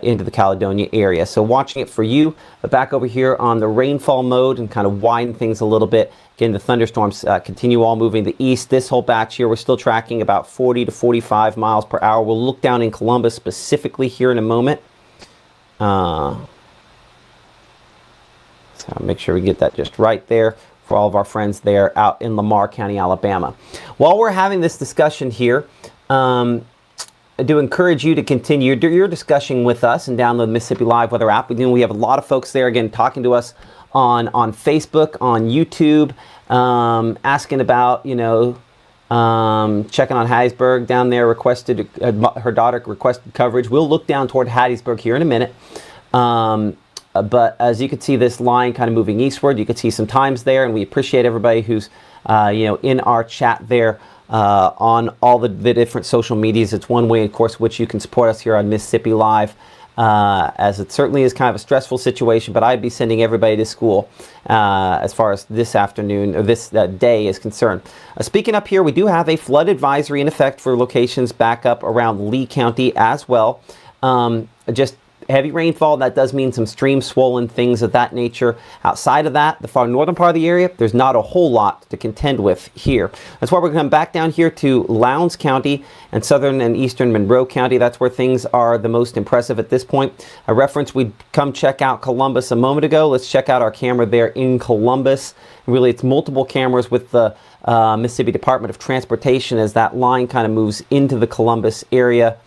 into the Caledonia area. So watching it for you, but back over here on the rainfall mode and kind of widen things a little bit. Again, the thunderstorms continue all moving to the east. This whole batch here, we're still tracking about 40 to 45 miles per hour. We'll look down in Columbus specifically here in a moment. So make sure we get that just right there for all of our friends there out in Lamar County, Alabama. While we're having this discussion here, I do encourage you to continue your discussion with us and download the Mississippi Live Weather app. We have a lot of folks there, again, talking to us on Facebook, on YouTube, asking about, checking on Hattiesburg down there, requested, her daughter requested coverage. We'll look down toward Hattiesburg here in a minute. But as you can see, this line kind of moving eastward. You can see some times there, and we appreciate everybody who's, in our chat there on all the different social medias. It's one way, of course, which you can support us here on Mississippi Live, as it certainly is kind of a stressful situation, but I'd be sending everybody to school as far as this afternoon, or this day is concerned. Speaking up here, we do have a flood advisory in effect for locations back up around Lee County as well. Just heavy rainfall, that does mean some streams swollen, things of that nature. Outside of that, the far northern part of the area, there's not a whole lot to contend with here. That's why we're going to come back down here to Lowndes County and southern and eastern Monroe County. That's where things are the most impressive at this point. A reference, we'd come check out Columbus a moment ago. Let's check out our camera there in Columbus. Really, it's multiple cameras with the Mississippi Department of Transportation as that line kind of moves into the Columbus area.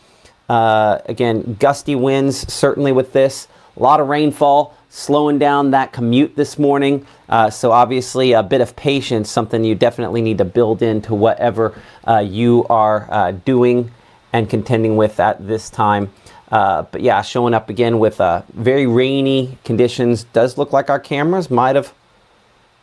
Again, gusty winds, certainly with this. A lot of rainfall, slowing down that commute this morning. So obviously a bit of patience, something you definitely need to build into whatever you are doing and contending with at this time. But yeah, showing up again with very rainy conditions. Does look like our cameras might have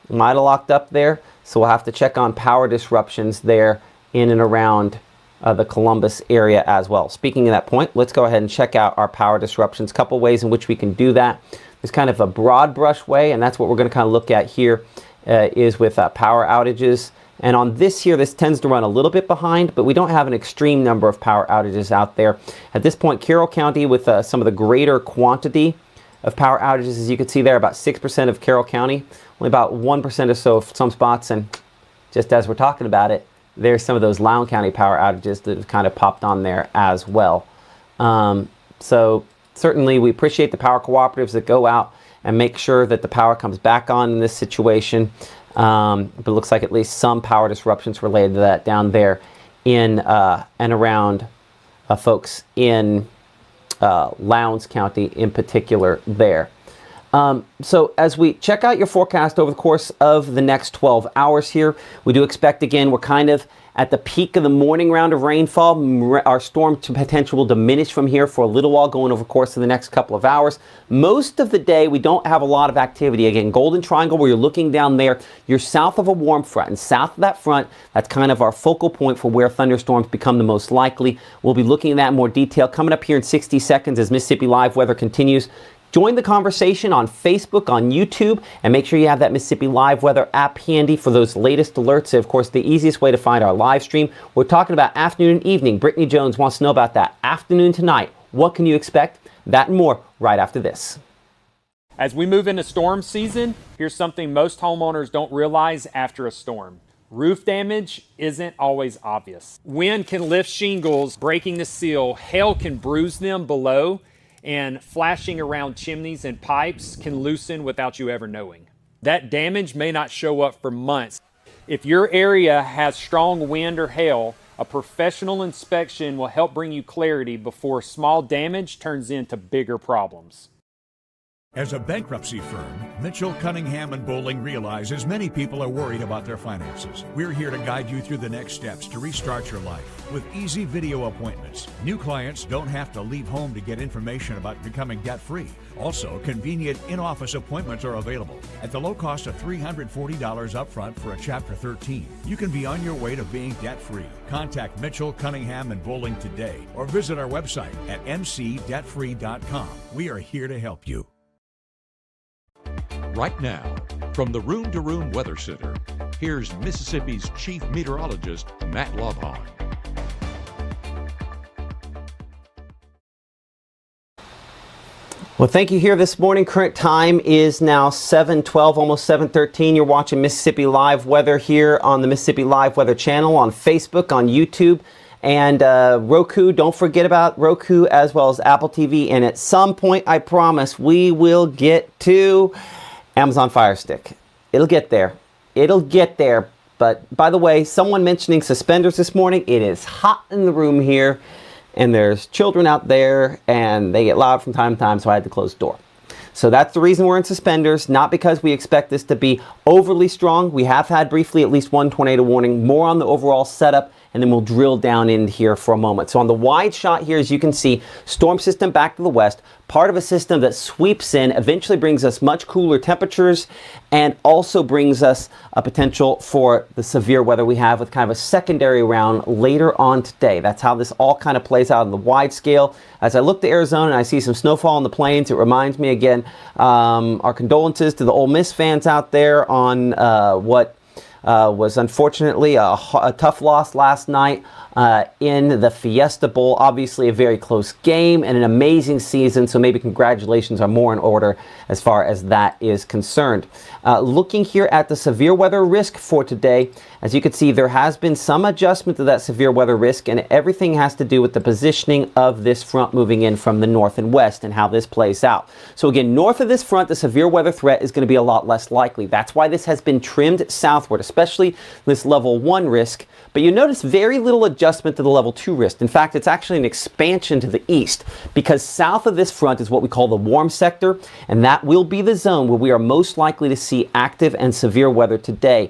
locked up there. So we'll have to check on power disruptions there in and around the Columbus area as well. Speaking of that point, let's go ahead and check out our power disruptions. Couple ways in which we can do that. There's kind of a broad brush way, and that's what we're going to kind of look at here, is with power outages. And on this here, this tends to run a little bit behind, but we don't have an extreme number of power outages out there. At this point, Carroll County with some of the greater quantity of power outages, as you can see there, about 6% of Carroll County, only about 1% or so of some spots. And just as we're talking about it, there's some of those Lowndes County power outages that have kind of popped on there as well. So certainly we appreciate the power cooperatives that go out and make sure that the power comes back on in this situation. But it looks like at least some power disruptions related to that down there in and around folks in Lowndes County in particular there. So as we check out your forecast over the course of the next 12 hours here, we do expect, again, we're kind of at the peak of the morning round of rainfall. Our storm potential will diminish from here for a little while going over the course of the next couple of hours. Most of the day, we don't have a lot of activity. Again, Golden Triangle, where you're looking down there, you're south of a warm front. And south of that front, that's kind of our focal point for where thunderstorms become the most likely. We'll be looking at that in more detail coming up here in 60 seconds as Mississippi Live Weather continues. Join the conversation on Facebook, on YouTube, and make sure you have that Mississippi Live Weather app handy for those latest alerts. Of course, the easiest way to find our live stream. We're talking about afternoon and evening. Brittany Jones wants to know about that. Afternoon tonight, what can you expect? That and more right after this. As we move into storm season, here's something most homeowners don't realize after a storm. Roof damage isn't always obvious. Wind can lift shingles, breaking the seal. Hail can bruise them below, and flashing around chimneys and pipes can loosen without you ever knowing. That damage may not show up for months. If your area has strong wind or hail, a professional inspection will help bring you clarity before small damage turns into bigger problems. As a bankruptcy firm, Mitchell, Cunningham, and Bowling realizes many people are worried about their finances. We're here to guide you through the next steps to restart your life with easy video appointments. New clients don't have to leave home to get information about becoming debt-free. Also, convenient in-office appointments are available at the low cost of $340 upfront for a Chapter 13. You can be on your way to being debt-free. Contact Mitchell, Cunningham, and Bowling today or visit our website at mcdebtfree.com. We are here to help you. Right now, from the Room to Room Weather Center, here's Mississippi's Chief Meteorologist, Matt Lovehon. Well, thank you here this morning. Current time is now 7:12, almost 7:13. You're watching Mississippi Live Weather here on the Mississippi Live Weather channel, on Facebook, on YouTube, and Roku. Don't forget about Roku as well as Apple TV. And at some point, I promise, we will get to Amazon Fire Stick. It'll get there. It'll get there. But by the way, someone mentioning suspenders this morning. It is hot in the room here, and there's children out there, and they get loud from time to time, so I had to close the door. So that's the reason we're in suspenders, not because we expect this to be overly strong. We have had briefly at least one tornado warning, more on the overall setup, and then we'll drill down in here for a moment. So on the wide shot here, as you can see, storm system back to the west, part of a system that sweeps in, eventually brings us much cooler temperatures, and also brings us a potential for the severe weather we have with kind of a secondary round later on today. That's how this all kind of plays out on the wide scale. As I look to Arizona and I see some snowfall on the plains, it reminds me again, our condolences to the Ole Miss fans out there on what was unfortunately a tough loss last night in the Fiesta Bowl. Obviously a very close game and an amazing season, so maybe congratulations are more in order as far as that is concerned. Looking here at the severe weather risk for today, as you can see, there has been some adjustment to that severe weather risk, and everything has to do with the positioning of this front moving in from the north and west and how this plays out. So again, north of this front, the severe weather threat is going to be a lot less likely. That's why this has been trimmed southward, especially this level 1 risk. But you notice very little adjustment to the level 2 risk. In fact, it's actually an expansion to the east, because south of this front is what we call the warm sector, and that will be the zone where we are most likely to see active and severe weather today.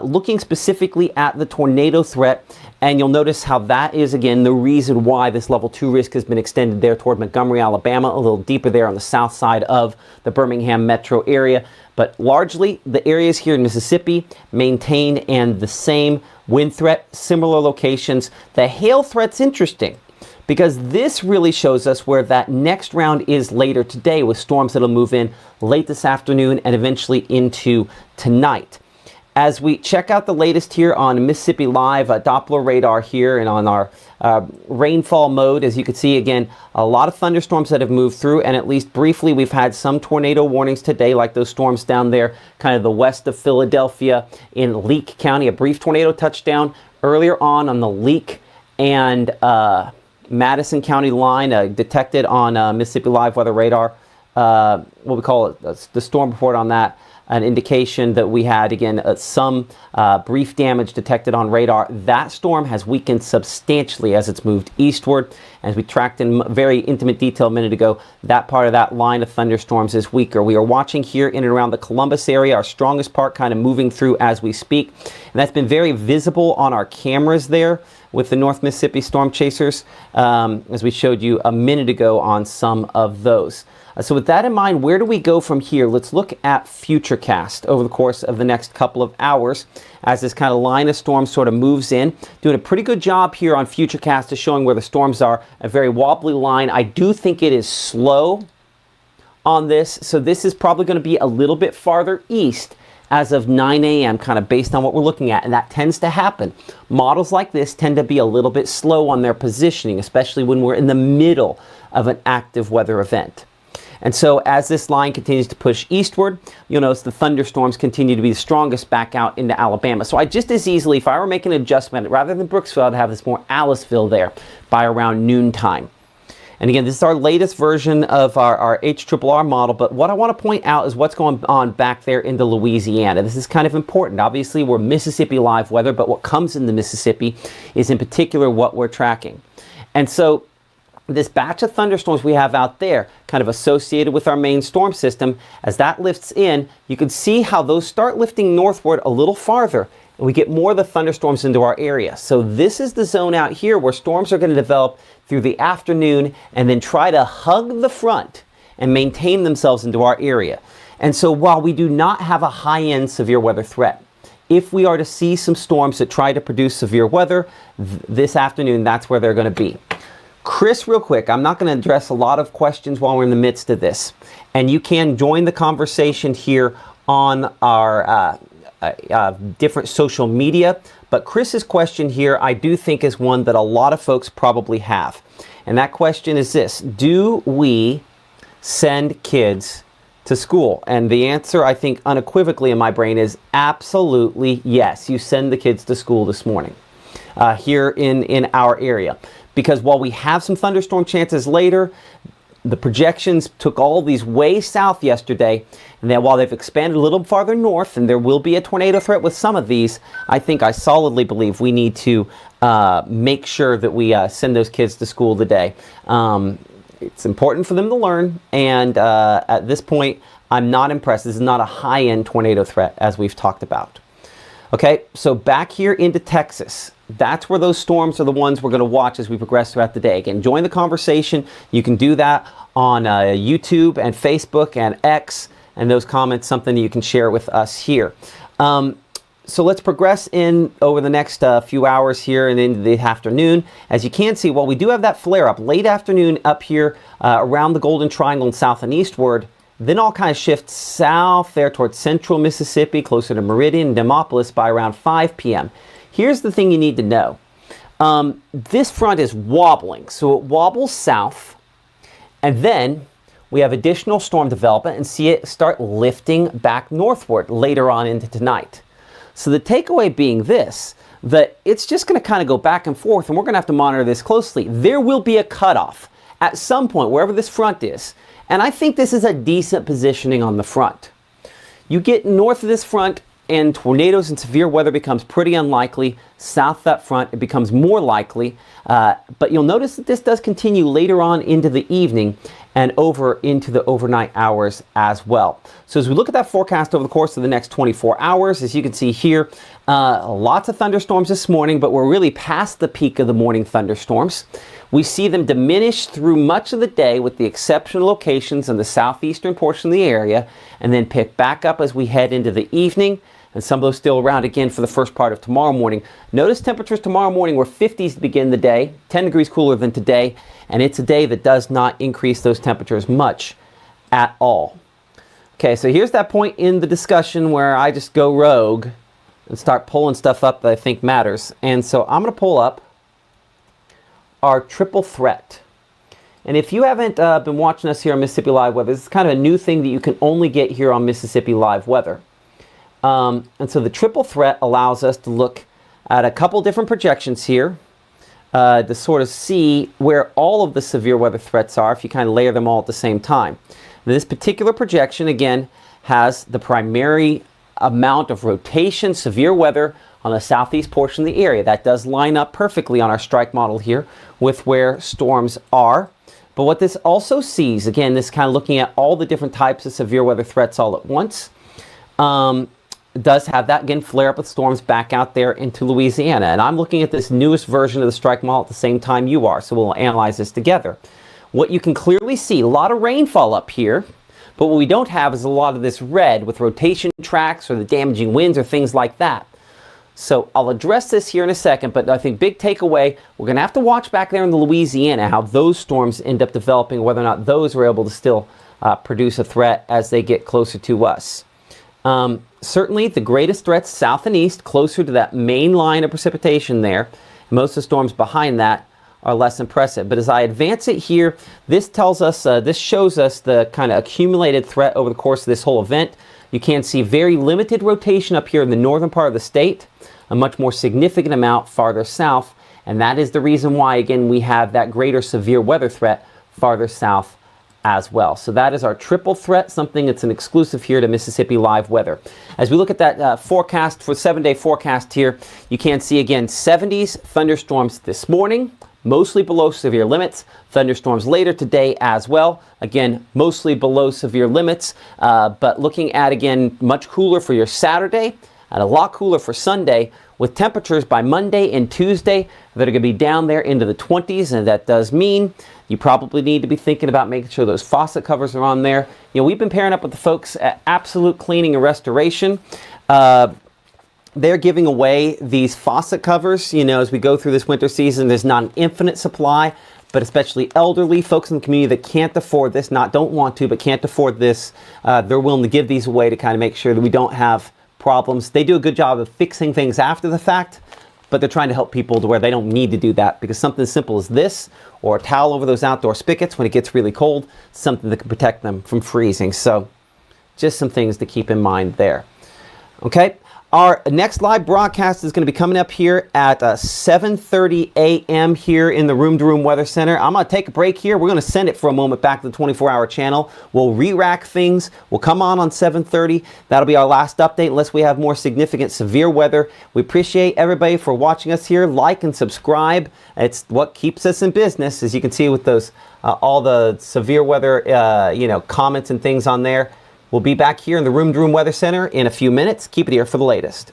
Looking specifically at the tornado threat, and you'll notice how that is, again, the reason why this level 2 risk has been extended there toward Montgomery, Alabama, a little deeper there on the south side of the Birmingham metro area. But largely, the areas here in Mississippi maintain and the same wind threat, similar locations. The hail threat's interesting, because this really shows us where that next round is later today, with storms that'll move in late this afternoon and eventually into tonight. As we check out the latest here on Mississippi Live Doppler radar here and on our rainfall mode, as you can see, again, a lot of thunderstorms that have moved through, and at least briefly we've had some tornado warnings today, like those storms down there kind of the west of Philadelphia in Leake County. A brief tornado touchdown earlier on the Leake and Madison County line detected on Mississippi Live Weather Radar. What we call it, the storm report on that. An indication that we had, again, some brief damage detected on radar. That storm has weakened substantially as it's moved eastward. As we tracked in very intimate detail a minute ago, that part of that line of thunderstorms is weaker. We are watching here in and around the Columbus area, our strongest part kind of moving through as we speak. And that's been very visible on our cameras there with the North Mississippi Storm Chasers, as we showed you a minute ago on some of those. So with that in mind, where do we go from here? Let's look at Futurecast over the course of the next couple of hours as this kind of line of storms sort of moves in. Doing a pretty good job here on Futurecast of showing where the storms are. A very wobbly line. I do think it is slow on this. So this is probably going to be a little bit farther east as of 9 a.m. kind of based on what we're looking at, and that tends to happen. Models like this tend to be a little bit slow on their positioning, especially when we're in the middle of an active weather event. And so as this line continues to push eastward, you'll notice the thunderstorms continue to be the strongest back out into Alabama. So I just as easily, if I were making an adjustment, rather than Brooksville, I'd have this more Aliceville there by around noontime. And again, this is our latest version of our HRRR model, but what I want to point out is what's going on back there into Louisiana. This is kind of important. Obviously, we're Mississippi live weather, but what comes into Mississippi is in particular what we're tracking. And so this batch of thunderstorms we have out there, kind of associated with our main storm system, as that lifts in, you can see how those start lifting northward a little farther, and we get more of the thunderstorms into our area. So this is the zone out here where storms are going to develop through the afternoon and then try to hug the front and maintain themselves into our area. And so while we do not have a high-end severe weather threat, if we are to see some storms that try to produce severe weather this afternoon, that's where they're going to be. Chris, real quick, I'm not going to address a lot of questions while we're in the midst of this. And you can join the conversation here on our different social media. But Chris's question here, I do think, is one that a lot of folks probably have. And that question is this: do we send kids to school? And the answer, I think, unequivocally in my brain is absolutely yes. You send the kids to school this morning here in our area. Because while we have some thunderstorm chances later, the projections took all these way south yesterday, and then while they've expanded a little farther north, and there will be a tornado threat with some of these, I solidly believe we need to make sure that we send those kids to school today. It's important for them to learn, and at this point, I'm not impressed. This is not a high-end tornado threat, as we've talked about. Okay, so back here into Texas. That's where those storms are the ones we're going to watch as we progress throughout the day. Again, join the conversation. You can do that on YouTube and Facebook and X, and those comments, something you can share with us here. So let's progress in over the next few hours here and into the afternoon. As you can see, while we do have that flare-up late afternoon up here around the Golden Triangle and south and eastward, then I'll kind of shift south there towards central Mississippi, closer to Meridian, Demopolis by around 5 p.m. Here's the thing you need to know. This front is wobbling, so it wobbles south, and then we have additional storm development and see it start lifting back northward later on into tonight. So the takeaway being this, that it's just going to kind of go back and forth, and we're going to have to monitor this closely. There will be a cutoff at some point, wherever this front is, and I think this is a decent positioning on the front. You get north of this front, and tornadoes and severe weather becomes pretty unlikely. South of that front, it becomes more likely. But you'll notice that this does continue later on into the evening and over into the overnight hours as well. So as we look at that forecast over the course of the next 24 hours, as you can see here, lots of thunderstorms this morning, but we're really past the peak of the morning thunderstorms. We see them diminish through much of the day with the exceptional locations in the southeastern portion of the area, and then pick back up as we head into the evening. And some of those still around again for the first part of tomorrow morning. Notice temperatures tomorrow morning were 50s to begin the day, 10 degrees cooler than today, and it's a day that does not increase those temperatures much at all. Okay, so here's that point in the discussion where I just go rogue and start pulling stuff up that I think matters. And so I'm going to pull up our triple threat. And if you haven't been watching us here on Mississippi Live Weather, this is kind of a new thing that you can only get here on Mississippi Live Weather. And so the triple threat allows us to look at a couple different projections here to sort of see where all of the severe weather threats are if you kind of layer them all at the same time. This particular projection, again, has the primary amount of rotation, severe weather on the southeast portion of the area. That does line up perfectly on our strike model here with where storms are. But what this also sees, again, this kind of looking at all the different types of severe weather threats all at once, does have that, again, flare up with storms back out there into Louisiana. And I'm looking at this newest version of the strike model at the same time you are, so we'll analyze this together. What you can clearly see, a lot of rainfall up here, but what we don't have is a lot of this red with rotation tracks or the damaging winds or things like that. So I'll address this here in a second, but I think big takeaway, we're going to have to watch back there in the Louisiana how those storms end up developing, whether or not those are able to still produce a threat as they get closer to us. Certainly the greatest threats south and east, closer to that main line of precipitation there. Most of the storms behind that are less impressive. But as I advance it here, this tells us, this shows us the kind of accumulated threat over the course of this whole event. You can see very limited rotation up here in the northern part of the state, a much more significant amount farther south, and that is the reason why, again, we have that greater severe weather threat farther south as well. So that is our triple threat, something that's an exclusive here to Mississippi Live Weather. As we look at that forecast for 7-day forecast here, you can see again 70s thunderstorms this morning, mostly below severe limits. Thunderstorms later today as well. Again, mostly below severe limits, but looking at, again, much cooler for your Saturday and a lot cooler for Sunday, with temperatures by Monday and Tuesday that are going to be down there into the 20s, and that does mean you probably need to be thinking about making sure those faucet covers are on there. You know, we've been pairing up with the folks at Absolute Cleaning and Restoration. They're giving away these faucet covers, you know, as we go through this winter season. There's not an infinite supply, but especially elderly folks in the community that can't afford this, don't want to, but can't afford this, they're willing to give these away to kind of make sure that we don't have problems. They do a good job of fixing things after the fact, but they're trying to help people to where they don't need to do that, because something as simple as this, or a towel over those outdoor spigots when it gets really cold, something that can protect them from freezing. So just some things to keep in mind there. Okay. Our next live broadcast is going to be coming up here at 7:30 a.m. here in the Room to Room Weather Center. I'm going to take a break here. We're going to send it for a moment back to the 24-hour channel. We'll re-rack things. We'll come on 7:30. That'll be our last update unless we have more significant severe weather. We appreciate everybody for watching us here. Like and subscribe. It's what keeps us in business, as you can see with those all the severe weather comments and things on there. We'll be back here in the Room to Room Weather Center in a few minutes. Keep it here for the latest.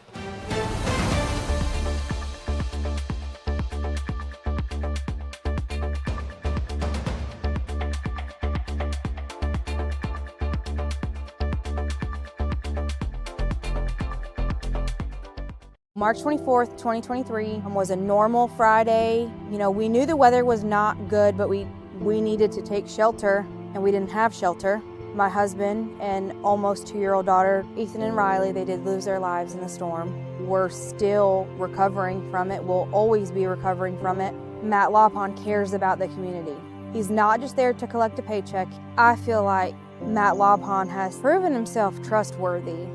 March 24th, 2023 was a normal Friday. You know, we knew the weather was not good, but we needed to take shelter, and we didn't have shelter. My husband and almost 2-year-old daughter, Ethan and Riley, they did lose their lives in the storm. We're still recovering from it. We'll always be recovering from it. Matt LawPon cares about the community. He's not just there to collect a paycheck. I feel like Matt LawPon has proven himself trustworthy.